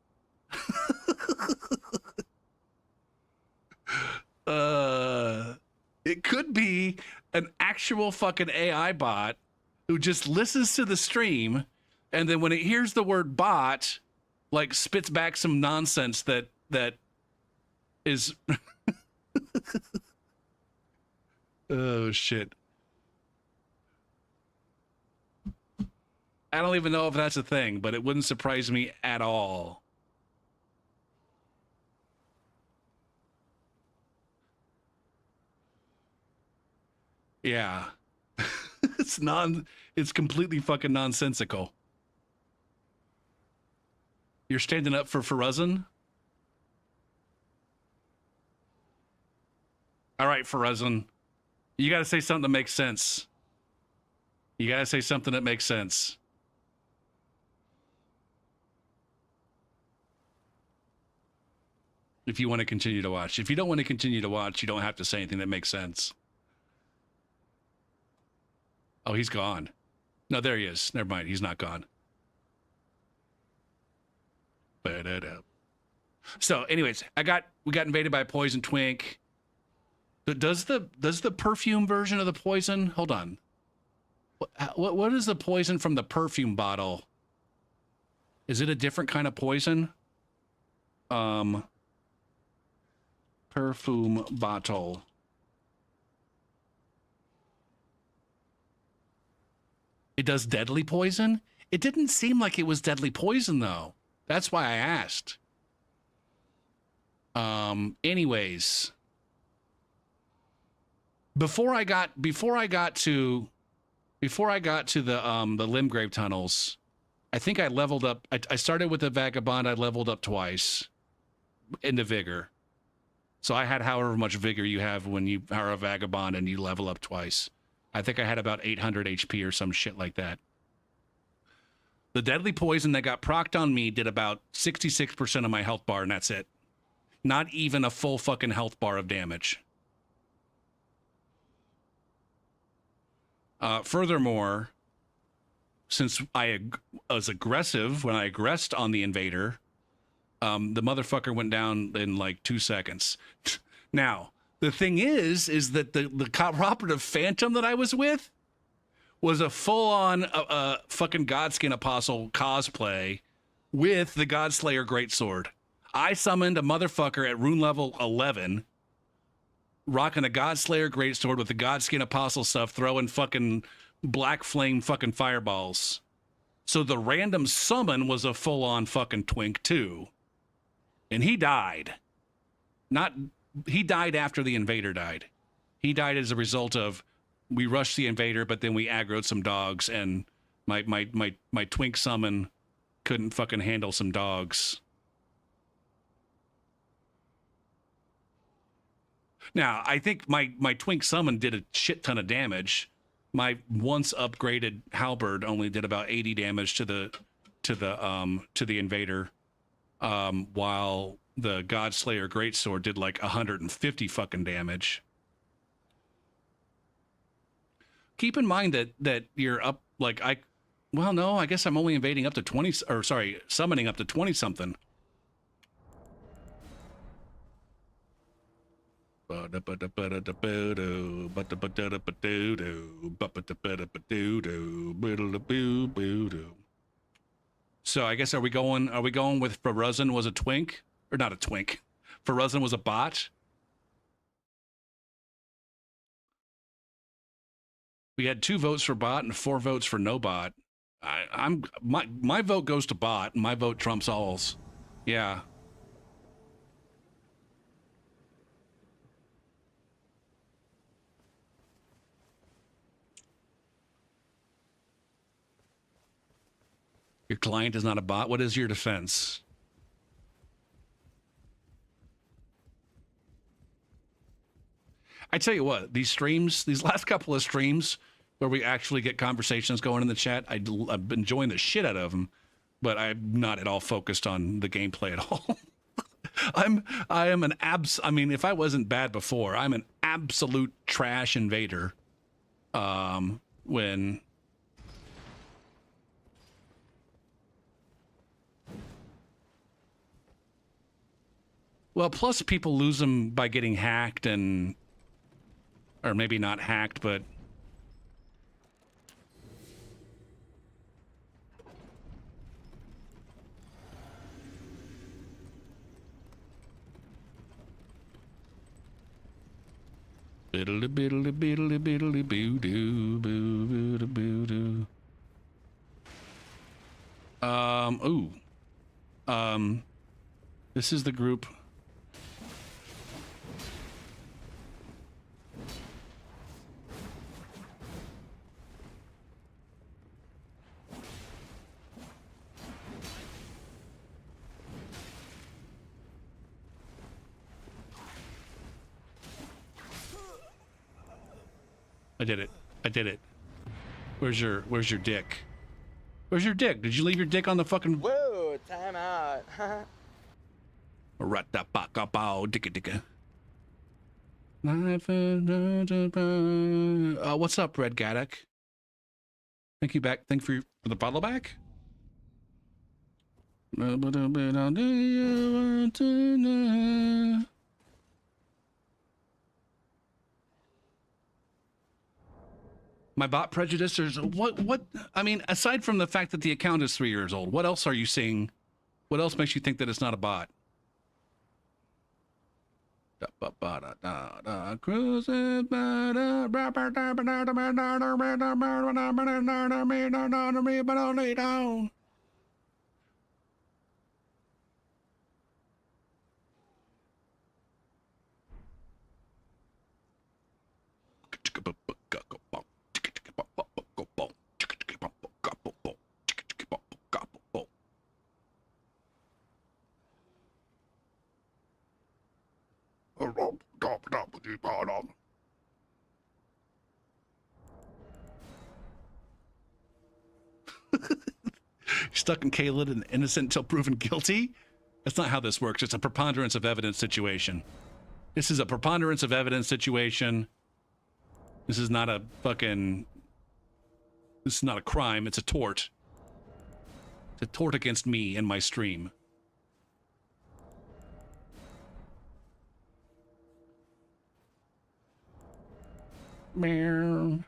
It could be an actual fucking AI bot who just listens to the stream, and then when it hears the word bot, like spits back some nonsense that is oh shit. I don't even know if that's a thing, but it wouldn't surprise me at all. Yeah. It's completely fucking nonsensical. You're standing up for Farazan? All right, Farazan. You got to say something that makes sense. You got to say something that makes sense. If you want to continue to watch. If you don't want to continue to watch, you don't have to say anything that makes sense. Oh, he's gone. No, there he is. Never mind. He's not gone. So, anyways, we got invaded by a poison twink. Does the perfume version of the poison? Hold on. What is the poison from the perfume bottle? Is it a different kind of poison? Perfume bottle. It does deadly poison? It didn't seem like it was deadly poison though. That's why I asked. Anyways, before I got to the Limgrave tunnels, I think I leveled up. I started with a vagabond. I leveled up twice into vigor. So I had however much vigor you have when you are a vagabond and you level up twice. I think I had about 800 HP or some shit like that. The deadly poison that got procced on me did about 66% of my health bar, and that's it. Not even a full fucking health bar of damage. Furthermore, since I was aggressive when I aggressed on the invader, the motherfucker went down in like 2 seconds. Now, the thing is that the cooperative phantom that I was with was a full-on fucking Godskin Apostle cosplay with the Godslayer Greatsword. I summoned a motherfucker at rune level 11, rocking a Godslayer Greatsword with the Godskin Apostle stuff, throwing fucking black flame fucking fireballs. So the random summon was a full-on fucking twink too. And he died. He died after the invader died. He died as a result of we rushed the invader, but then we aggroed some dogs, and my twink summon couldn't fucking handle some dogs. Now, I think my twink summon did a shit ton of damage. My once upgraded halberd only did about 80 damage to the invader, while the Godslayer Greatsword did like 150 fucking damage. Keep in mind that you're up like well, no, I guess I'm only invading up to 20, or sorry, summoning up to 20 something. So I guess are we going with Feruzin was a twink? Or not a twink. Feruzin was a bot? We had 2 votes for bot and 4 votes for no bot. My vote goes to bot, and my vote trumps all's. Yeah. Your client is not a bot. What is your defense? I tell you what, these streams, these last couple of streams where we actually get conversations going in the chat, I'm enjoying the shit out of them, but I'm not at all focused on the gameplay at all. I am an I mean, if I wasn't bad before, I'm an absolute trash invader. When well, plus people lose them by getting hacked and or maybe not hacked, but biddly biddly biddly biddly boo doo boo boo boo doo. Ooh. This is the group. I did it. I did it. Where's your dick? Where's your dick? Did you leave your dick on the fucking... Whoa, time out. Dicka. What's up, Red Gaddock? Thank you back. Thank you for the follow back. My bot prejudice is what I mean, aside from the fact that the account is 3 years old, what else are you seeing? What else makes you think that it's not a bot? Stuck in Caleb and innocent until proven guilty? That's not how this works. It's a preponderance of evidence situation. This is a preponderance of evidence situation. This is not a fucking... This is not a crime. It's a tort. It's a tort against me and my stream. Meow.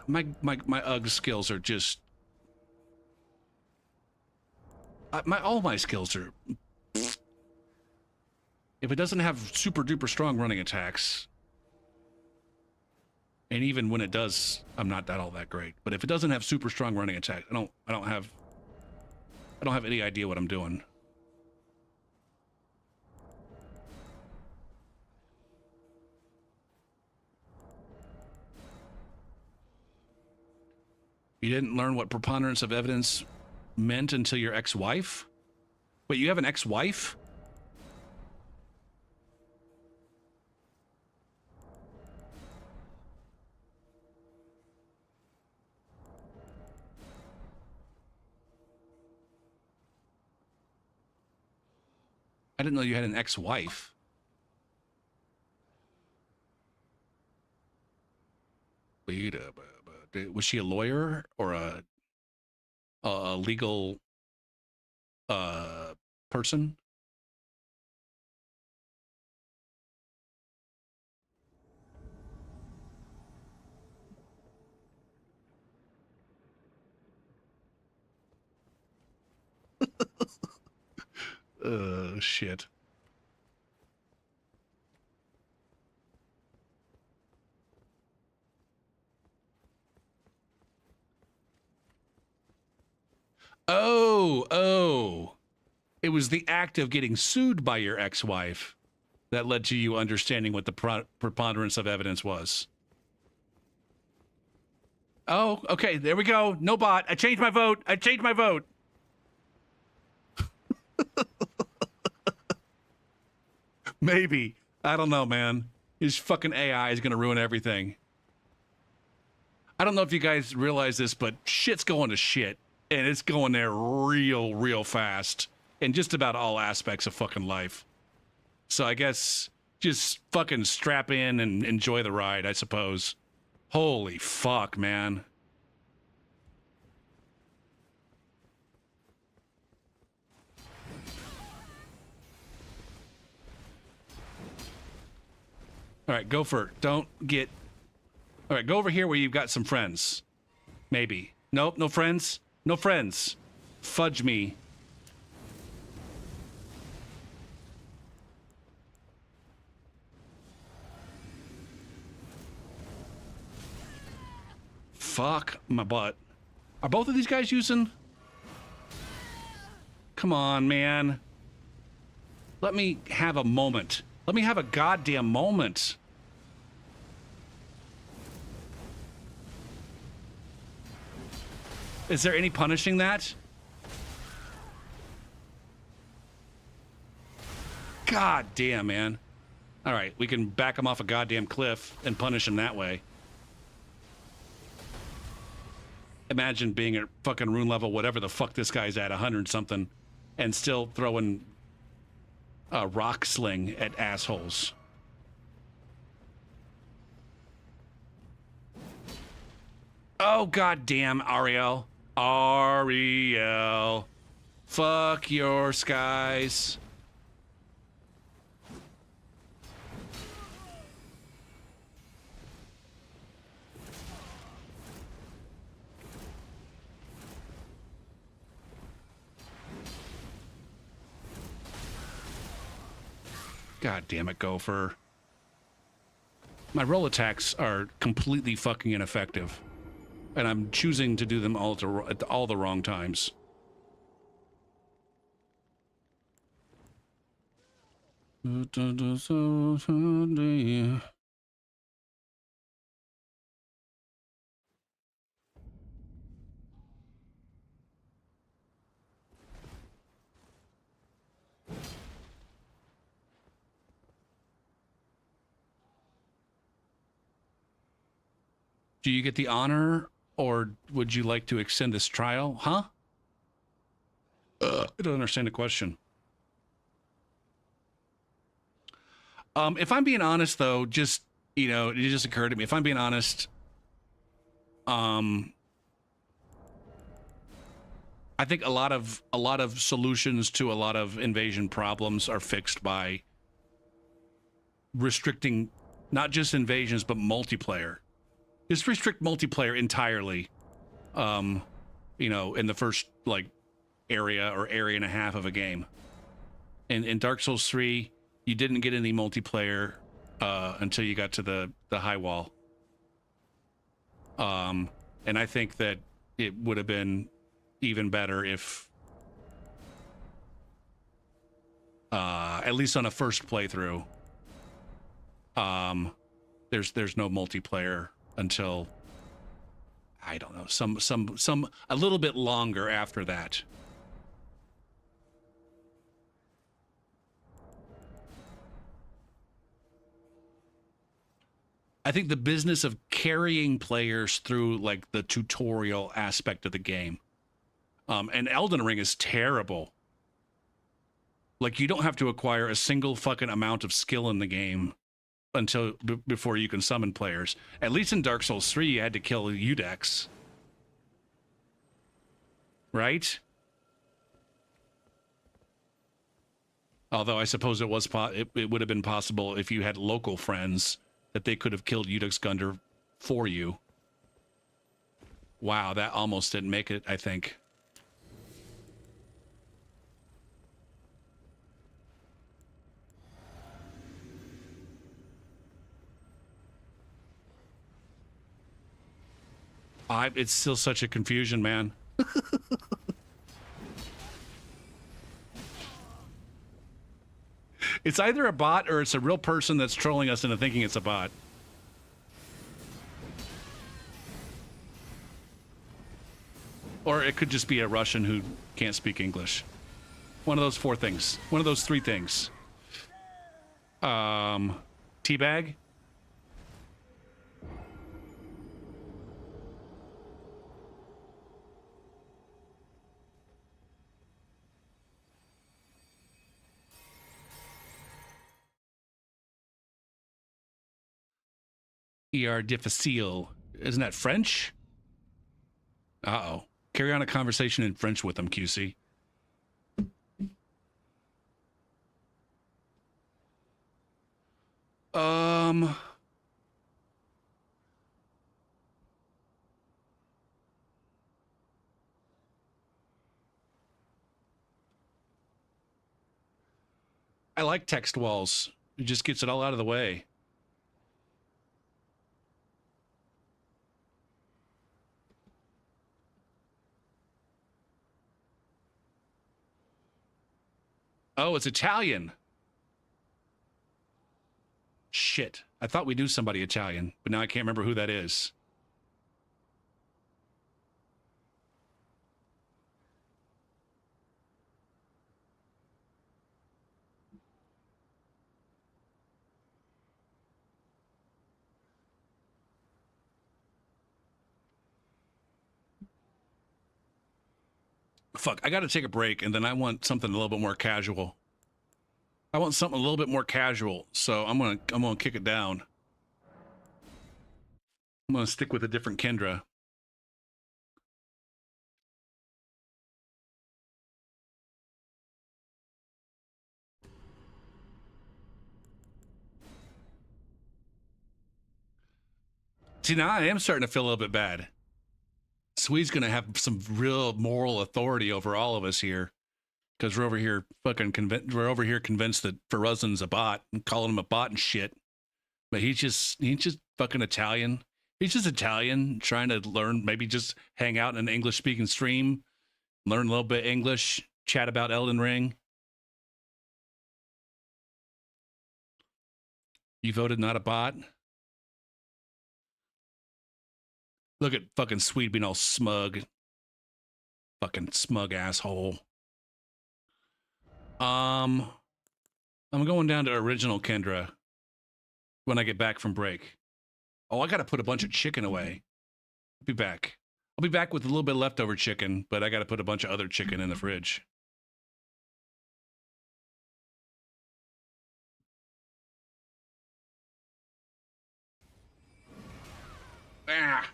My UG skills are just all my skills are, if it doesn't have super duper strong running attacks, and even when it does, I'm not all that great. But if it doesn't have super strong running attack, I don't have any idea what I'm doing. You didn't learn what preponderance of evidence meant until your ex-wife? Wait, you have an ex-wife? I didn't know you had an ex-wife. Was she a lawyer or a legal person? Shit. Oh. It was the act of getting sued by your ex-wife that led to you understanding what the preponderance of evidence was. Oh, okay. There we go. No bot. I changed my vote. Maybe. I don't know, man. His fucking AI is going to ruin everything. I don't know if you guys realize this, but shit's going to shit. And it's going there real fast in just about all aspects of fucking life. So I guess just fucking strap in and enjoy the ride, I suppose. Holy fuck, man. All right, Gopher, don't get... All right, go over here where you've got some friends. Maybe. Nope, no friends. No friends. Fudge me. Fuck my butt. Are both of these guys using... Come on, man. Let me have a moment. Let me have a goddamn moment. Is there any punishing that? God damn, man. All right, we can back him off a goddamn cliff and punish him that way. Imagine being at fucking rune level, whatever the fuck this guy's at, 100-something, and still throwing a rock sling at assholes. Oh, goddamn, Ariel. Ariel. Fuck your skies. God damn it, Gopher. My roll attacks are completely fucking ineffective. And I'm choosing to do them all at all the wrong times. Do you get the honor, or would you like to extend this trial? Huh? I don't understand the question. If I'm being honest, though, just, you know, it just occurred to me. If I'm being honest, I think a lot of solutions to a lot of invasion problems are fixed by restricting not just invasions, but multiplayer. Just restrict multiplayer entirely, you know, in the first, like, area or area and a half of a game. In Dark Souls 3, you didn't get any multiplayer until you got to the high wall. And I think that it would have been even better if, at least on a first playthrough, there's no multiplayer until, I don't know, some a little bit longer after that. I think the business of carrying players through, like, the tutorial aspect of the game, and Elden Ring is terrible. Like, you don't have to acquire a single fucking amount of skill in the game until before you can summon players. At least in Dark Souls 3, you had to kill Udex. Right? Although I suppose it was it would have been possible if you had local friends that they could have killed Udex Gundyr for you. Wow, that almost didn't make it, I think. It's still such a confusion, man. It's either a bot or it's a real person that's trolling us into thinking it's a bot. Or it could just be a Russian who can't speak English. One of those four things. One of those three things. Teabag? ER difficile. Isn't that French? Uh-oh. Carry on a conversation in French with them, QC. I like text walls. It just gets it all out of the way. Oh, it's Italian. Shit. I thought we knew somebody Italian, but now I can't remember who that is. Fuck, I gotta take a break, and then I want something a little bit more casual. I want something a little bit more casual, so I'm gonna kick it down. I'm gonna stick with a different Kendra. See, now I am starting to feel a little bit bad. Swede's gonna have some real moral authority over all of us here, because we're over here convinced that Feruzzin's a bot and calling him a bot and shit. But he's just fucking Italian. He's just Italian, trying to learn, maybe just hang out in an English-speaking stream, learn a little bit English, chat about Elden Ring. You voted not a bot? Look at fucking Swede being all smug. Fucking smug asshole. I'm going down to original Kendra when I get back from break. Oh, I gotta put a bunch of chicken away. I'll be back. I'll be back with a little bit of leftover chicken, but I gotta put a bunch of other chicken in the fridge. Ah.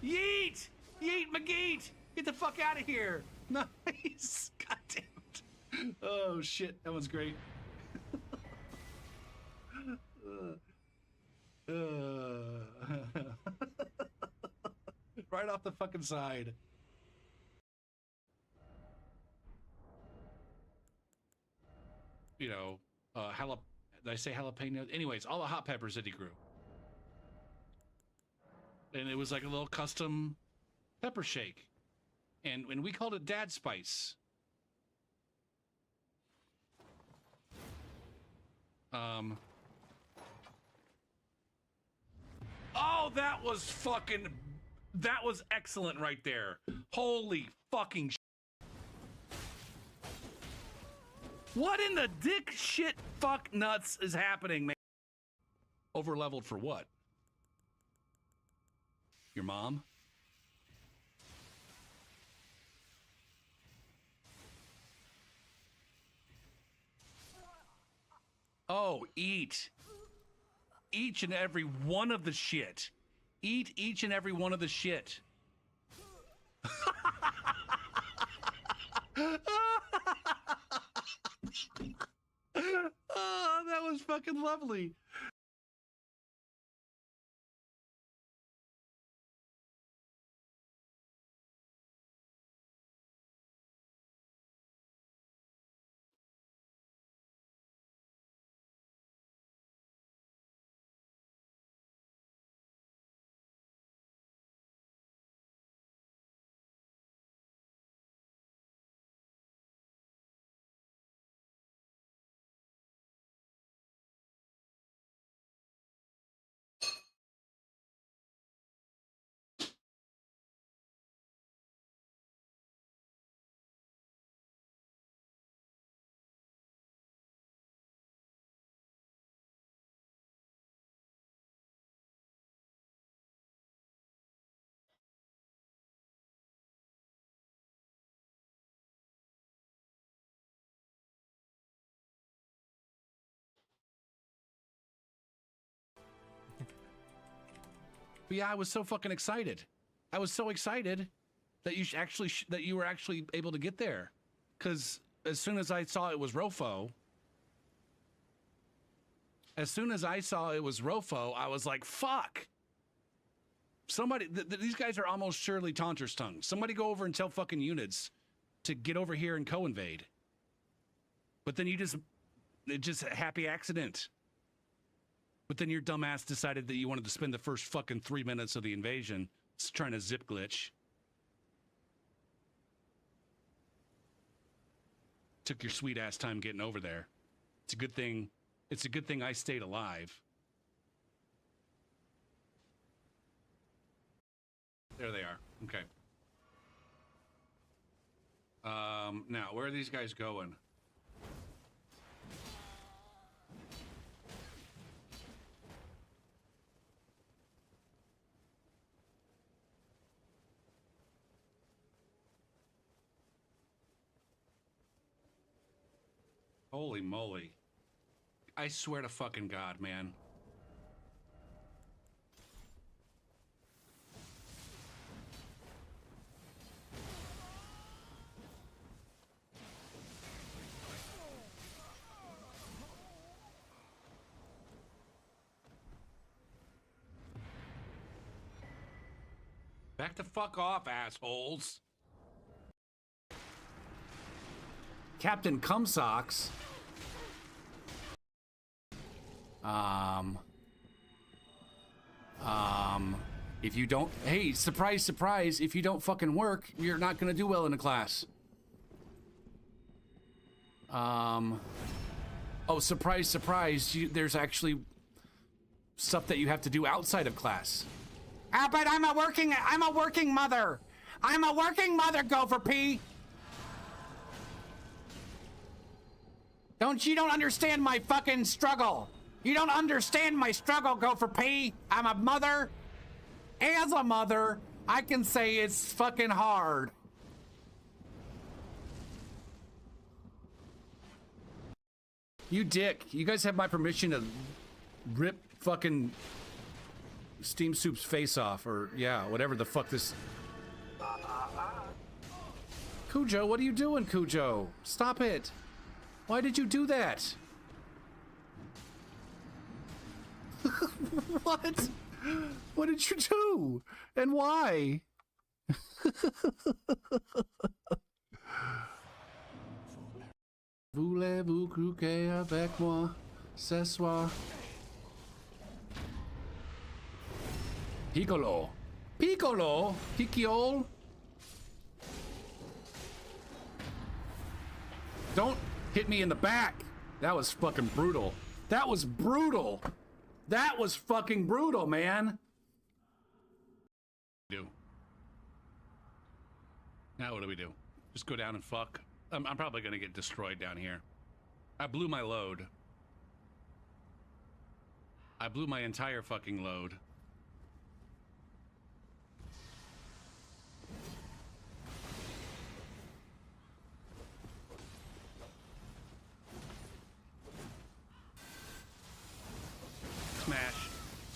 Yeet! Yeet McGeet! Get the fuck out of here! Nice! God damn it. Oh shit, that was great. Right off the fucking side. You know, did I say jalapeno? Anyways, all the hot peppers that he grew. And it was like a little custom pepper shake. And we called it Dad Spice. Oh, that was excellent right there. Holy fucking what in the dick shit fuck nuts is happening, man? Over-leveled for what? Your mom? Oh, eat. Each and every one of the shit. Eat each and every one of the shit. Oh, that was fucking lovely. But yeah, I was so fucking excited. I was so excited that you were actually able to get there. Cause as soon as I saw it was Rofo, I was like, fuck. Somebody, these guys are almost surely Taunter's tongue. Somebody go over and tell fucking units to get over here and co-invade. But then it just a happy accident. But then your dumbass decided that you wanted to spend the first fucking 3 minutes of the invasion trying to zip glitch. Took your sweet ass time getting over there. It's a good thing. It's a good thing I stayed alive. There they are. Okay. Now, where are these guys going? Holy moly. I swear to fucking God, man. Back the fuck off, assholes. Captain Cumsocks. If you don't, hey, surprise, surprise, if you don't fucking work, you're not gonna do well in the class. Oh, surprise, surprise, there's actually stuff that you have to do outside of class. Ah, but I'm a working mother. I'm a working mother, Gopher P. You don't understand my fucking struggle. You don't understand my struggle, Gopher P. I'm a mother. As a mother, I can say it's fucking hard. You dick. You guys have my permission to rip fucking Steam Soup's face off, or yeah, whatever the fuck this. Cujo, what are you doing, Cujo? Stop it. Why did you do that? What? What did you do? And why? Voulez-vous croquer avec moi ce soir? Piccolo. Piccolo? Picciol? Don't hit me in the back. That was fucking brutal. That was brutal. That was fucking brutal, man. Now what do we do? Just go down and fuck? I'm probably gonna get destroyed down here. I blew my load. I blew my entire fucking load.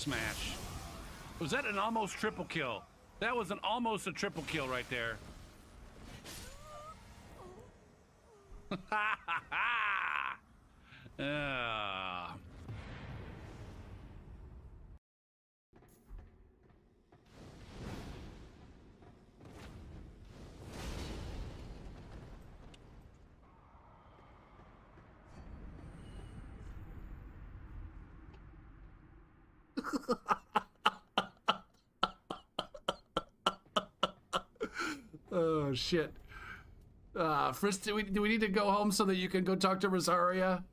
smash. Was that an almost triple kill? That was an almost a triple kill right there. Ah. Oh shit. First, do we need to go home so that you can go talk to Rosaria?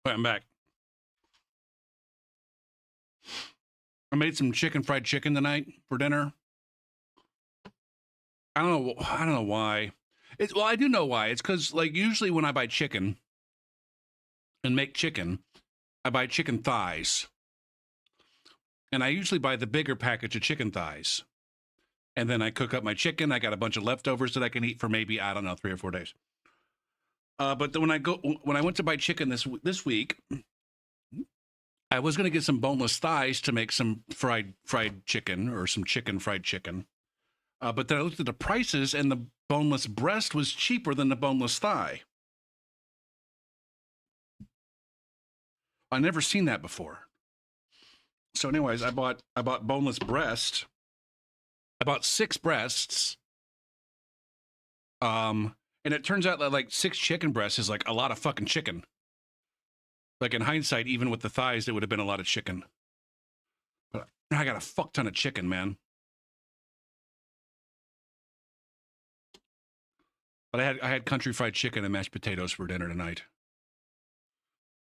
I'm back. I made some fried chicken tonight for dinner. I don't know why. Well, I do know why. It's because like usually when I buy chicken and make chicken, I buy chicken thighs. And I usually buy the bigger package of chicken thighs. And then I cook up my chicken. I got a bunch of leftovers that I can eat for maybe, I don't know, 3 or 4 days. But when I went to buy chicken this week, I was going to get some boneless thighs to make some fried chicken or some fried chicken. But then I looked at the prices and the boneless breast was cheaper than the boneless thigh. I never seen that before. So anyways, I bought boneless breast. I bought 6 breasts. And it turns out that like 6 chicken breasts is like a lot of fucking chicken. Like in hindsight, even with the thighs, it would have been a lot of chicken. But I got a fuck ton of chicken, man. But I had country fried chicken and mashed potatoes for dinner tonight.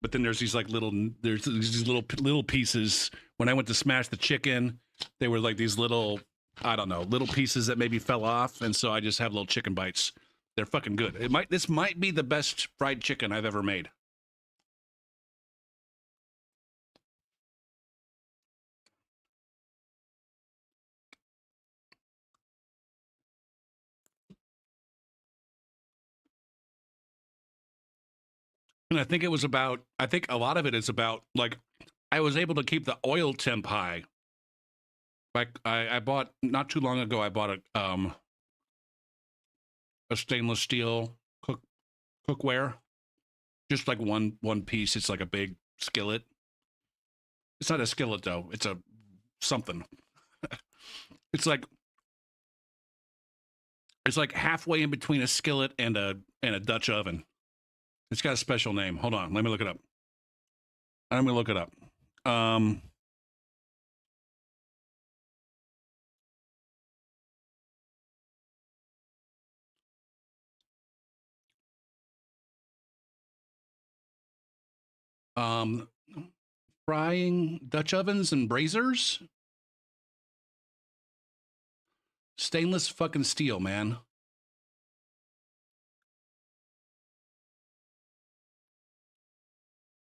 But then there's these like these little pieces. When I went to smash the chicken, they were like these little, I don't know, little pieces that maybe fell off, and so I just have little chicken bites. They're fucking good. This might be the best fried chicken I've ever made. And I think a lot of it is about like I was able to keep the oil temp high. Like I bought not too long ago, I bought a stainless steel cookware, just like one piece. It's like a big skillet. It's not a skillet though. It's a something. It's like halfway in between a skillet and a Dutch oven. It's got a special name. Hold on, let me look it up. I'm gonna look it up. Frying Dutch ovens and braziers. Stainless fucking steel, man.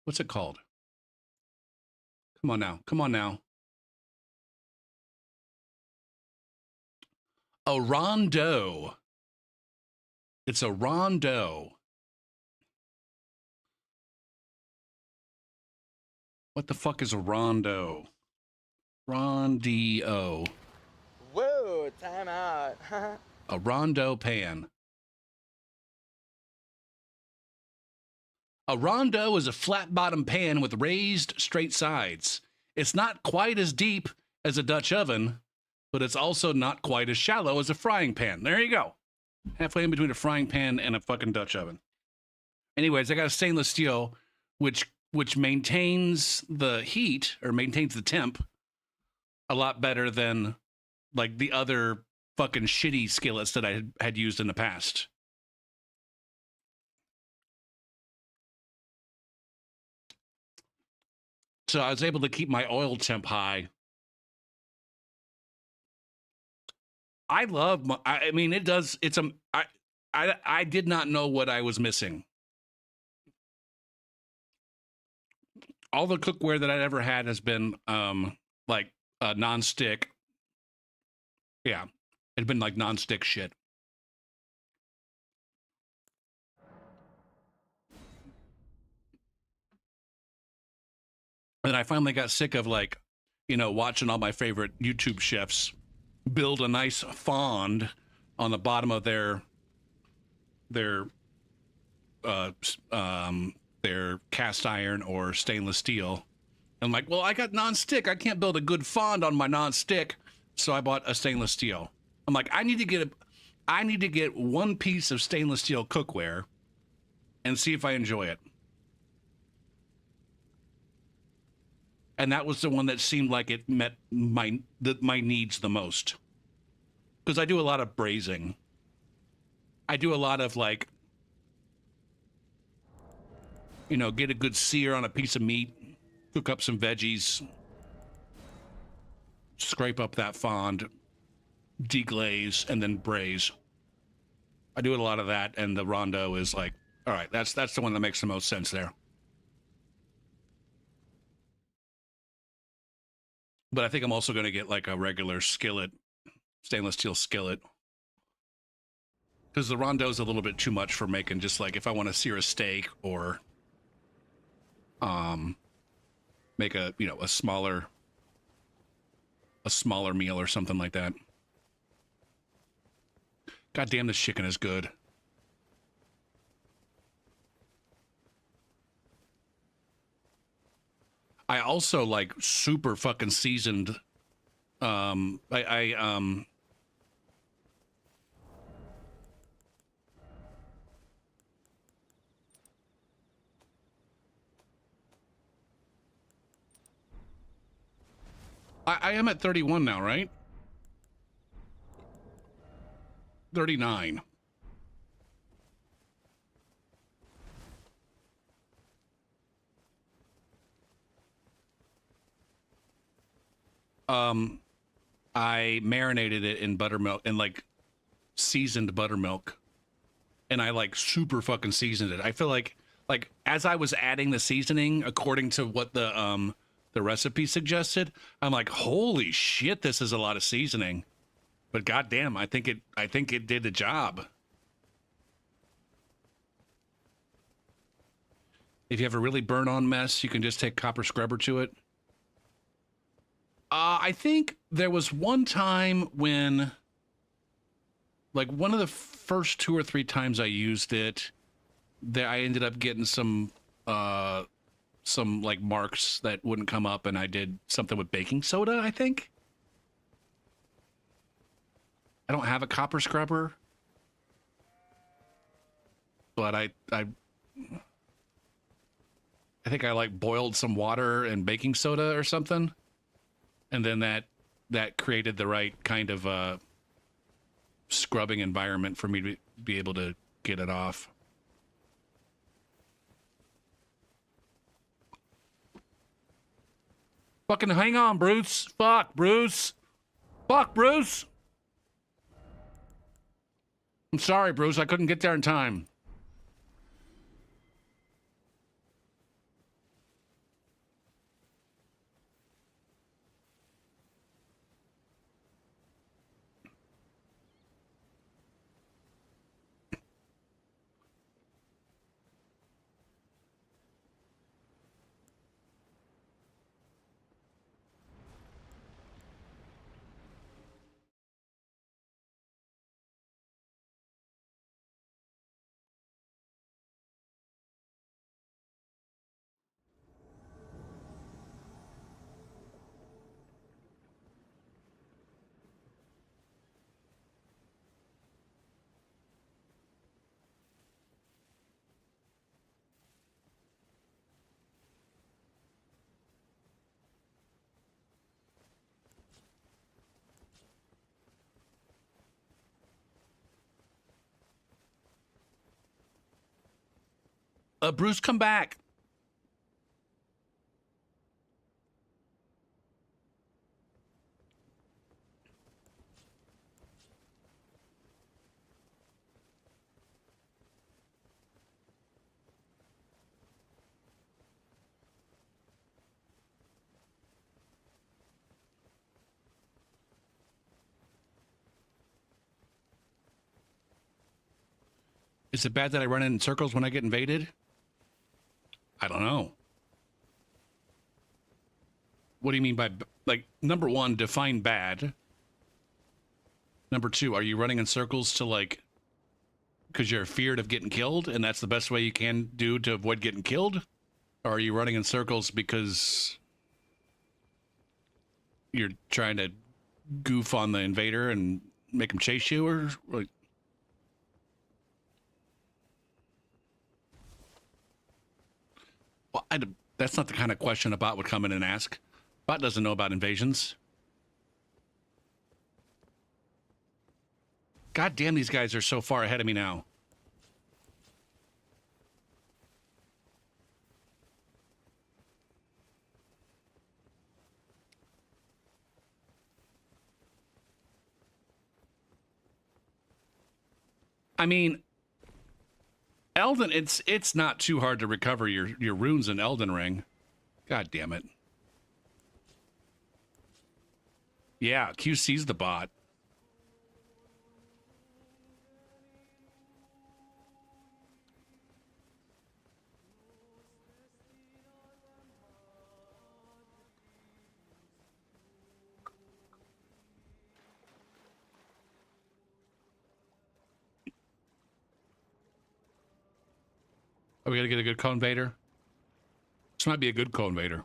What's it called? Come on now. Come on now. A rondo. It's a rondo. What the fuck is a rondo? Rondio. Whoa, time out. A rondo pan. A rondo is a flat bottom pan with raised straight sides. It's not quite as deep as a Dutch oven, but it's also not quite as shallow as a frying pan. There you go. Halfway in between a frying pan and a fucking Dutch oven. Anyways, I got a stainless steel, which maintains the heat or maintains the temp a lot better than like the other fucking shitty skillets that I had used in the past. So I was able to keep my oil temp high. I love I mean, it does. It's I did not know what I was missing. All the cookware that I'd ever had has been like non-stick. Yeah, it'd been like non-stick shit. And I finally got sick of like, you know, watching all my favorite YouTube chefs build a nice fond on the bottom of their uh, their cast iron or stainless steel. I'm like, well, I got non-stick. I can't build a good fond on my non-stick, so I bought a stainless steel. I'm like, I need to get one piece of stainless steel cookware and see if I enjoy it. And that was the one that seemed like it met my needs the most. Because I do a lot of braising. I do a lot of like, you know, get a good sear on a piece of meat, cook up some veggies, scrape up that fond, deglaze, and then braise. I do a lot of that, and the Rondo is like, all right, that's the one that makes the most sense there. But I think I'm also going to get like a regular skillet, stainless steel skillet. Because the Rondo is a little bit too much for making just like if I want to sear a steak or make a, you know, a smaller meal or something like that. God damn, this chicken is good. I also like super fucking seasoned. I am at 31 now, right? 39. I marinated it in buttermilk and like seasoned buttermilk, and I like super fucking seasoned it. I feel like as I was adding the seasoning according to what the recipe suggested, I'm like, holy shit, this is a lot of seasoning. But goddamn, I think it did the job. If you have a really burn-on mess, you can just take copper scrubber to it. I think there was one time when, like, one of the first 2 or 3 times I used it, there I ended up getting some like marks that wouldn't come up, and I did something with baking soda, I think. I don't have a copper scrubber, but I think I like boiled some water and baking soda or something. And then that created the right kind of scrubbing environment for me to be able to get it off. Fucking hang on, Bruce. Fuck, Bruce. Fuck, Bruce. I'm sorry, Bruce. I couldn't get there in time. Bruce, come back. Is it bad that I run in circles when I get invaded? I don't know. What do you mean by, like, number one, define bad. Number two, are you running in circles to, like, because you're feared of getting killed and that's the best way you can do to avoid getting killed? Or are you running in circles because you're trying to goof on the invader and make him chase you, or like? Well, that's not the kind of question a bot would come in and ask. Bot doesn't know about invasions. God damn, these guys are so far ahead of me now. I mean, Elden, it's not too hard to recover your runes in Elden Ring. God damn it. Yeah, QC's the bot. Are we gonna get a good cone invader? This might be a good cone invader.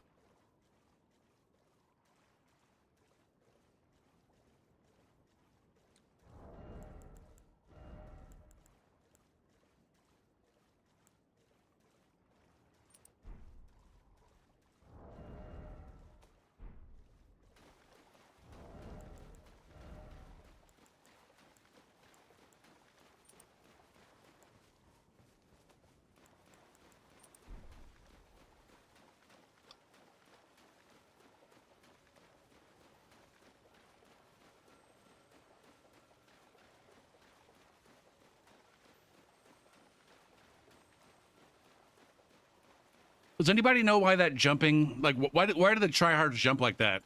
Does anybody know why that jumping, like, why did the tryhards jump like that?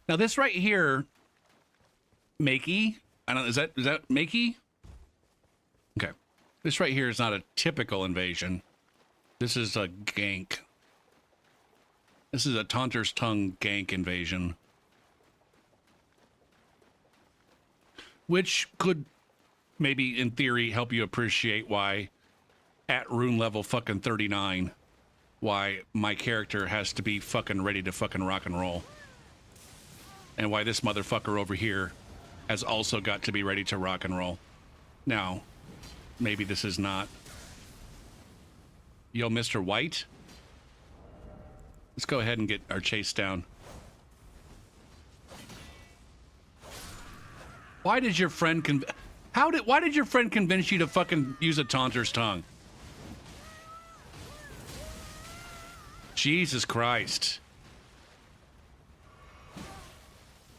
Now this right here, Makey, I don't, is that Makey? Okay. This right here is not a typical invasion. This is a gank. This is a Taunter's Tongue gank invasion. Which could maybe, in theory, help you appreciate why, at rune level fucking 39, why my character has to be fucking ready to fucking rock and roll. And why this motherfucker over here has also got to be ready to rock and roll. Now, maybe this is not. Yo, Mr. White? Let's go ahead and get our chase down. Why did your friend why did your friend convince you to fucking use a Taunter's Tongue? Jesus Christ.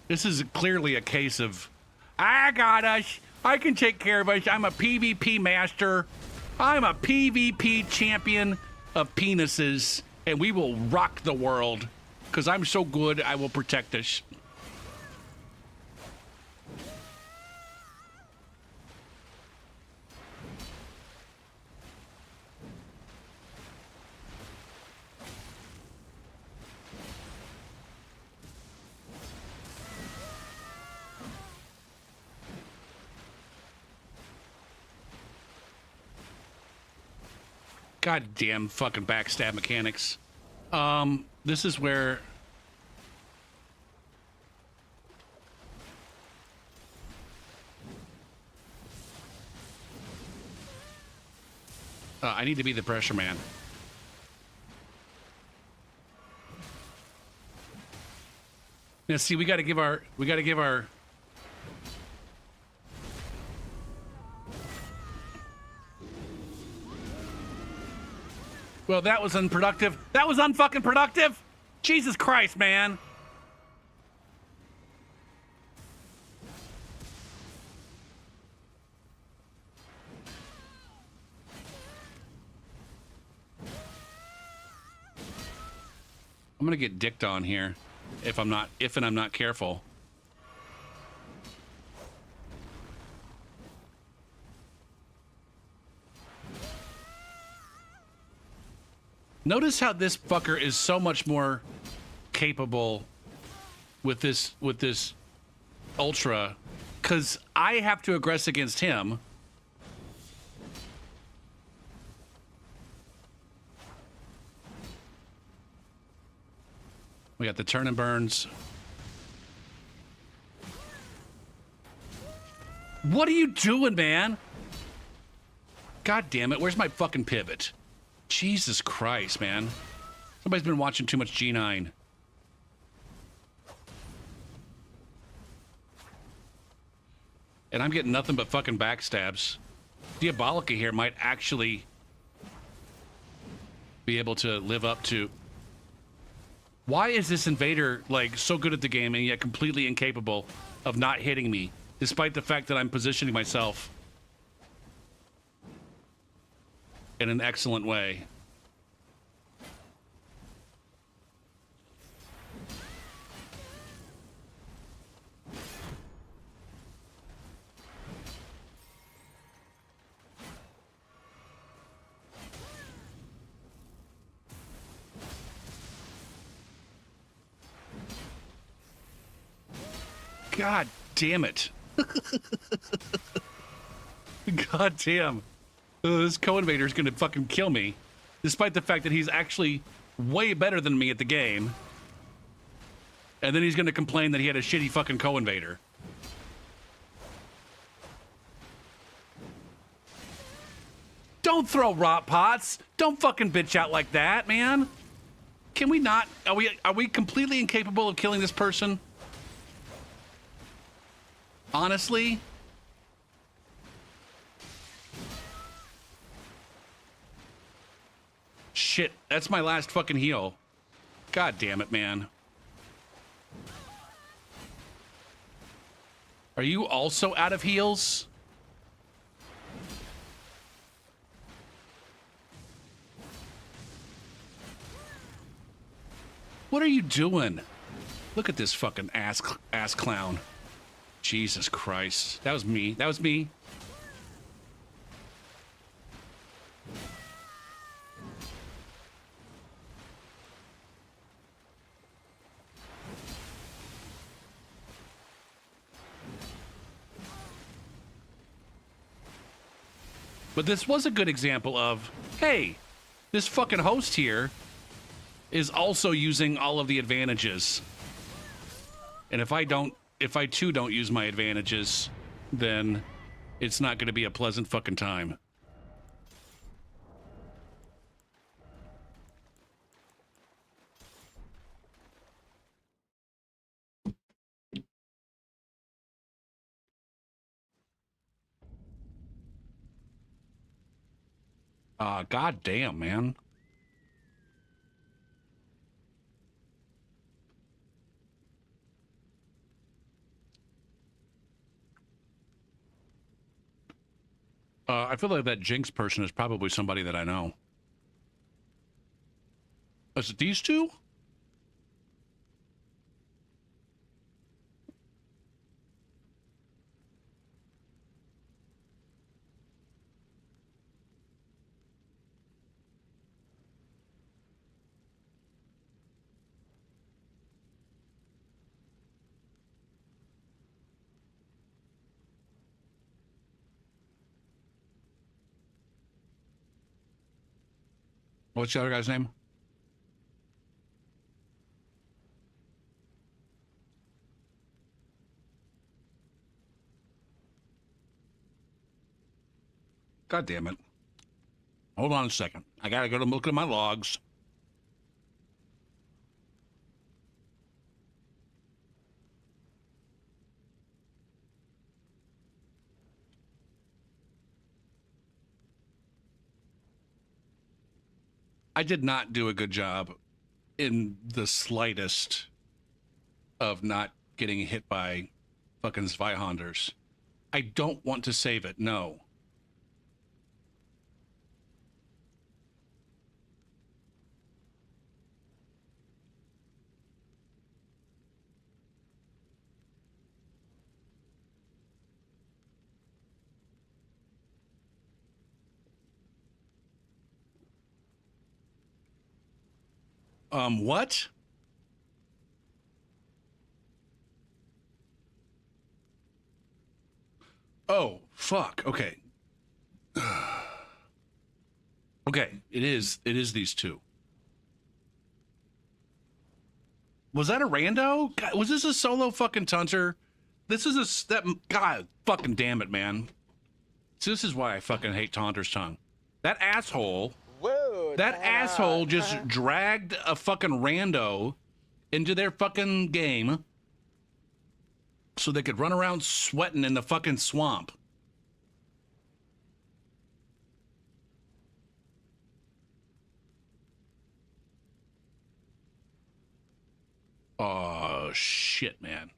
This is clearly a case of, I got us. I can take care of us. I'm a PvP master. I'm a PvP champion of penises, and we will rock the world. Because I'm so good, I will protect us. Goddamn fucking backstab mechanics. This is where... I need to be the pressure man. Now, see, we gotta give our... Well, that was unproductive. That was unfucking productive. Jesus Christ, man. I'm gonna get dicked on here if I'm not careful. Notice how this fucker is so much more capable with this ultra, because I have to aggress against him. We got the turn and burns. What are you doing, man? God damn it, where's my fucking pivot? Jesus Christ, man. Somebody's been watching too much G9. And I'm getting nothing but fucking backstabs. Diabolica here might actually be able to live up to... Why is this invader, like, so good at the game and yet completely incapable of not hitting me, despite the fact that I'm positioning myself in an excellent way? God damn it. God damn. This co-invader is gonna fucking kill me, despite the fact that he's actually way better than me at the game. And then he's gonna complain that he had a shitty fucking co-invader. Don't throw rot pots. Don't fucking bitch out like that, man. Can we not? Are we completely incapable of killing this person? Honestly? Shit, that's my last fucking heal. God damn it, man. Are you also out of heals? What are you doing? Look at this fucking ass clown. Jesus Christ. That was me. That was me. But this was a good example of, hey, this fucking host here is also using all of the advantages. And if I too don't use my advantages, then it's not going to be a pleasant fucking time. God damn, man. I feel like that Jinx person is probably somebody that I know. Is it these two? What's the other guy's name? God damn it. Hold on a second. I gotta go to look at my logs. I did not do a good job in the slightest of not getting hit by fucking Zweihanders. I don't want to save it, no. What? Oh, fuck. Okay. Okay, it is these two. Was that a rando? God, was this a solo fucking tunter? This is that God fucking damn it, man. So this is why I fucking hate Taunter's tongue. That asshole, Whoa, that time asshole out. just dragged a fucking rando into their fucking game so they could run around sweating in the fucking swamp. Oh, shit, man.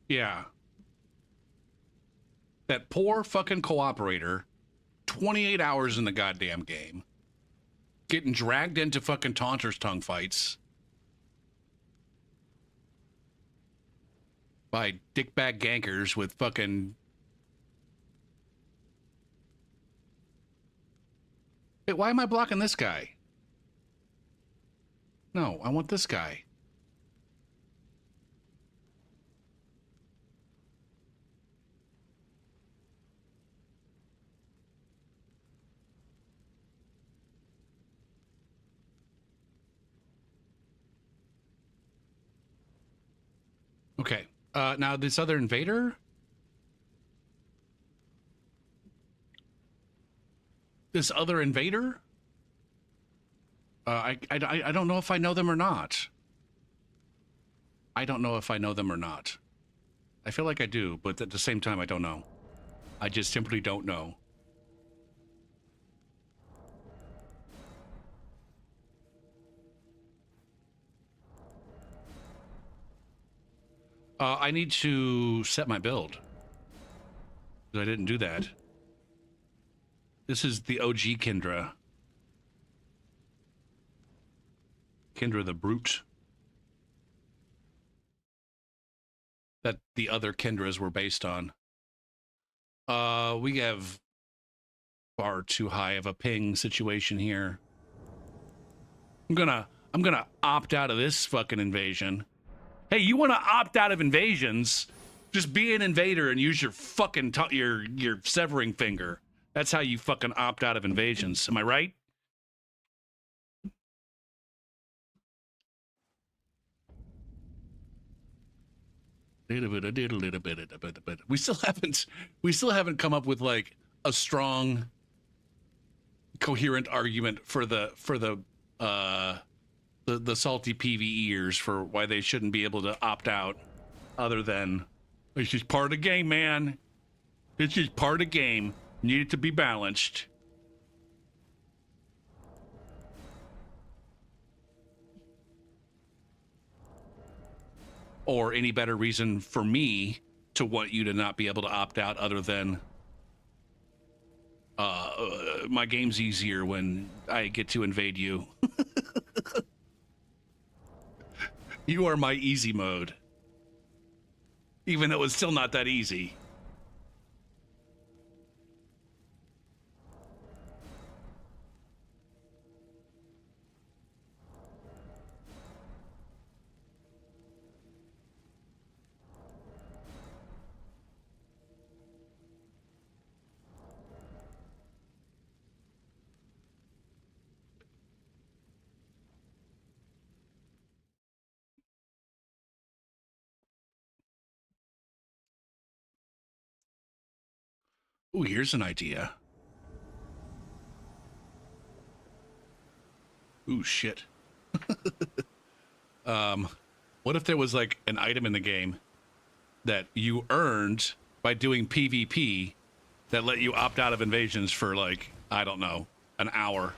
Yeah. That poor fucking cooperator, 28 hours in the goddamn game, getting dragged into fucking Taunter's tongue fights by dickbag gankers with fucking... Wait, why am I blocking this guy? No, I want this guy. Okay. Now this other invader? This other invader? I don't know if I know them or not. I don't know if I know them or not. I feel like I do, but at the same time, I don't know. I just simply don't know. I need to set my build. I didn't do that. This is the OG Kendra. Kendra the Brute. That the other Kendras were based on. We have far too high of a ping situation here. I'm gonna opt out of this fucking invasion. Hey, you want to opt out of invasions? Just be an invader and use your fucking your severing finger. That's how you fucking opt out of invasions. Am I right? We still haven't come up with like a strong, coherent argument for the salty PvEers for why they shouldn't be able to opt out, other than it's just part of the game, man. It's just part of the game. Need it to be balanced. Or any better reason for me to want you to not be able to opt out other than my game's easier when I get to invade you. You are my easy mode. Even though it's still not that easy. Ooh, here's an idea. Ooh, shit. What if there was like an item in the game that you earned by doing PvP that let you opt out of invasions for like, I don't know, an hour?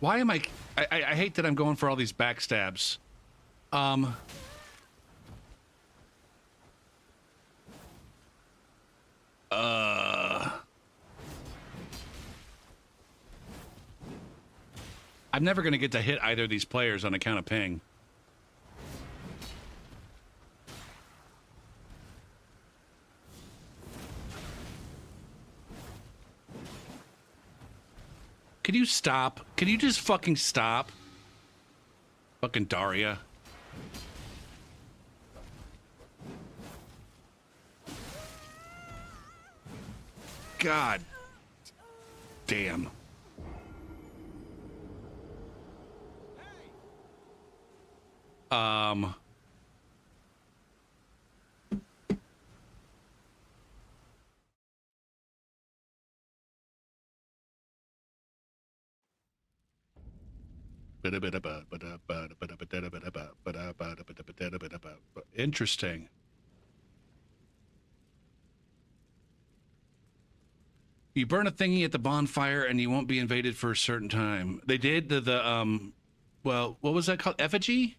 Why am I hate that I'm going for all these backstabs. I'm never going to get to hit either of these players on account of ping. Can you stop? Can you just fucking stop? Fucking Daria. God damn. Interesting. You burn a thingy at the bonfire and you won't be invaded for a certain time. They did well, what was that called? Effigy?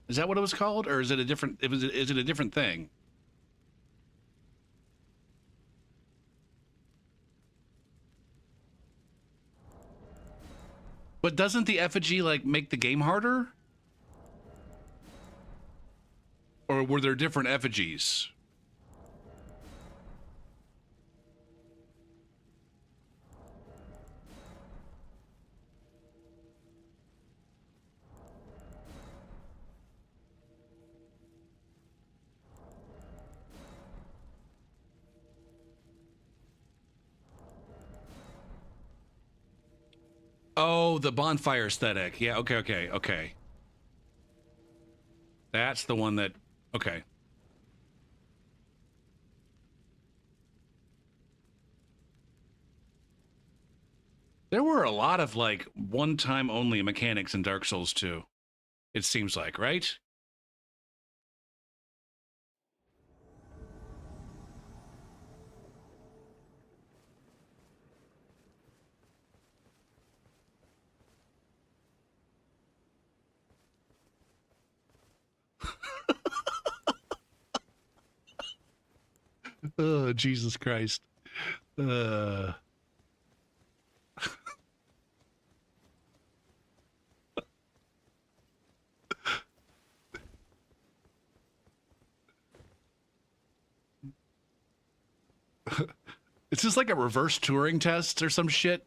Is that what it was called, or is it a different? Is it a different thing? But doesn't the effigy like make the game harder? Or were there different effigies? Oh, the bonfire aesthetic. Yeah, okay. That's the one that... Okay. There were a lot of, like, one-time only mechanics in Dark Souls 2. It seems like, right? Oh, Jesus Christ. Is this like a reverse Turing test or some shit?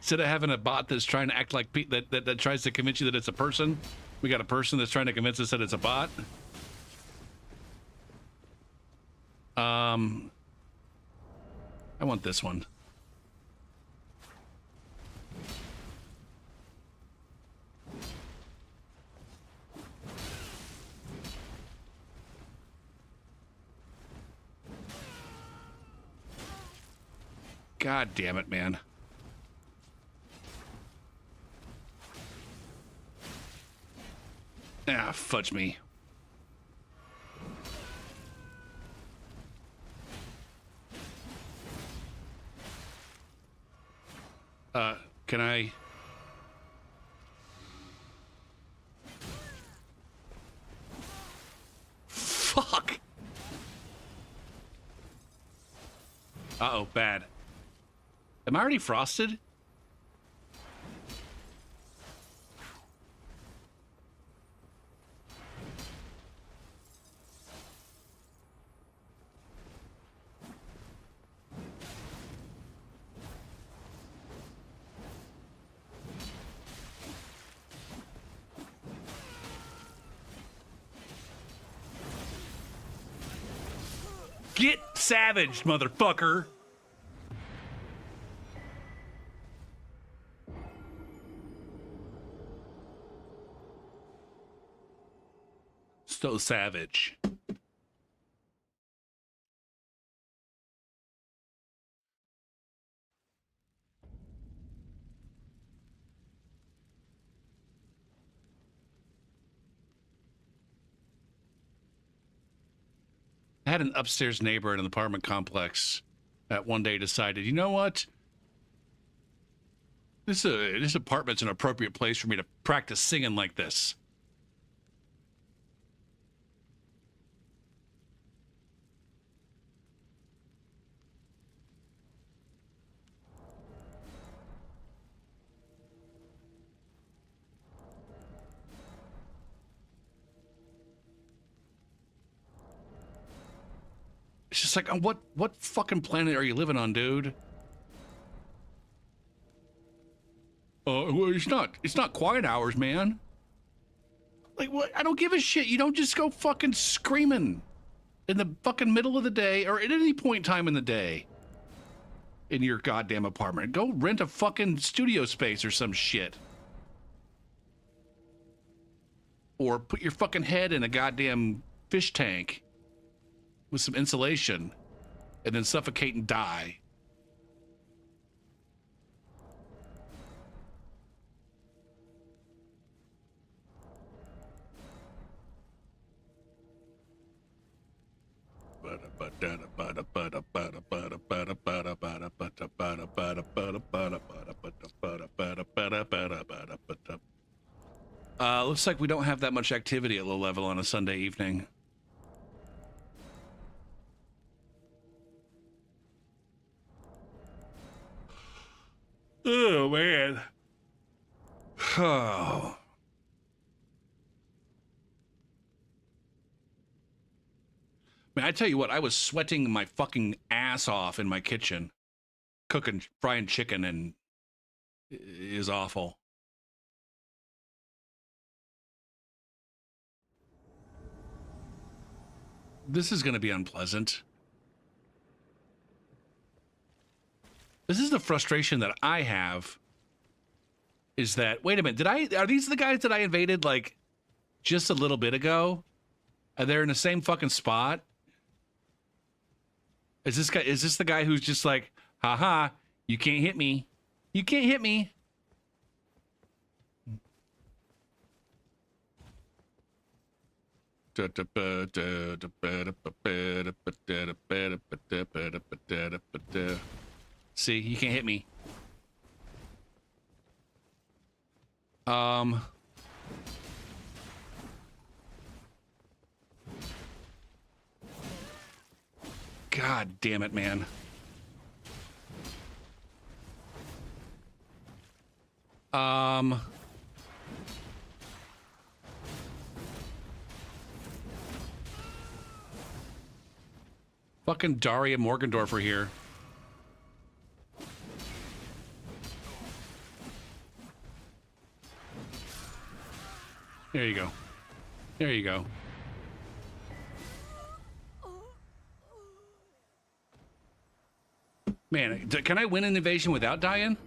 Instead of having a bot that's trying to act like that tries to convince you that it's a person, we got a person that's trying to convince us that it's a bot. I want this one. God damn it, man. Ah, fudge me. Can I... Fuck! Uh-oh, bad. Am I already frosted? Get savaged, motherfucker! So savage. I had an upstairs neighbor in an apartment complex that one day decided, you know what? This apartment's an appropriate place for me to practice singing like this. It's just like, what fucking planet are you living on, dude? Well, it's not quiet hours, man. Like, what? I don't give a shit. You don't just go fucking screaming in the fucking middle of the day or at any point in time in the day in your goddamn apartment. Go rent a fucking studio space or some shit. Or put your fucking head in a goddamn fish tank with some insulation and then suffocate and die. Looks like we don't have that much activity at low level on a Sunday evening. Oh, man. Oh. Man, I tell you what, I was sweating my fucking ass off in my kitchen, cooking, frying chicken, and it is awful. This is going to be unpleasant. This is the frustration that I have. Is that, wait a minute, are these the guys that I invaded like just a little bit ago? Are they in the same fucking spot? Is this the guy who's just like, haha, you can't hit me. You can't hit me. See, you can't hit me. God damn it, man. Fucking Daria Morgendorfer here. There you go. There you go. Man, can I win an invasion without dying?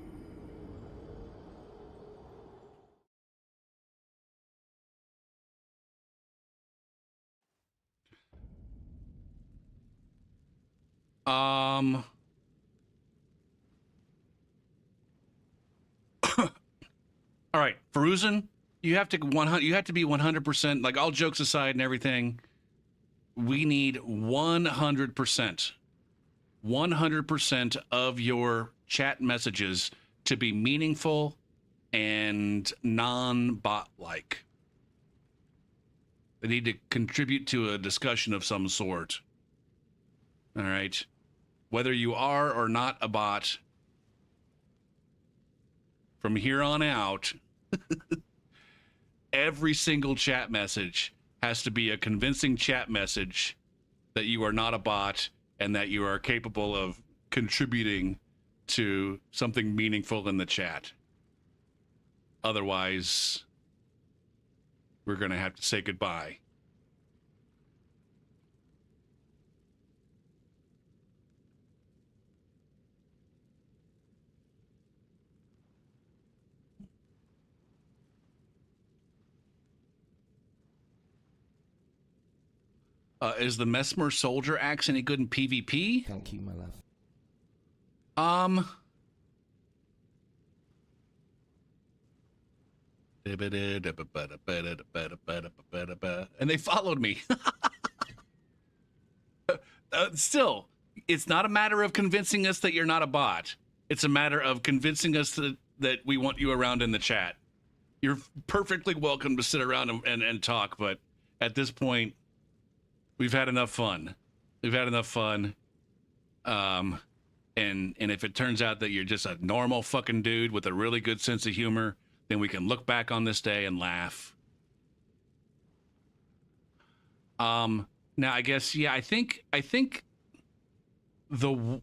All right, Faruzen, you have to be 100%, like all jokes aside and everything. We need 100%. 100% of your chat messages to be meaningful and non-bot like. They need to contribute to a discussion of some sort. All right. Whether you are or not a bot, from here on out, every single chat message has to be a convincing chat message that you are not a bot and that you are capable of contributing to something meaningful in the chat. Otherwise, we're going to have to say goodbye. Is the Mesmer Soldier axe any good in PvP? Thank you, my love. And they followed me. Still, it's not a matter of convincing us that you're not a bot. It's a matter of convincing us that we want you around in the chat. You're perfectly welcome to sit around and talk, but at this point, we've had enough fun. We've had enough fun. And if it turns out that you're just a normal fucking dude with a really good sense of humor, then we can look back on this day and laugh. Now I guess, yeah, I think the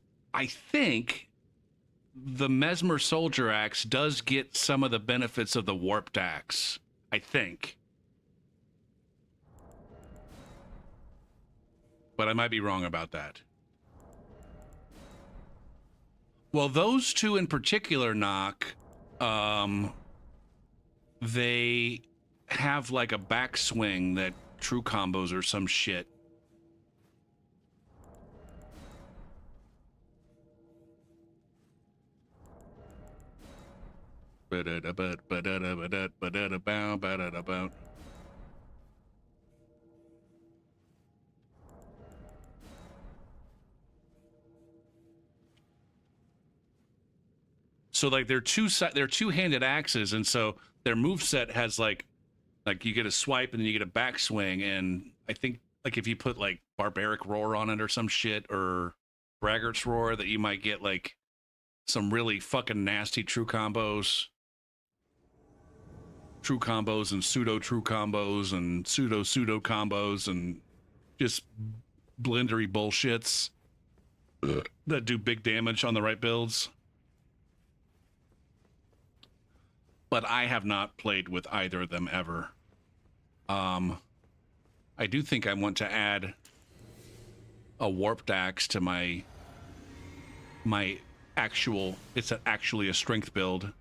Mesmer Soldier Axe does get some of the benefits of the Warped Axe. I think. But I might be wrong about that. Well, those two in particular, Knock, they have like a backswing that true combos or some shit. So like they're two-handed axes, and so their moveset has like you get a swipe and then you get a backswing, and I think like if you put like Barbaric Roar on it or some shit, or Braggart's Roar, that you might get like some really fucking nasty true combos and pseudo true combos and pseudo combos and just blendery bullshits that do big damage on the right builds. But I have not played with either of them ever. I do think I want to add a Warped Axe to my actual, it's actually a strength build.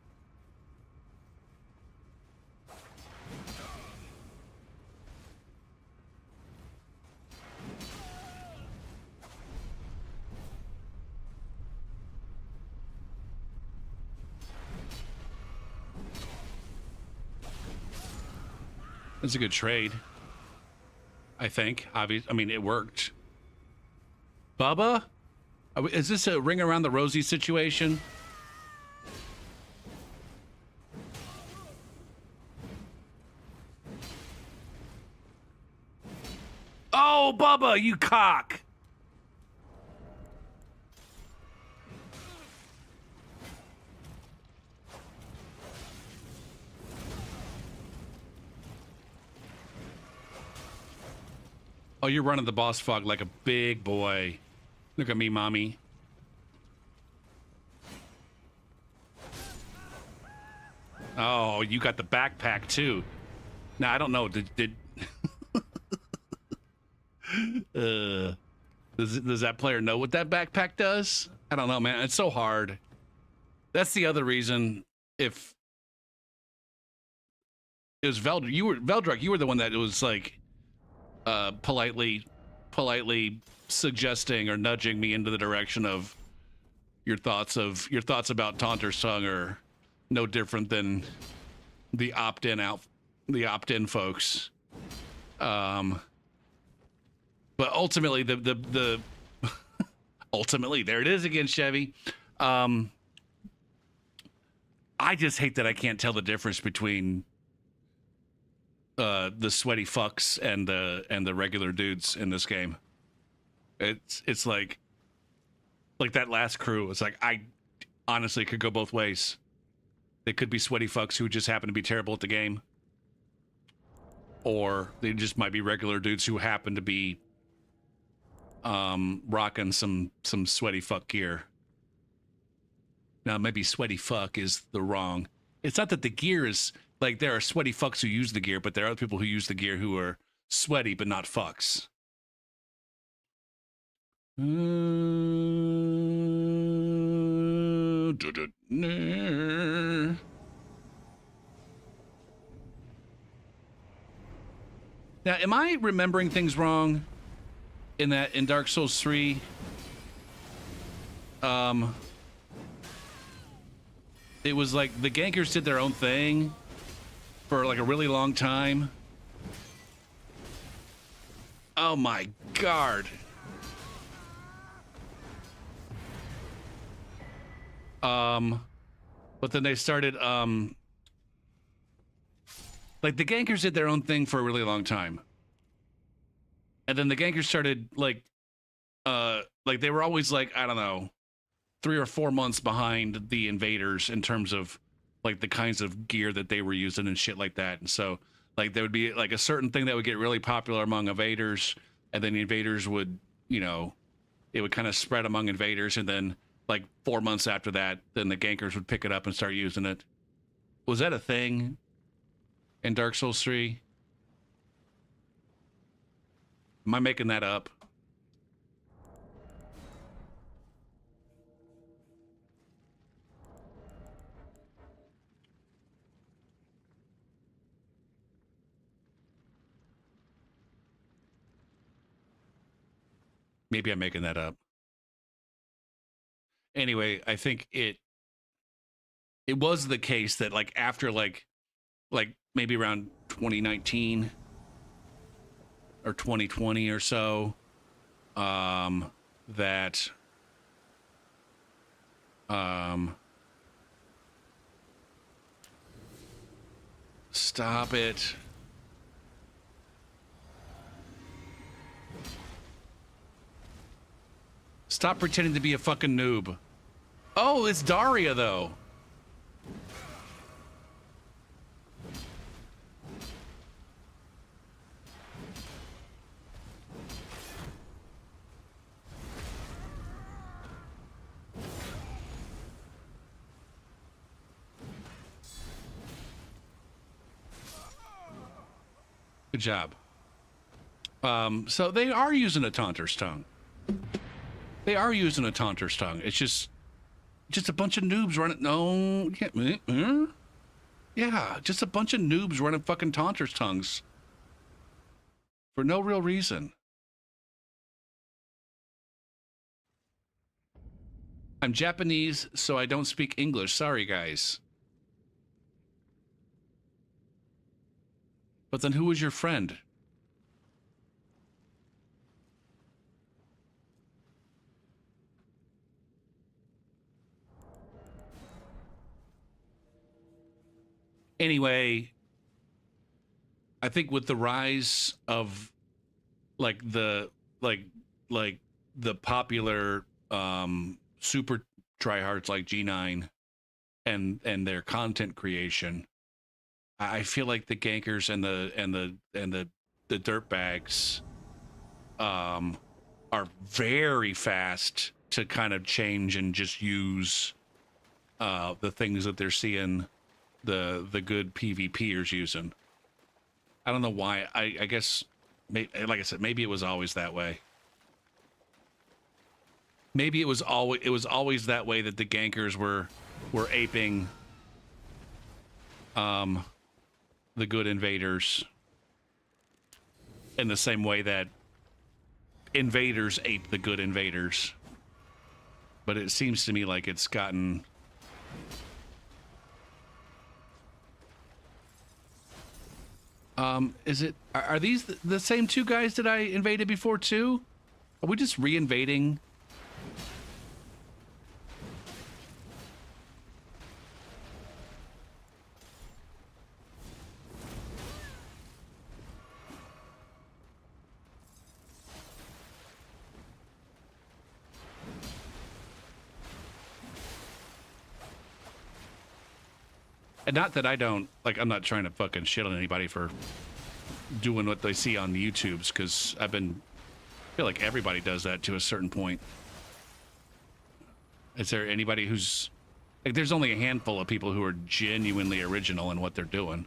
It's a good trade, I think. I mean, it worked. Bubba? Is this a ring around the rosy situation? Oh, Bubba, you cock! Oh, you're running the boss fog like a big boy. Look at me, mommy. Oh, you got the backpack too. Now I don't know. Did does that player know what that backpack does? I don't know, man. It's so hard. That's the other reason. If it was Veldruk, you were the one that was like politely suggesting or nudging me into the direction of your thoughts about Taunter's Tongue are no different than the opt-in folks. But ultimately the ultimately, there it is again, Chevy. I just hate that I can't tell the difference between the sweaty fucks and the regular dudes in this game. It's like that last crew. It's like, I honestly could go both ways. They could be sweaty fucks who just happen to be terrible at the game, or they just might be regular dudes who happen to be rocking some sweaty fuck gear. Now maybe sweaty fuck is the wrong. It's not that the gear is like, there are sweaty fucks who use the gear, but there are other people who use the gear who are sweaty but not fucks. Now, am I remembering things wrong in that in Dark Souls 3? It was like the gankers did their own thing for like a really long time. Oh my god. But then they started like the Gankers did their own thing for a really long time. And then the Gankers started like they were always like, I don't know, 3 or 4 months behind the invaders in terms of like the kinds of gear that they were using and shit like that. And so like there would be like a certain thing that would get really popular among invaders, and then the invaders would, you know, it would kind of spread among invaders, and then like 4 months after that, then the Gankers would pick it up and start using it. Was that a thing in Dark Souls 3? Am I making that up? Maybe I'm making that up. Anyway, I think it was the case that like after like maybe around 2019 or 2020 or so, that stop it. Stop pretending to be a fucking noob. Oh, it's Daria though. Good job. So they are using a Taunter's Tongue. They are using a Taunter's Tongue. It's just a bunch of noobs running. No, yeah, just a bunch of noobs running fucking Taunter's Tongues for no real reason. I'm Japanese, so I don't speak English. Sorry, guys. But then who was your friend? Anyway, I think with the rise of like the popular super tryhards like G9 and their content creation, I feel like the Gankers and the dirtbags are very fast to kind of change and just use the things that they're seeing the good PvPers using. I don't know why. I guess, like I said, maybe it was always that way. Maybe it was always that way, that the Gankers were aping the good invaders in the same way that invaders ape the good invaders. But it seems to me like it's gotten are these the same two guys that I invaded before too? Are we just re-invading? And not that I don't, like, I'm not trying to fucking shit on anybody for doing what they see on the YouTubes, because I feel like everybody does that to a certain point. Is there anybody who's, like, there's only a handful of people who are genuinely original in what they're doing.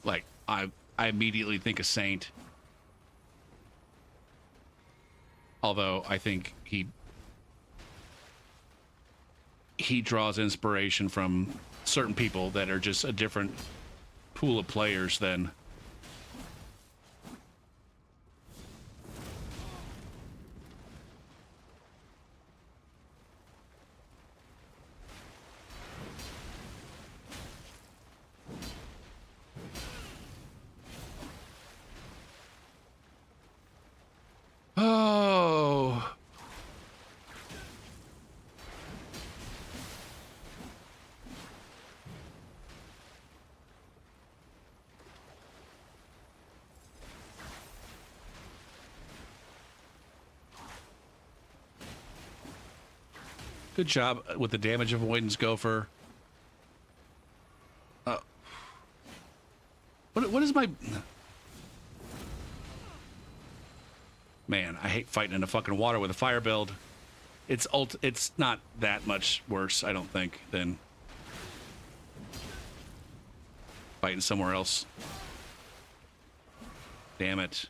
Like, I immediately think of Saint. Although I think he draws inspiration from certain people that are just a different pool of players than oh. Good job with the damage avoidance, Gopher. What is my... Man, I hate fighting in the fucking water with a fire build. It's not that much worse, I don't think, than fighting somewhere else. Damn it.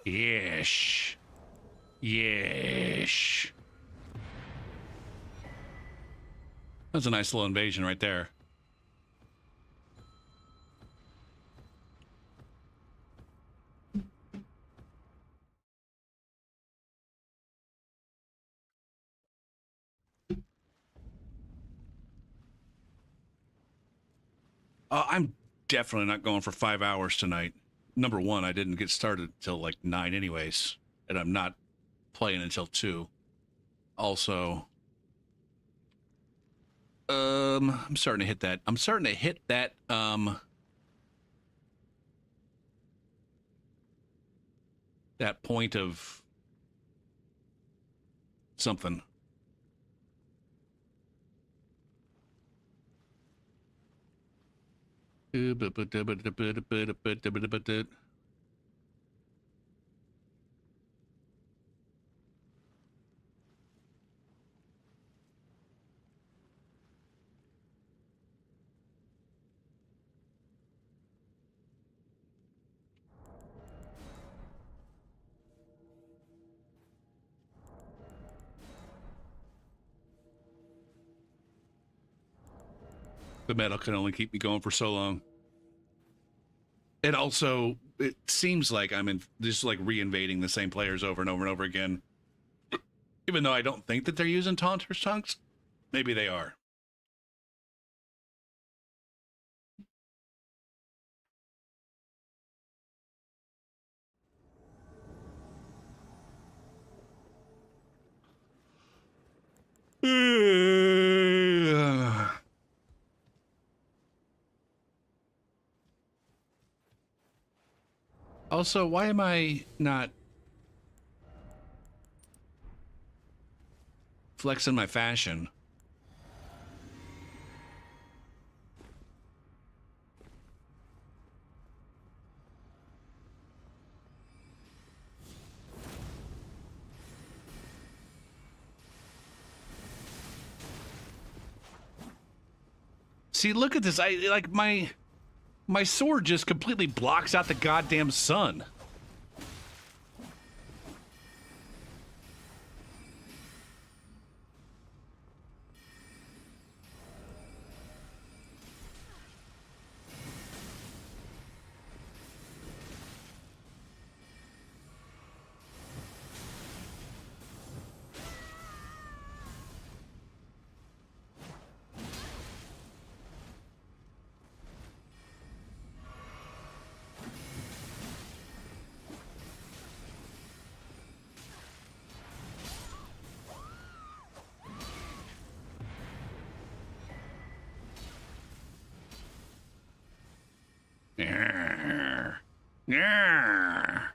Yes. Yes. That's a nice little invasion right there. I'm definitely not going for 5 hours tonight. Number one, I didn't get started till like 9 anyways, and I'm not playing until 2. Also, I'm starting to hit that. I'm starting to hit that that point of something. The metal can only keep me going for so long. And also, it seems like I'm in just like re-invading the same players over and over and over again. Even though I don't think that they're using Taunter's Tongues, maybe they are. Also, why am I not flexing my fashion? See, look at this. I like my sword just completely blocks out the goddamn sun. Yeah.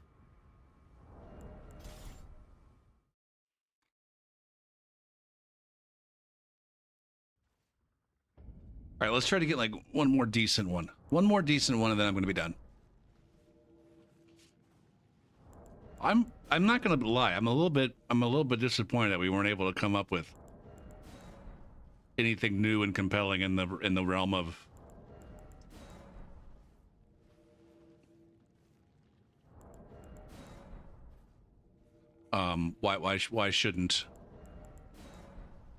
All right, let's try to get like one more decent one. One more decent one, and then I'm going to be done. I'm not going to lie. I'm a little bit disappointed that we weren't able to come up with anything new and compelling in the realm of why shouldn't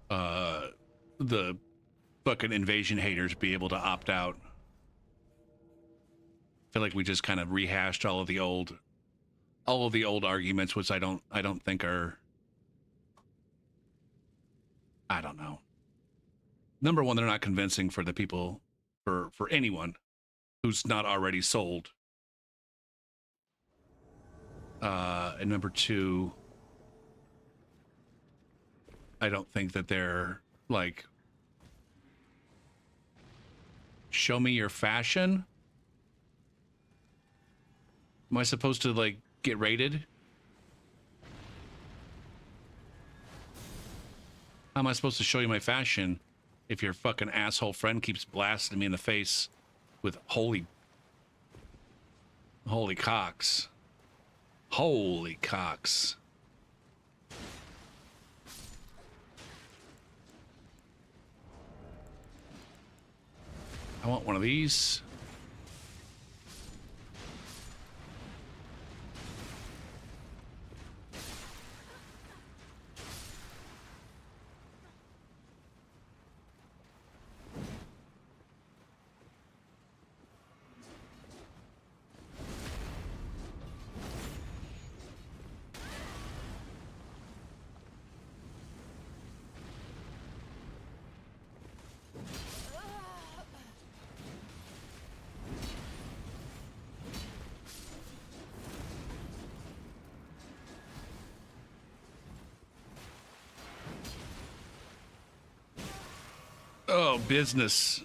the fucking invasion haters be able to opt out? I feel like we just kind of rehashed all of the old arguments, which I don't think are, I don't know. Number one, they're not convincing for the people, for anyone who's not already sold. And number two, I don't think that they're like, show me your fashion. Am I supposed to like get raided? How am I supposed to show you my fashion if your fucking asshole friend keeps blasting me in the face with holy cocks? Holy cocks. I want one of these. Oh, business.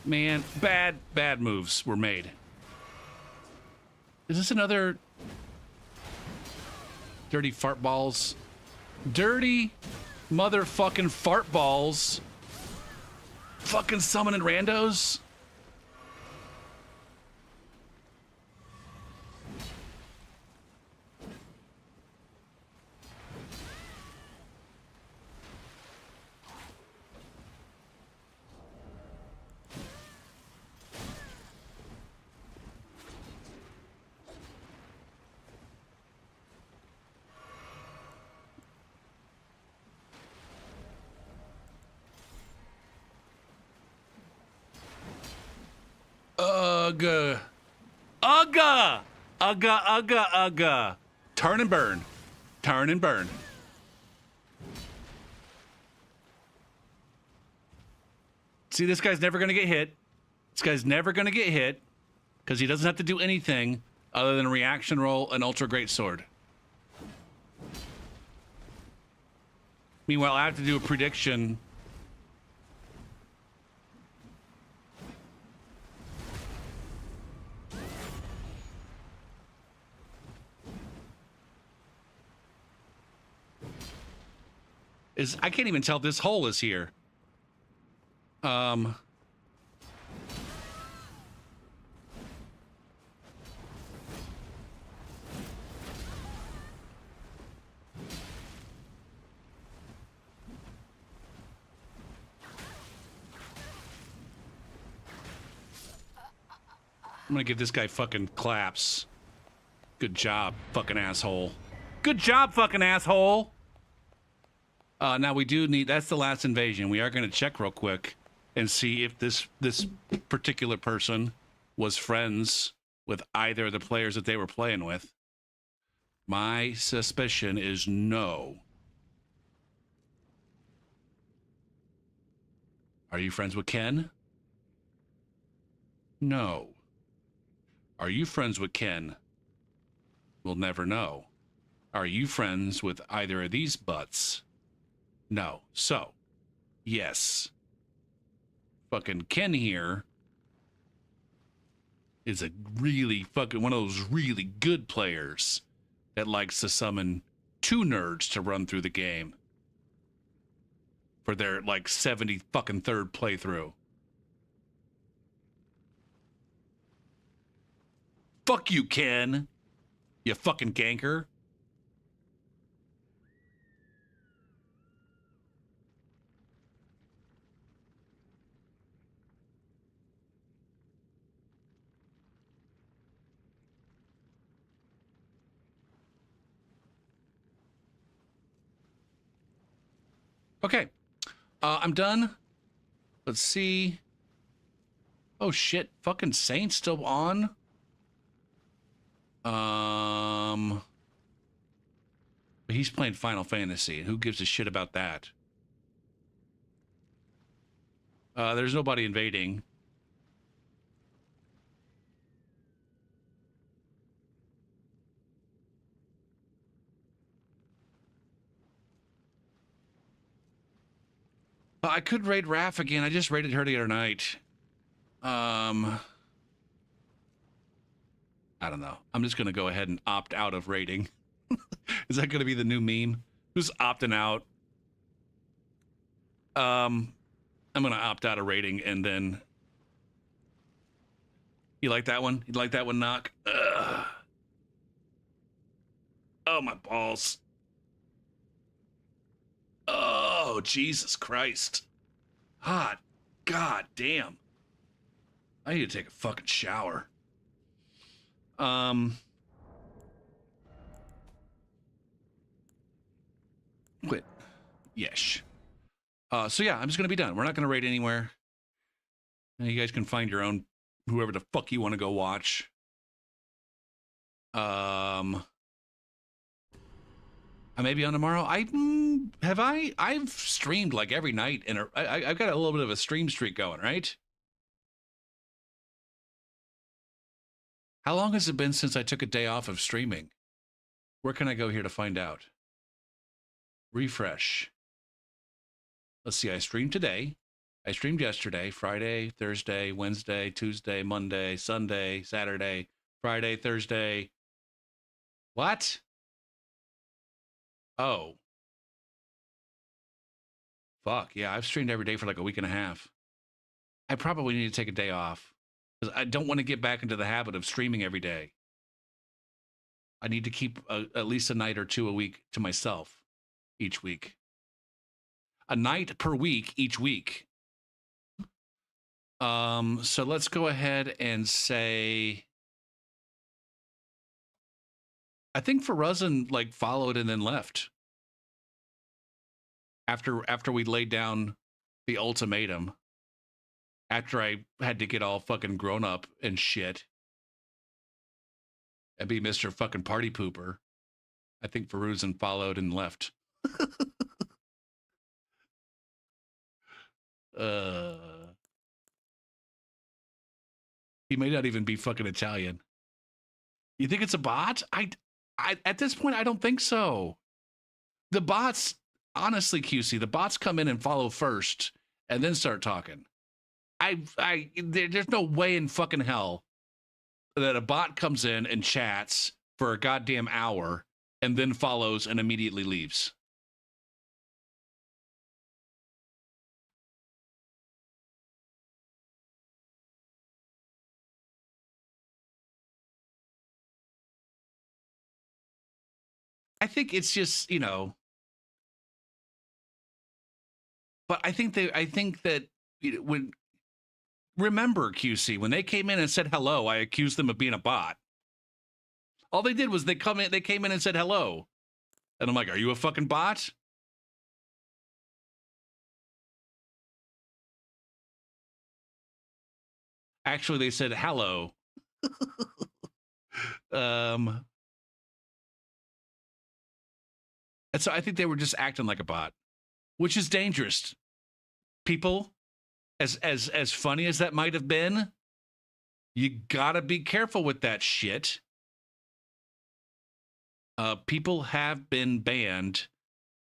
Man, bad moves were made. Is this another dirty fart balls? Dirty motherfucking fart balls. Fucking summoning randos? Ugh. Ugga! Ugga, ugga, ugga. Turn and burn. Turn and burn. See, this guy's never going to get hit. This guy's never going to get hit because he doesn't have to do anything other than reaction roll an ultra great sword. Meanwhile, I have to do a prediction. I can't even tell if this hole is here. I'm gonna give this guy fucking claps. Good job, fucking asshole. Good job, fucking asshole. Now we do need, that's the last invasion. We are going to check real quick and see if this particular person was friends with either of the players that they were playing with. My suspicion is no. Are you friends with Ken? No. Are you friends with Ken? We'll never know. Are you friends with either of these butts? No. So, yes. Fucking Ken here is a really fucking one of those really good players that likes to summon two nerds to run through the game for their like 70 fucking third playthrough. Fuck you, Ken. You fucking ganker. Okay, I'm done. Let's see. Oh shit, fucking Saint's still on. But he's playing Final Fantasy. Who gives a shit about that? There's nobody invading. I could raid Raph again. I just raided her the other night. I don't know. I'm just gonna go ahead and opt out of raiding. Is that gonna be the new meme? Who's opting out? I'm gonna opt out of raiding and then. You like that one? You like that one, Knock? Ugh. Oh, my balls. Oh, Jesus Christ. Hot. God damn. I need to take a fucking shower. Quit. Yes. So yeah, I'm just gonna be done. We're not gonna raid anywhere. And you guys can find your own, whoever the fuck you want to go watch. I may be on tomorrow. I've streamed like every night, and I've got a little bit of a stream streak going, right? How long has it been since I took a day off of streaming? Where can I go here to find out? Refresh. Let's see, I streamed today. I streamed yesterday, Friday, Thursday, Wednesday, Tuesday, Monday, Sunday, Saturday, Friday, Thursday. What? Oh. Fuck, yeah, I've streamed every day for like a week and a half. I probably need to take a day off because I don't want to get back into the habit of streaming every day. I need to keep at least a night or two a week to myself each week. A night per week each week. So let's go ahead and say, I think Farazan like followed and then left after we laid down the ultimatum. After I had to get all fucking grown up and shit and be Mr. fucking party pooper, I think Farazan followed and left. He may not even be fucking Italian. You think it's a bot? I at this point I don't think so. The bots, honestly, QC, the bots come in and follow first and then start talking. There's no way in fucking hell that a bot comes in and chats for a goddamn hour and then follows and immediately leaves. I think it's just, but I think that when, remember, QC, when they came in and said hello, I accused them of being a bot. All they did was they came in and said hello. And I'm like, are you a fucking bot? Actually, they said hello. And so I think they were just acting like a bot, which is dangerous. People, as funny as that might have been, you gotta be careful with that shit. People have been banned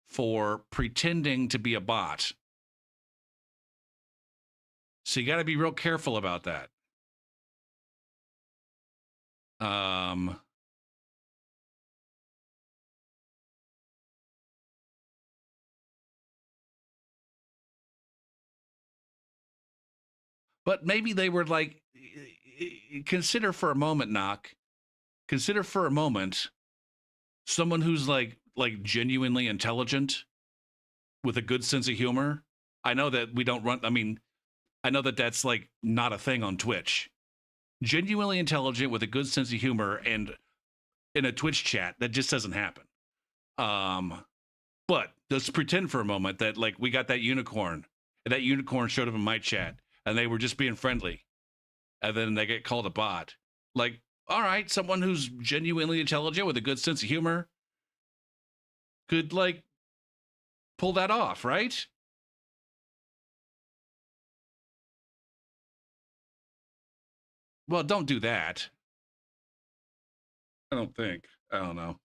for pretending to be a bot. So you gotta be real careful about that. But maybe they were like, consider for a moment, Knock. Consider for a moment someone who's like genuinely intelligent with a good sense of humor. I know that we don't run, I mean, I know that that's like not a thing on Twitch. Genuinely intelligent with a good sense of humor and in a Twitch chat, that just doesn't happen. But let's pretend for a moment that like we got that unicorn and that unicorn showed up in my chat and they were just being friendly and then they get called a bot. Like, all right, someone who's genuinely intelligent with a good sense of humor could like pull that off, right? Well, don't do that. I don't think. I don't know.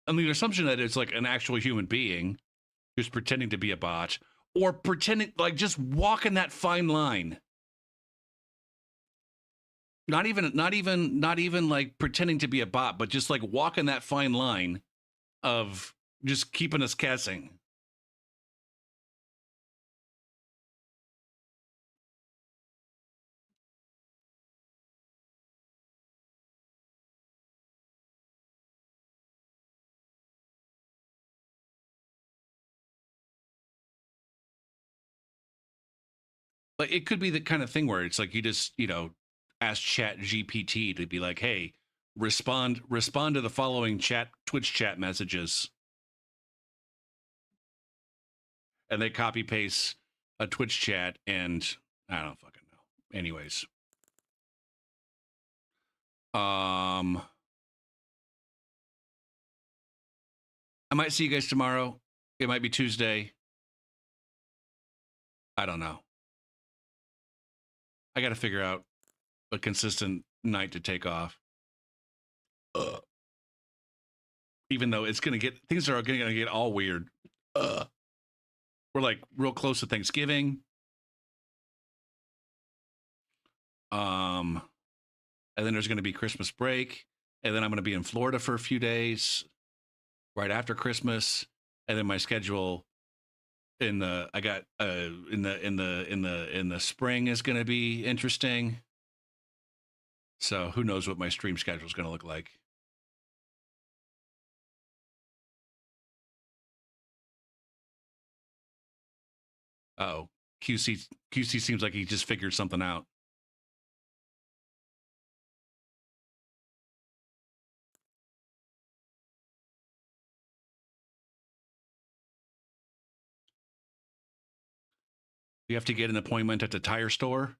I mean, the assumption that it's like an actual human being who's pretending to be a bot or pretending, like, just walking that fine line. Not even like pretending to be a bot, but just like walking that fine line of just keeping us guessing. Like it could be the kind of thing where it's like you just, ask Chat GPT to be like, hey, respond to the following Twitch chat messages. And they copy paste a Twitch chat, and I don't fucking know. Anyways. I might see you guys tomorrow. It might be Tuesday. I don't know. I got to figure out a consistent night to take off. Even though it's gonna get, things are gonna get all weird. We're like real close to Thanksgiving. And then there's gonna be Christmas break, and then I'm gonna be in Florida for a few days right after Christmas, and then my schedule in the spring is gonna be interesting. So who knows what my stream schedule is gonna look like. Oh, QC seems like he just figured something out. You have to get an appointment at the tire store.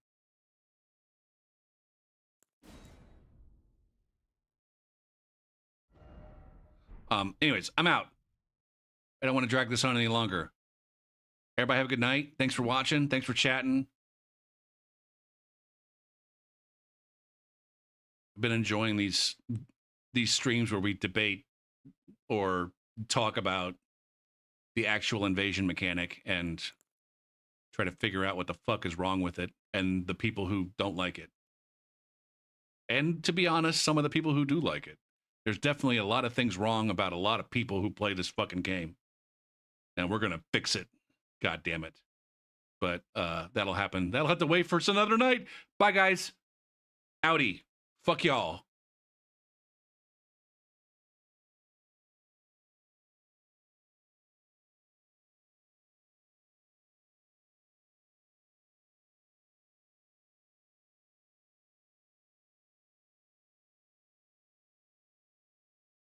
Anyways, I'm out. I don't want to drag this on any longer. Everybody have a good night. Thanks for watching. Thanks for chatting. I've been enjoying these streams where we debate or talk about the actual invasion mechanic and try to figure out what the fuck is wrong with it and the people who don't like it. And to be honest, some of the people who do like it. There's definitely a lot of things wrong about a lot of people who play this fucking game. And we're going to fix it. God damn it. But that'll happen. That'll have to wait for another night. Bye, guys. Outie. Fuck y'all.